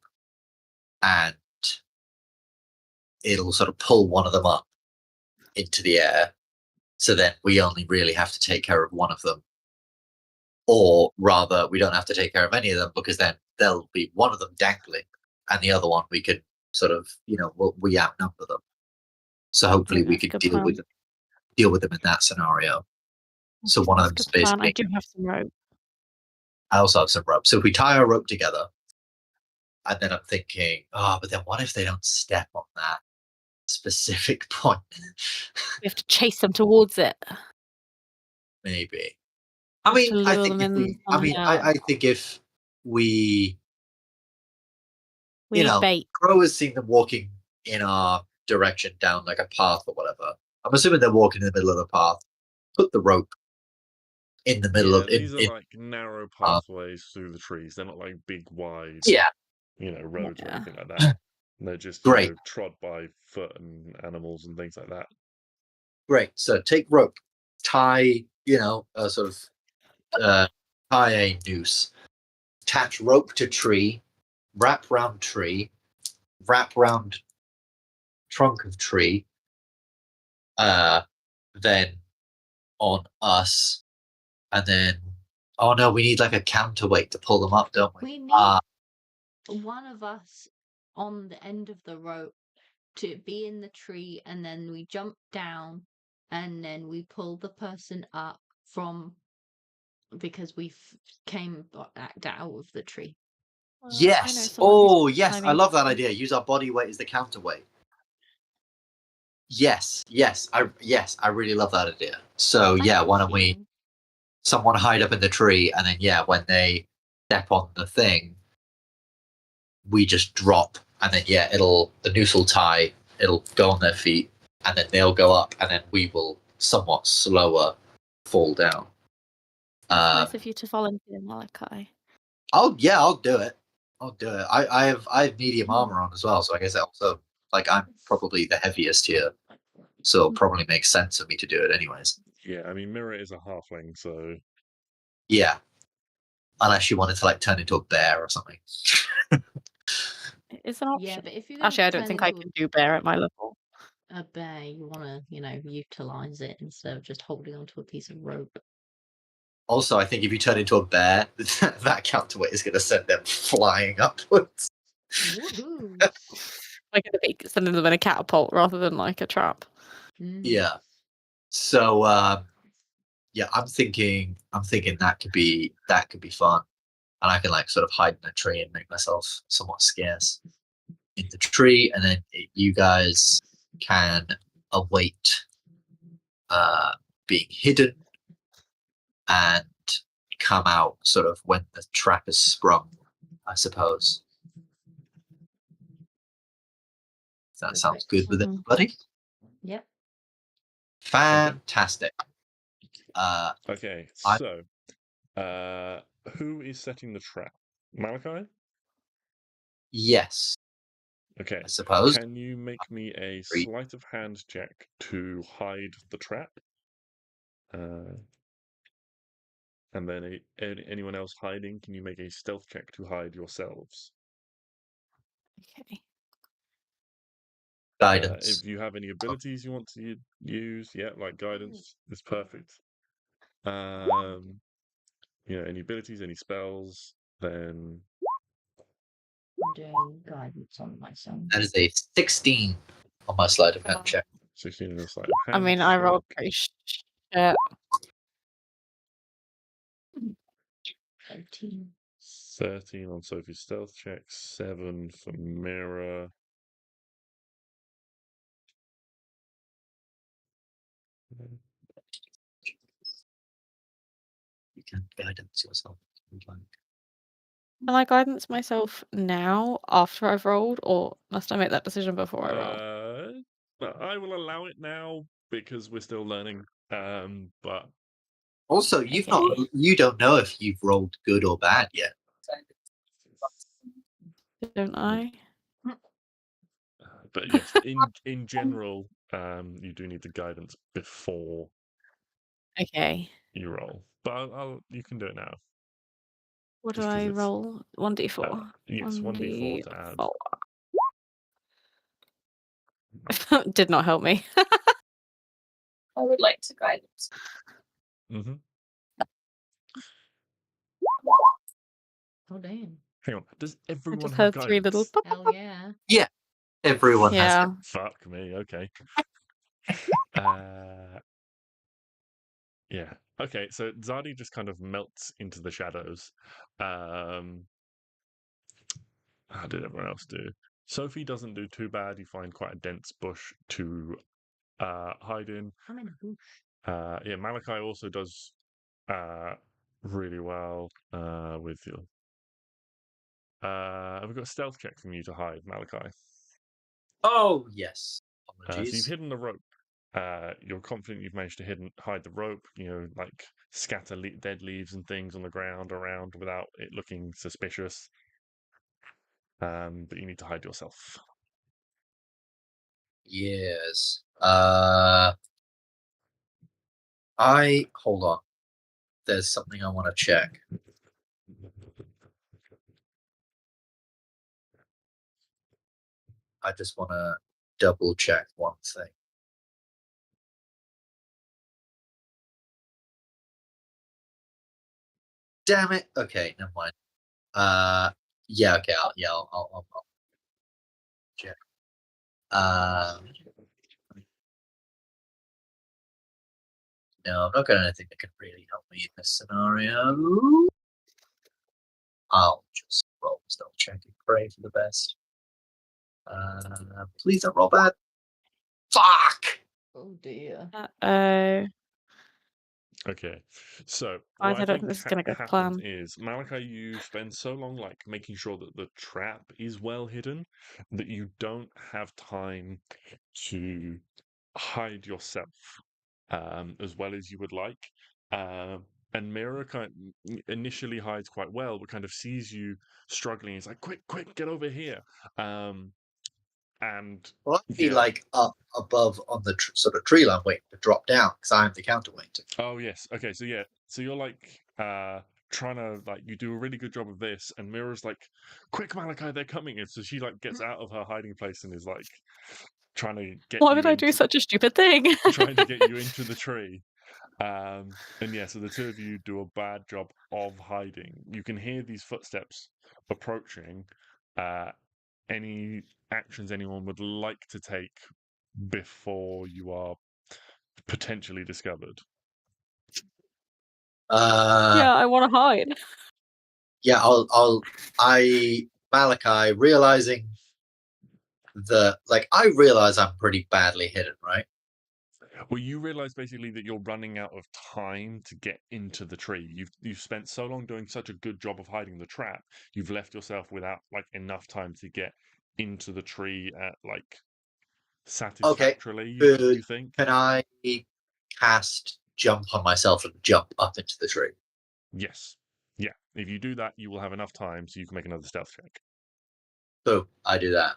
and it'll sort of pull one of them up into the air. So then we only really have to take care of one of them. Or rather, we don't have to take care of any of them because then there'll be one of them dangling and the other one we could sort of, we outnumber them. So hopefully we could deal with them in that scenario. So one of them's basically. I do have some rope. I also have some rope. So if we tie our rope together, and then I'm thinking, but then what if they don't step on that specific point? We have to chase them towards it. Maybe. I mean, I think if we need bait. Crow has seen them walking in our direction down like a path or whatever. I'm assuming they're walking in the middle of the path. Put the rope in the middle of these are like narrow pathways through the trees. They're not like big wide roads or anything like that. They're just trod by foot and animals and things like that. Great. So take rope, tie, a sort of tie a noose, attach rope to tree, wrap round tree, wrap round trunk of tree, then on us, and then we need like a counterweight to pull them up, don't we? one of us on the end of the rope to be in the tree, and then we jump down, and then we pull the person up from because we came back out of the tree. Well, I know Yes. someone who's Oh, yes. I climbing love that trees. idea. Use our body weight as the counterweight. Yes. I really love that idea. So yeah, why don't we? Someone hide up in the tree, and then when they step on the thing, we just drop, and then the noose will tie. It'll go on their feet, and then they'll go up, and then we will somewhat slower fall down. That's nice of you to volunteer, Malachi. I'll do it. I have medium armor on as well, so I guess also I'm probably the heaviest here, so it probably makes sense for me to do it anyways. Yeah, I mean, Mirror is a halfling, so Yeah, unless you wanted to turn into a bear or something. It's an option. Yeah, but if you're Actually, I don't turn think I into can do bear at my level. a bear, you want to, utilize it instead of just holding onto a piece of rope. Also, I think if you turn into a bear, that counterweight is going to send them flying upwards. Woohoo! Like sending them in a catapult rather than like a trap. Yeah. So I'm thinking that could be fun, and I can sort of hide in a tree and make myself somewhat scarce in the tree, and then you guys can await being hidden and come out sort of when the trap is sprung, I suppose. That sounds good with everybody. Yep. Fantastic. okay. So, who is setting the trap? Malachi? Yes, Okay. I suppose. Can you make me a sleight of hand check to hide the trap? And then anyone else hiding, can you make a stealth check to hide yourselves? Okay. Guidance. If you have any abilities you want to use, like guidance is perfect. Any abilities, any spells, then I'm doing guidance on myself. That is a 16 on my sleight of hand check. 16 in a sleight of hand. I mean, I rolled pretty shit. 13 on Sophie's stealth check, 7 for Mirror. You can guidance yourself. Can I guidance myself now after I've rolled, or must I make that decision before I roll? I will allow it now because we're still learning. But also, you don't know if you've rolled good or bad yet. Don't I? But yes, in general, you do need the guidance before Okay. you roll. But you can do it now. What do Just 'cause I it's- roll? 1d4. Yes, 1d4 to add. 4. Did not help me. I would like to guidance. Mm-hmm. Oh damn! Hang on. Does I everyone just have heard 3 little. guidance? Hell yeah! Yeah, everyone has. Yeah. Fuck me. Okay. Yeah. Okay. So Zadi just kind of melts into the shadows. How did everyone else do? Sophie doesn't do too bad. You find quite a dense bush to hide in. I'm in a bush. Yeah, Malachi also does really well with you. Have we got a stealth check from you to hide, Malachi? Oh yes. So Apologies. you've hidden the rope. You're confident you've managed to hide the rope. Like scatter dead leaves and things on the ground around without it looking suspicious. But you need to hide yourself. Yes. Hold on. There's something I want to check. I just want to double check one thing. Damn it. Okay, never mind. Yeah, okay, I'll check. No, I'm not got anything that can really help me in this scenario. I'll just roll stealth check and pray for the best. Please don't roll bad. Fuck! Oh dear. Uh-oh. Okay, so I what I don't think think this is going to go to happens plan. is, Malachi, you spend so long like making sure that the trap is well hidden that you don't have time to hide yourself as well as you would like. And Mira initially hides quite well, but kind of sees you struggling. He's like, "Quick, get over here!" And Well, I'd be yeah. like up above on the sort of tree line waiting to drop down because I'm the counterweight. Oh yes. Okay. So yeah. So you're like trying to like you do a really good job of this, and Mira's like, "Quick, Malachi, they're coming!" And so she like gets out of her hiding place and is like trying to get Why you did I do into such a stupid thing? trying to get you into the tree. And yeah, so the two of you do a bad job of hiding. You can hear these footsteps approaching. Any actions anyone would like to take before you are potentially discovered? Yeah, I want to hide. Yeah, Malachi, realizing that, like, I realize I'm pretty badly hidden, right? Well, you realize basically that you're running out of time to get into the tree. You've spent so long doing such a good job of hiding the trap. You've left yourself without like enough time to get into the tree at like satisfactorily. You think? Can I cast jump on myself and jump up into the tree? Yes. Yeah. If you do that, you will have enough time so you can make another stealth check. So I do that.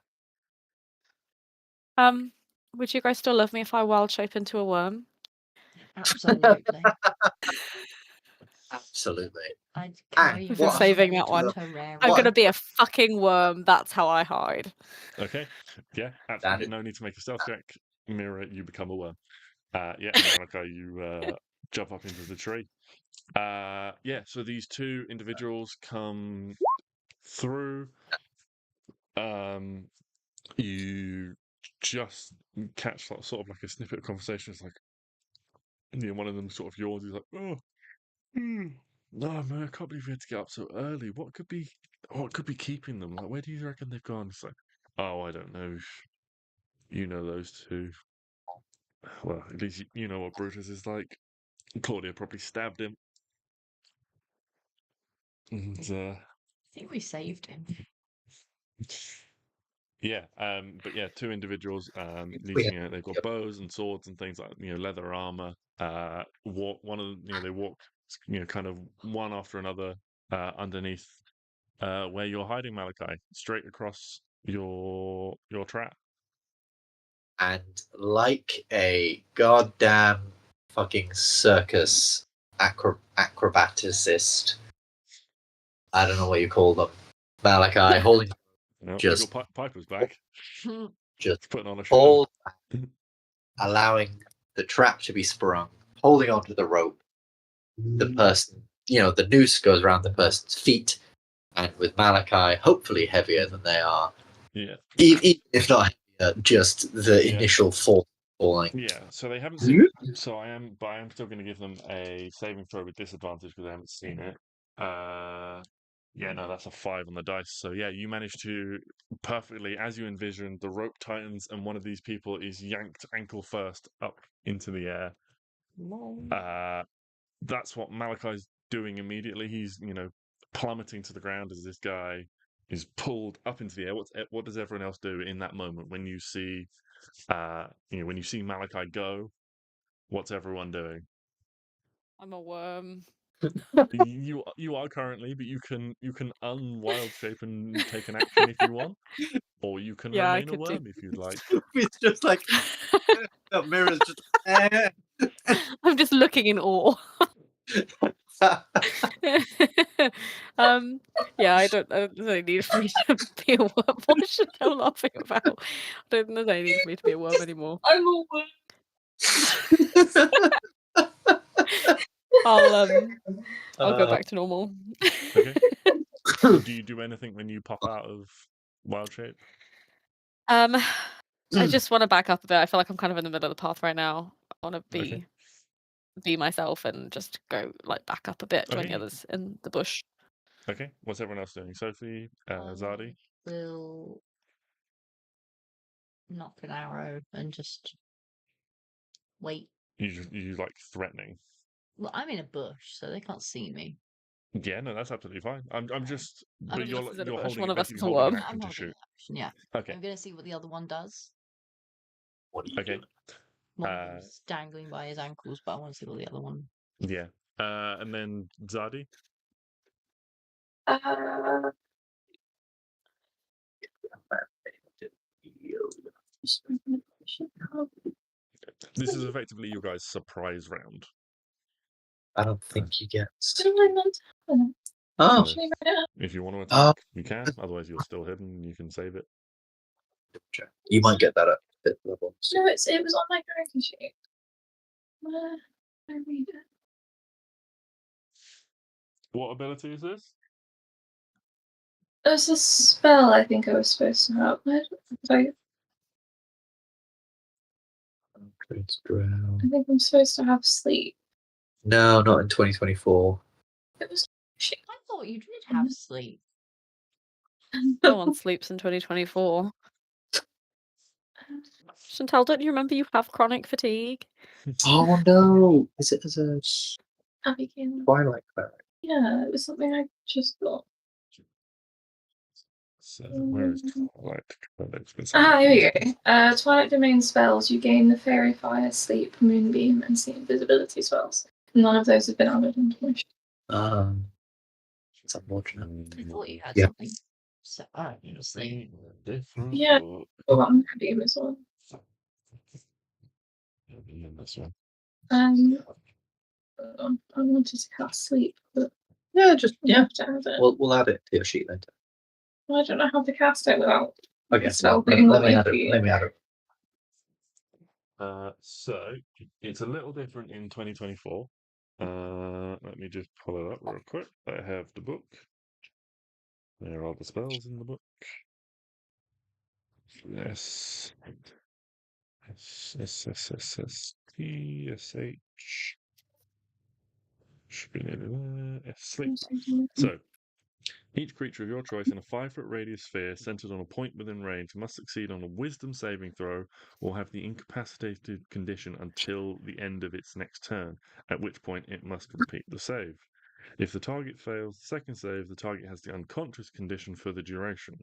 Would you guys still love me if I wild shape into a worm? Absolutely. Absolutely. I'd carry We've her been saving into that one. Terraria. I'm What? gonna be a fucking worm. That's how I hide. Okay. Yeah. Absolutely. Standard. No need to make a stealth check. Mirror, you become a worm. Yeah. Malachi, you jump up into the tree. Yeah. So these two individuals come through. You just catch sort of like a snippet of conversation. It's like, one of them sort of yawns. He's like, "Oh, no, man, I can't believe we had to get up so early. What could be keeping them? Like, where do you reckon they've gone?" It's like, "Oh, I don't know. You know those two. Well, at least you know what Brutus is like. Claudia probably stabbed him." And I think we saved him. yeah, but yeah, two individuals. We These, they've got bows and swords and things like leather armor. They walk, kind of one after another underneath where you're hiding, Malachi, straight across your trap. And like a goddamn fucking circus acrobaticist, I don't know what you call them, Malachi, holding just Piper's back. just Putting on a show. hold, allowing the trap to be sprung, holding onto the rope. The person, the noose goes around the person's feet, and with Malachi, hopefully heavier than they are. Yeah. Even if not heavier, just the initial fall falling. Yeah. So they haven't seen it. So I am still going to give them a saving throw with disadvantage because they haven't seen it. Yeah, no, that's a 5 on the dice. So yeah, you manage to perfectly, as you envisioned, the rope tightens and one of these people is yanked ankle first up into the air. That's what Malachi's doing immediately. He's, plummeting to the ground as this guy is pulled up into the air. What does everyone else do in that moment when you see, when you see Malachi go? What's everyone doing? I'm a worm. You are currently, but you can unwild shape and take an action if you want, or you can remain a worm if you'd like. It's just like Mirror's just. I'm just looking in awe. Yeah, I don't there's no need for me to be a worm. What is Chanel laughing about? There's no need for me to be a worm anymore. I'm a worm. I'll go back to normal. Okay. Do you do anything when you pop out of wild shape? I just want to back up a bit. I feel like I'm kind of in the middle of the path right now. I want to Okay. be myself and just go like back up a bit, join Okay. the others in the bush. Okay. What's everyone else doing? Sophie, Zardi? Will knock an arrow and just wait. You like threatening? Well, I'm in a bush, so they can't see me. Yeah, no, that's absolutely fine. I'm just, I but mean, you're Us is in a you're bush, holding one of us basically is a holding an worm. action I'm to holding shoot. an action, yeah. Okay. I'm going to see what the other one does. What do you Okay. do? One of them's dangling by his ankles, but I want to see what the other one. Yeah. And then Zardi. Uh, This is effectively you guys' surprise round. I don't think you get. still not happening. Oh, So Actually, right now. if you want to attack, you can. Otherwise, you're still hidden. You can save it. you might get that at fifth level. No, it was on my character sheet. Where did I read it? What ability is this? It was a spell I think I was supposed to have. Where did I think I'm supposed to have sleep. No, not in 2024. It was shit. I thought you did have sleep. No one sleeps in 2024. Chantal, don't you remember you have chronic fatigue? Oh no! Is it as a Abigail. Twilight cleric? Yeah, it was something I just thought. So where is Twilight? Here we go. Twilight Domain spells, you gain the Fairy Fire, Sleep, Moonbeam, and See Invisibility spells. None of those have been added into my sheet. It's unfortunate. I thought you had Yeah. something. So, sleep. Different. Yeah. Oh, I'm happy with this one. This one. I wanted to cast Sleep, but Yeah, just I yeah. have to add it. We'll add it to your sheet later. I don't know how to cast it without Okay, spell let being me away add from it. you. Let me add it. So it's a little different in 2024. Let me just pull it up real quick. I have the book. There are the spells in the book. S S S S S T S H. Should be nearly there. Sleep. So each creature of your choice in a 5-foot radius sphere centered on a point within range must succeed on a wisdom saving throw or have the incapacitated condition until the end of its next turn, at which point it must repeat the save. If the target fails the second save, the target has the unconscious condition for the duration.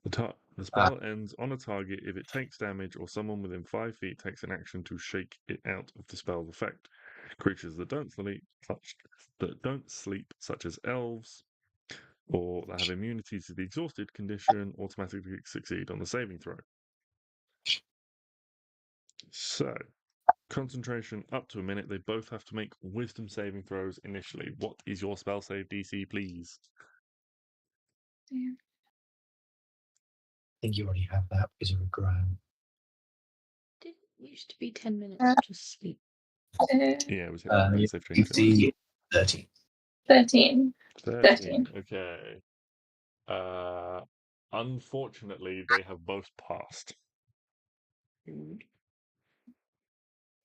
The spell ends on a target if it takes damage or someone within 5 feet takes an action to shake it out of the spell's effect. Creatures that don't sleep, such as elves, or that have immunity to the exhausted condition, automatically succeed on the saving throw. So, concentration up to a minute. They both have to make wisdom saving throws initially. What is your spell save DC, please? Damn. I think you already have that because you're a ground. Didn't it used to be 10 minutes to sleep? Yeah, it was they've changed it. DC 13. 13. 13. Okay. Unfortunately, they have both passed.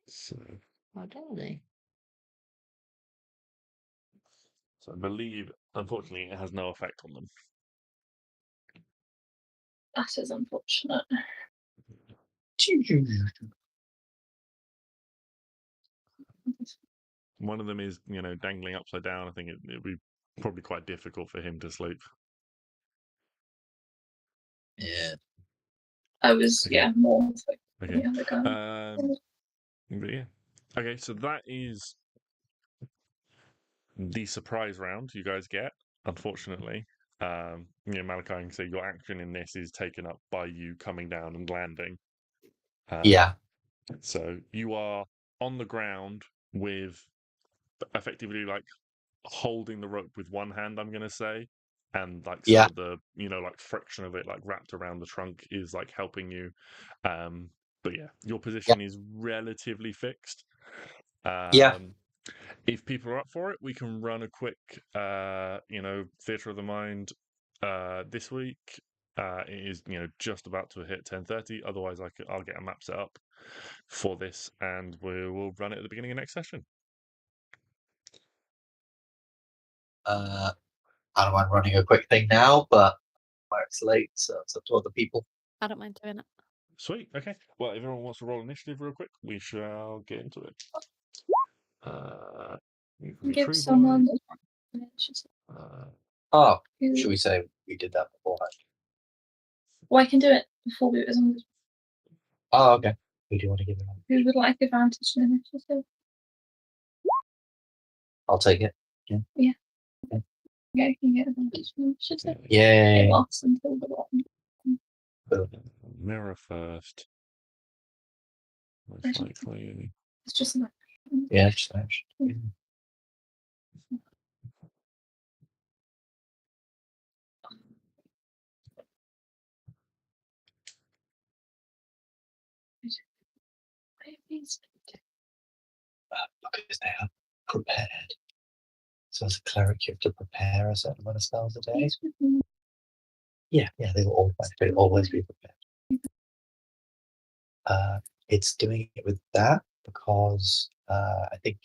So How dare they? I believe, unfortunately, it has no effect on them. That is unfortunate. One of them is, dangling upside down. I think it'd be probably quite difficult for him to sleep. Yeah. I was, Okay. more like Okay. the other guy. But yeah. Okay, so that is the surprise round you guys get, unfortunately. Malachi can say your action in this is taken up by you coming down and landing. Yeah. So you are on the ground with effectively like holding the rope with one hand, I'm going to say. And like some of the, like friction of it, like wrapped around the trunk is like helping you. But yeah, your position is relatively fixed. If people are up for it, we can run a quick, theatre of the mind this week. It is, just about to hit 10:30. Otherwise, I'll get a map set up for this, and we will run it at the beginning of next session. I don't mind running a quick thing now, but it's late, so it's up to other people. I don't mind doing it. Sweet. Okay. Well, if everyone wants to roll initiative real quick, we shall get into it. Give someone. Should we say we did that beforehand? Well, I can do it before we. As long as Oh, okay. Who do you want to give it on? who would like advantage in initiative? I'll take it. Yeah, you can get advantage in initiative. It Yay. lasts until the bottom. Mirror first. Most likely. It's just an Yeah, just an action. Yeah. Because they are prepared. So as a cleric, you have to prepare a certain amount of spells a day. Yeah, they will always be prepared. It's doing it with that because I think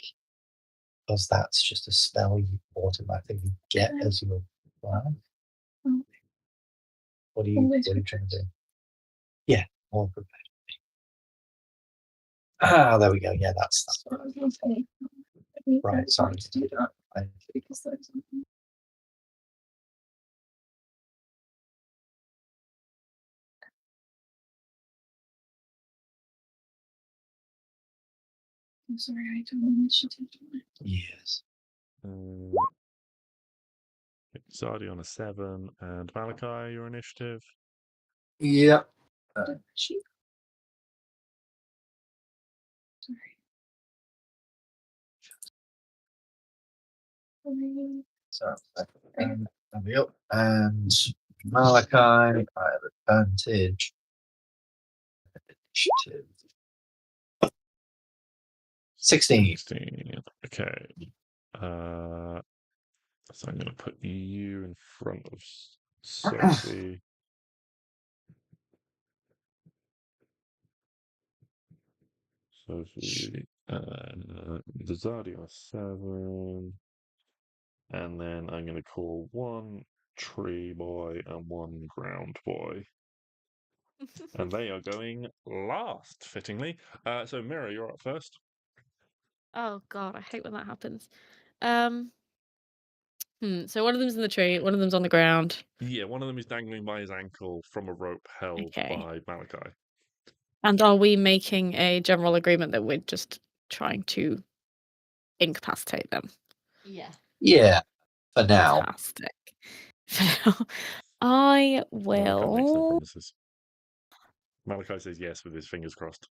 because that's just a spell you automatically get as you run. What are you trying to do? Yeah, all prepared. There we go. Yeah, that's right. Sorry. Because there's I'm sorry, I don't know initiative. Yes. Zardi on a 7, and Malachi, your initiative. Yep. Sorry. So there we go. And Malachi, I have advantage. Initiative. 16. Okay. So I'm going to put you in front of Sophie. Sophie. The Zardi on a 7. And then I'm going to call 1 tree boy and 1 ground boy. And they are going last, fittingly. So, Mira, you're up first. Oh god, I hate when that happens. So one of them's in the tree, one of them's on the ground. Yeah, one of them is dangling by his ankle from a rope held by Malachi. And are we making a general agreement that we're just trying to incapacitate them? Yeah. For now. Fantastic. For now. I Well, we can't make some will. promises. Malachi says yes with his fingers crossed.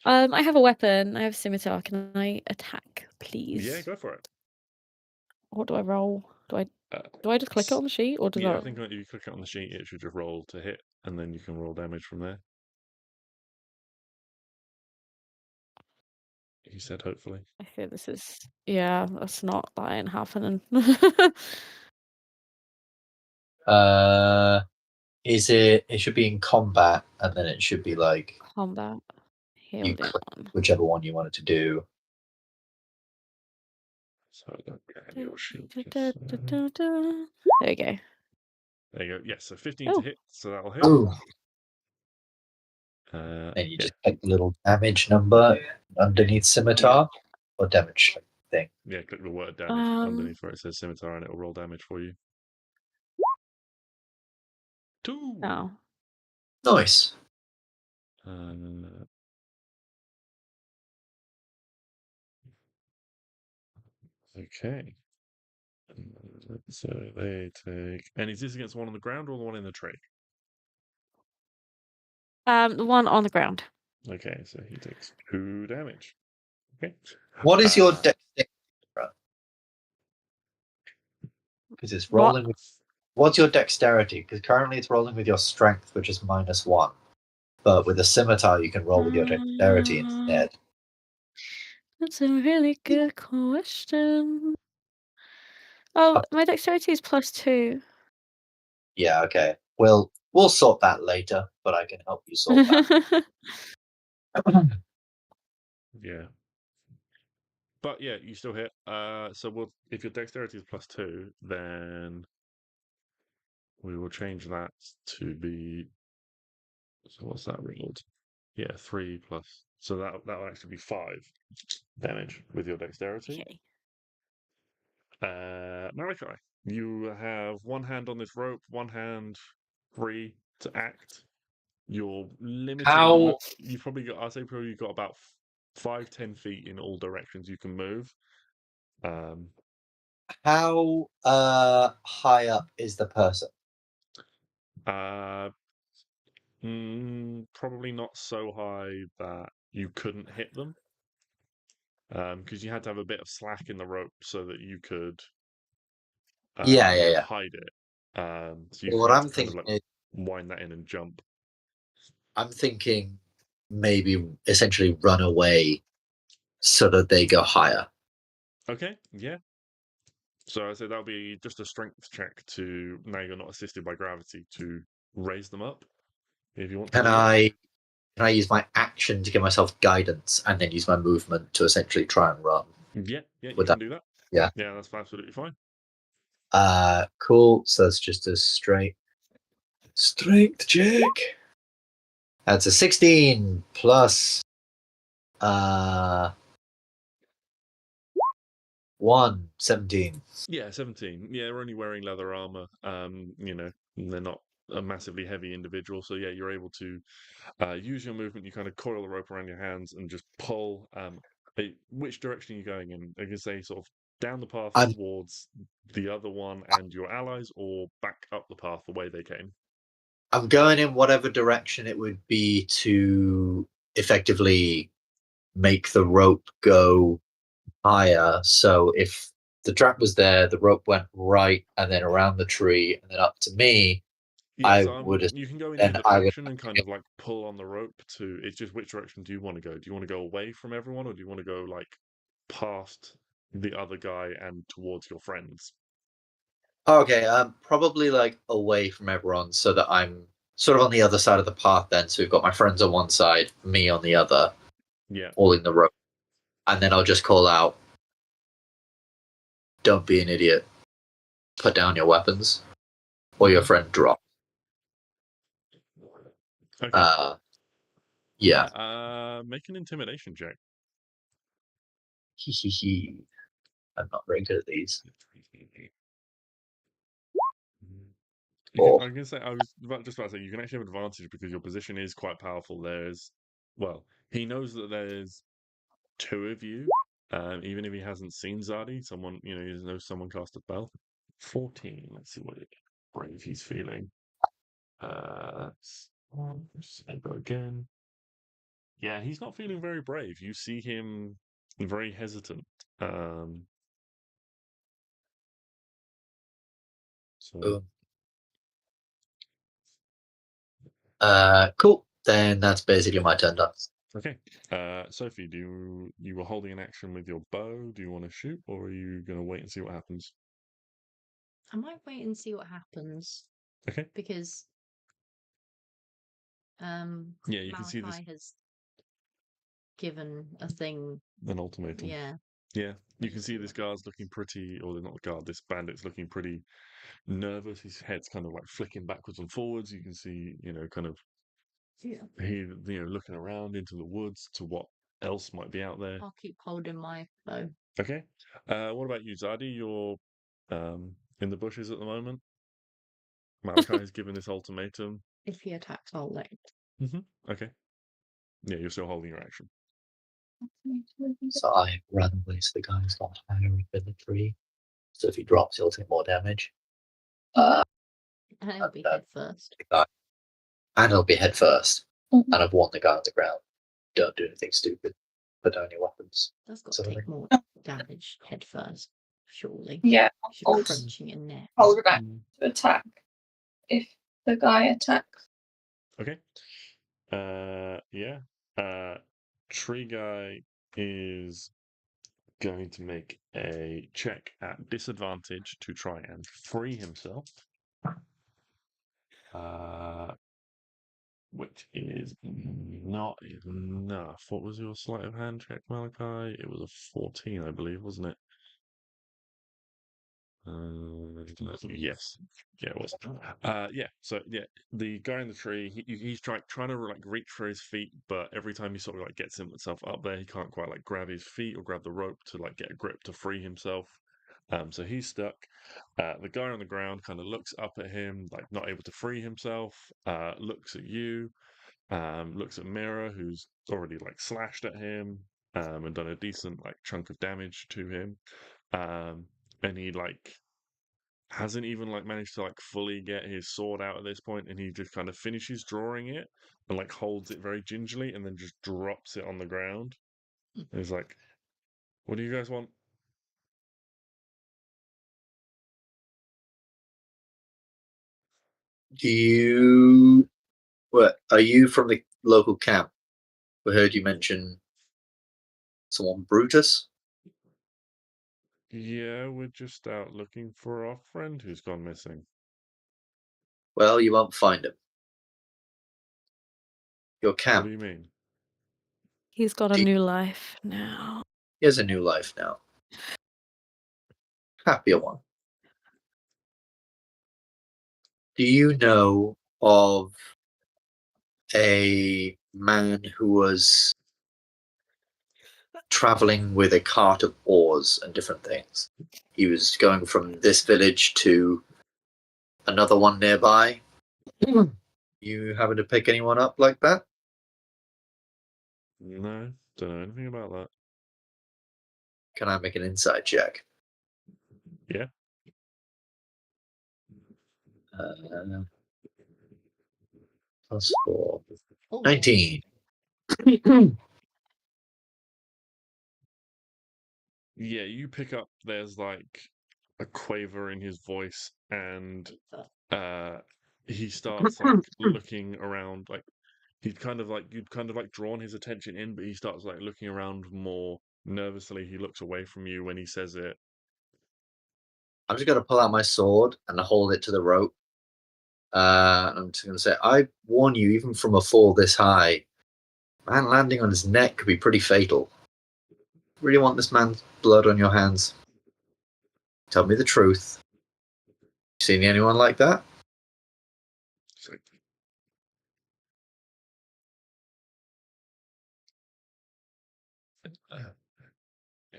I have a weapon. I have scimitar. Can I attack, please? Yeah, go for it. What do I roll? Do I just click it on the sheet, or does Yeah, that? I think if you click it on the sheet, it should just roll to hit, and then you can roll damage from there. He said, hopefully. I think this is. Yeah, that's not. That ain't happening. Is it? It should be in combat, and then it should be like Combat. you Heal click down. whichever one you wanted to do. So your shield. There we go. There you go. Yes, so 15 to hit, so that'll hit. Ooh. And you just click the little damage number underneath scimitar or damage thing. Yeah, click the word damage underneath where it says scimitar, and it'll roll damage for you. 2. Oh. Nice. Okay. So they take. And is this against one on the ground or the one in the tree? The one on the ground. Okay, so he takes 2 damage. Okay. What is your dexterity? Because it's rolling with. What's your dexterity? Because currently it's rolling with your strength, which is -1. But with a scimitar, you can roll with your dexterity instead. That's a really good question. Oh, my dexterity is +2. Yeah, okay. Well, we'll sort that later, but I can help you sort that. Yeah. But yeah, you still hit. So if your dexterity is +2, then we will change that to be. So what's that rolled? Yeah, 3 plus. So that'll actually be 5 damage with your dexterity. Okay. Malachi, you have one hand on this rope, one hand free to act. You're limited. How- You've probably got. I'd say probably you've got about 5-10 feet in all directions you can move. How high up is the person? Probably not so high that you couldn't hit them. Because you had to have a bit of slack in the rope so that you could Yeah. hide it. So you Well, what had I'm to kind of thinking like is, wind that in and jump. I'm thinking maybe essentially run away so that they go higher. Okay, yeah. So I say that'll be just a strength check to now you're not assisted by gravity to raise them up. If you want to Can do that. I use my action to give myself guidance and then use my movement to essentially try and run? Yeah, you Would can do that. Yeah. Yeah, that's absolutely fine. Cool. So that's just a strength check. That's a 16 plus 17. Yeah, 17. Yeah, they're only wearing leather armor. They're not a massively heavy individual. So yeah, you're able to use your movement. You kind of coil the rope around your hands and just pull. Which direction are you going in? I can say sort of down the path I'm- towards the other one and your allies, or back up the path the way they came. I'm going in whatever direction it would be to effectively make the rope go higher. So if the trap was there, the rope went right and then around the tree and then up to me. Yeah, would you can go in then either I would direction and kind of like pull on the rope to. It's just which direction do you want to go? Do you want to go away from everyone, or do you want to go like past the other guy and towards your friends? Okay, probably like away from everyone so that I'm sort of on the other side of the path then. So we've got my friends on one side, me on the other, Yeah. all in the rope. And then I'll just call out, don't be an idiot. Put down your weapons. Or your friend drop. Okay. Yeah. Make an intimidation check. I'm not very good at these. I was just about to say you can actually have advantage because your position is quite powerful. He knows that there's 2 of you, even if he hasn't seen Zadi. Someone, he knows someone cast a spell. 14. Let's see what brave he's feeling. Let's go again. Yeah, he's not feeling very brave. You see him very hesitant. Cool. Then that's basically my turn done. Okay. Sophie, you were holding an action with your bow? Do you want to shoot, or are you going to wait and see what happens? I might wait and see what happens. Okay. Because yeah, you can see this has given a thing. an ultimatum. Yeah. Yeah, you can see this guard's looking pretty, or not the guard, this bandit's looking pretty nervous. His head's kind of like flicking backwards and forwards. You can see, kind of he, looking around into the woods to what else might be out there. I'll keep holding my bow. Okay. What about you, Zadi? You're in the bushes at the moment. Malachi has given this ultimatum. If he attacks, I'll let. Okay. Yeah, you're still holding your action. So I run away so the guy's not higher up in the tree. So if he drops, he'll take more damage. And he'll be head first. And he'll be head first. And I've warned the guy on the ground. Don't do anything stupid. Put down your weapons. That's got to take more damage head first, surely. Yeah, You're crunching in there. I'll react to attack if the guy attacks. Okay. Yeah. Tree guy is going to make a check at disadvantage to try and free himself. Which is not enough. What was your sleight of hand check, Malachi? It was a 14, I believe, wasn't it? Yes. Yeah, it was. Yeah. So yeah, the guy in the tree, he's trying to like reach for his feet, but every time he sort of like gets himself up there, he can't quite like grab his feet or grab the rope to like get a grip to free himself. So he's stuck. The guy on the ground kind of looks up at him, like not able to free himself. Looks at you. Looks at Mira, who's already like slashed at him, and done a decent like chunk of damage to him. And he like hasn't even like managed to like fully get his sword out at this point, and he just kind of finishes drawing it and like holds it very gingerly and then just drops it on the ground. And he's like, "What do you guys want?" Are you from the local camp? We heard you mention someone Brutus. Yeah, we're just out looking for our friend who's gone missing. Well, you won't find him. Your What camp. do you mean? He's got a new life now. He has a new life now. Happier one. Do you know of a man who was traveling with a cart of oars and different things? He was going from this village to another one nearby. You happen to pick anyone up like that? No, don't know anything about that. Can I make an insight check? Yeah. +4. Oh, 19. Yeah, you pick up there's like a quaver in his voice, and he starts like looking around, like you'd kind of like drawn his attention in, but he starts like looking around more nervously. He looks away from you when he says it. I'm just going to pull out my sword and hold it to the rope. I'm just going to say, I warn you, even from a fall this high, man landing on his neck could be pretty fatal. Really want this man's blood on your hands? Tell me the truth. Seen anyone like that? It's like,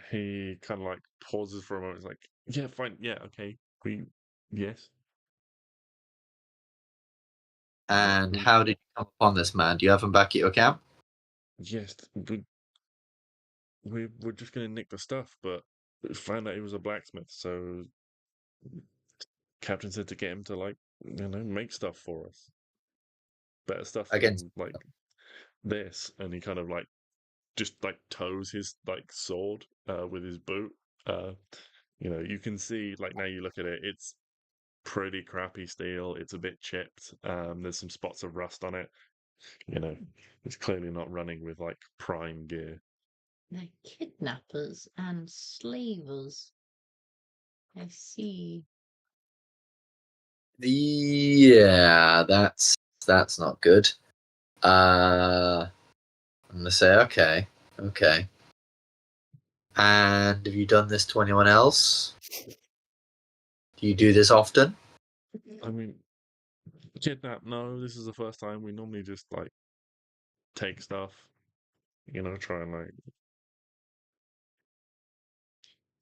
he kind of like pauses for a moment. It's like, yeah, fine, yeah, okay, yes. And how did you come upon this man? Do you have him back at your camp? Yes, we were just gonna nick the stuff, but we found out he was a blacksmith, so Captain said to get him to like, make stuff for us. Better stuff Against than like this. And he kind of like just like toes his like sword with his boot. You can see like now you look at it, it's pretty crappy steel. It's a bit chipped. There's some spots of rust on it. It's clearly not running with like prime gear. they're kidnappers and slavers. I see. Yeah, that's not good. I'm gonna say okay. And have you done this to anyone else? Do you do this often? I mean, kidnap? No, this is the first time. We normally just like take stuff. Try and like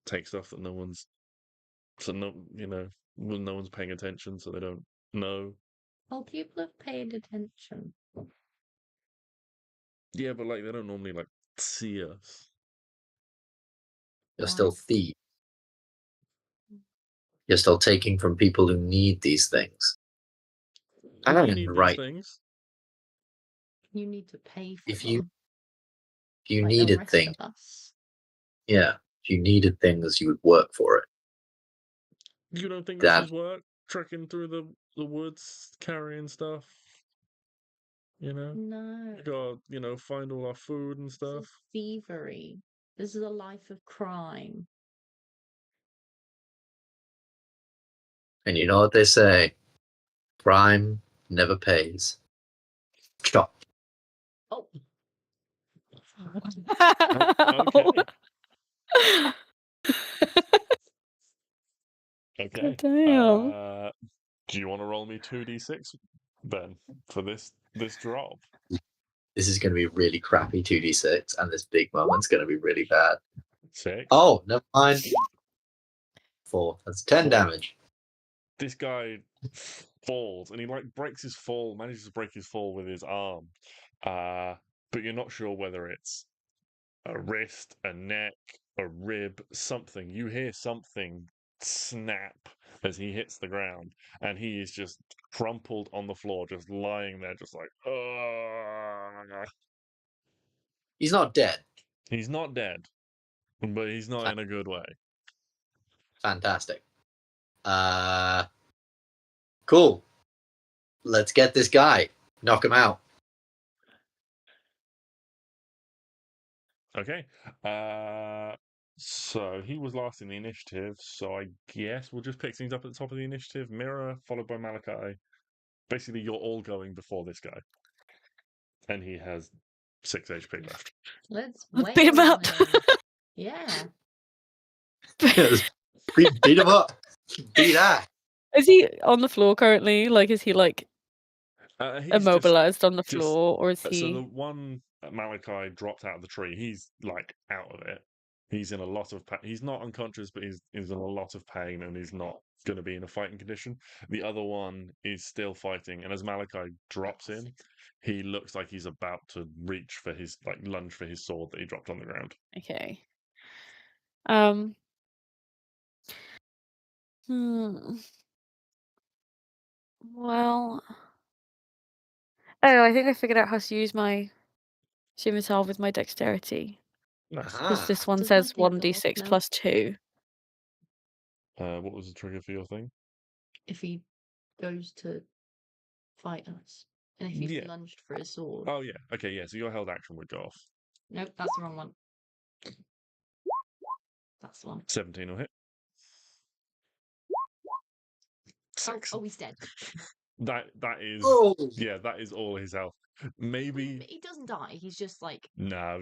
take stuff that no one's no one's paying attention, so they don't know. Oh, people have paid attention. Yeah, but like they don't normally like see us. You're Why? still thieves. You're still taking from people who need these things. We need these things. You need to pay for If them. you like the needed rest things, of us. yeah. If you needed things, you would work for it. You don't think That- this is work? Trekking through the woods, carrying stuff. No. We gotta, find all our food and This stuff. is thievery. This is a life of crime. And you know what they say? Crime never pays. Chop. Oh, Okay. Okay. Damn. Do you want to roll me 2d6 then for this drop? This is going to be really crappy 2d6, and this big moment's going to be really bad. 6. Oh, never mind. 4. That's 10 damage. This guy falls, and he breaks his fall, manages to break his fall with his arm. But you're not sure whether it's a wrist, a neck, a rib, something. You hear something snap as he hits the ground, and he is just crumpled on the floor, just lying there, just like, ugh. He's not dead. He's not dead, but he's not in a good way. Fantastic. Cool. Let's get this guy. Knock him out. Okay. So he was last in the initiative, so I guess we'll just pick things up at the top of the initiative. Mira, followed by Malachi. Basically, you're all going before this guy. And he has 6 HP left. let's Let's beat him wail up. on him. Yeah. Beat him up. Beat that. Is he on the floor currently? Like, is he like He's immobilized on the just- floor, or is So he? the one Malachi dropped out of the tree, he's like out of it. He's in a lot of pain. He's not unconscious, but he's in a lot of pain, and he's not going to be in a fighting condition. The other one is still fighting, and as Malachi drops in, he looks like he's about to reach for his lunge for his sword that he dropped on the ground. Okay. Well. Oh, I think I figured out how to use my scimitar with my dexterity. Nice. Because this one Does says that do 1d6 no? plus 2. What was the trigger for your thing? If he goes to fight us. And if he's Yeah. lunged for his sword. Oh yeah. Okay. Yeah. So your held action would go off. Nope, that's the wrong one. That's the one. 17 will hit. Oh, he's dead. That is Oh. yeah, that is all his health. Maybe He doesn't die. He's just like. no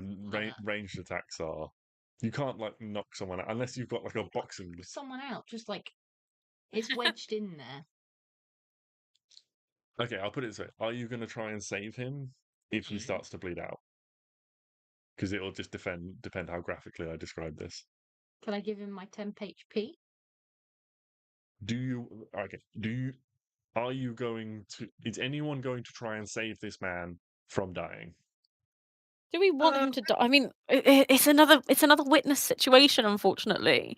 ranged attacks are. You can't knock someone out unless you've got a boxing. Someone out, just like it's wedged in there. Okay, I'll put it this way: are you going to try and save him if he starts to bleed out? Because it'll just depend how graphically I describe this. Can I give him my temp HP? Are you going to? Is anyone going to try and save this man from dying? Do we want him to die? I mean, it's another witness situation, unfortunately.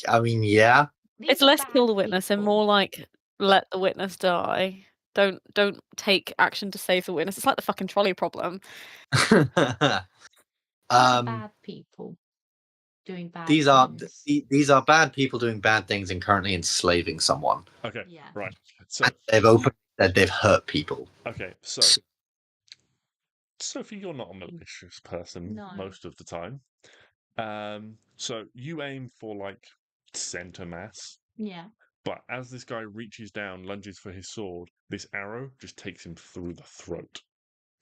I mean, yeah. It's less kill the witness and more like let the witness die. Don't take action to save the witness. It's like the fucking trolley problem. Bad people doing bad these things. are bad people doing bad things and currently enslaving someone. Okay, Yeah. right. So They've openly said they've hurt people. okay, so Sophie, you're not a malicious person No. most of the time. So you aim for center mass. Yeah. But as this guy reaches down, lunges for his sword, this arrow just takes him through the throat.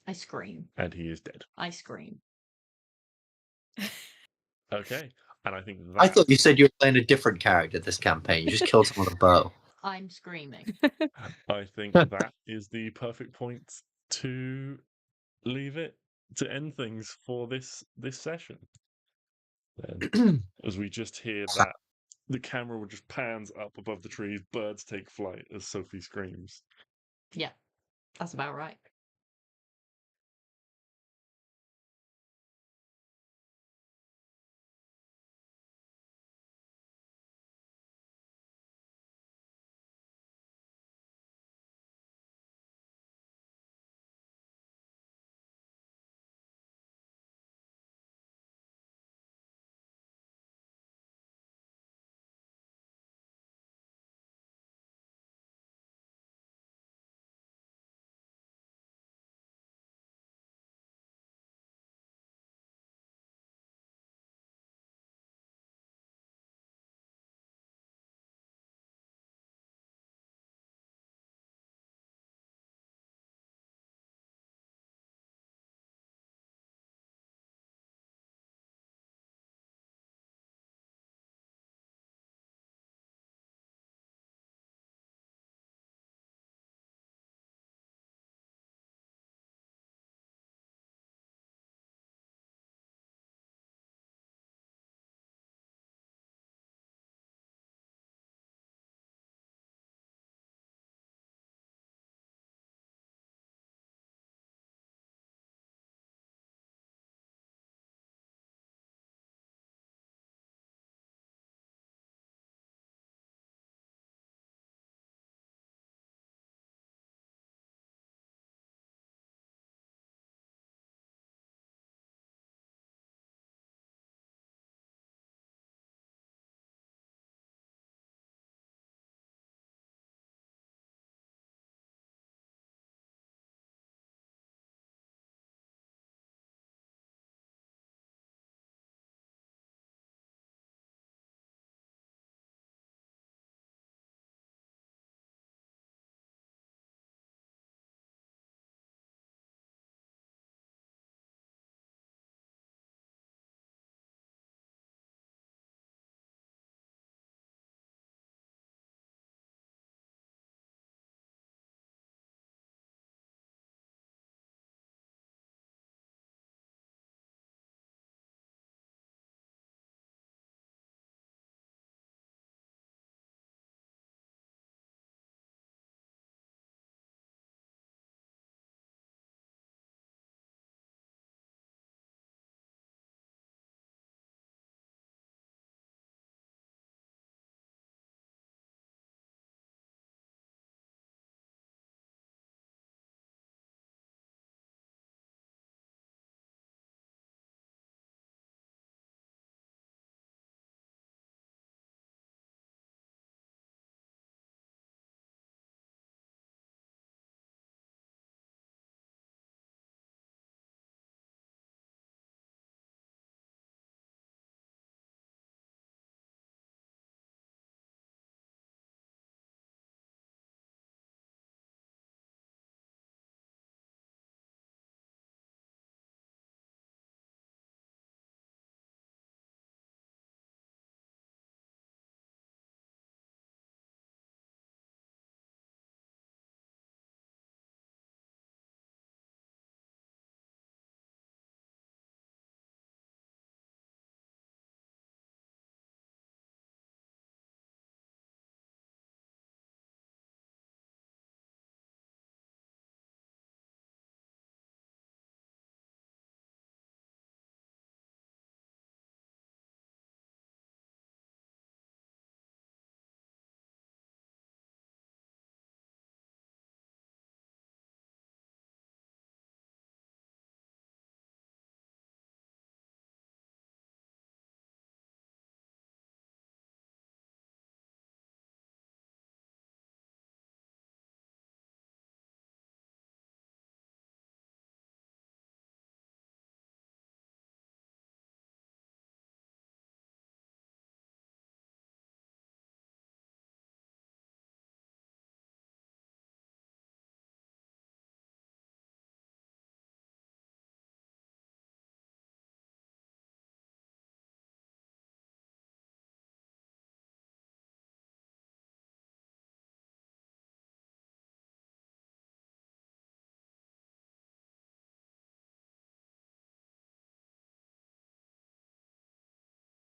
I scream. And he is dead. I scream. Okay. And I think I thought you said you were playing a different character this campaign. You just killed someone with a bow. I'm screaming. I think that is the perfect point to leave it, to end things for this session. Then, as we just hear that the camera just pans up above the trees, birds take flight as Sophie screams. Yeah, that's about right.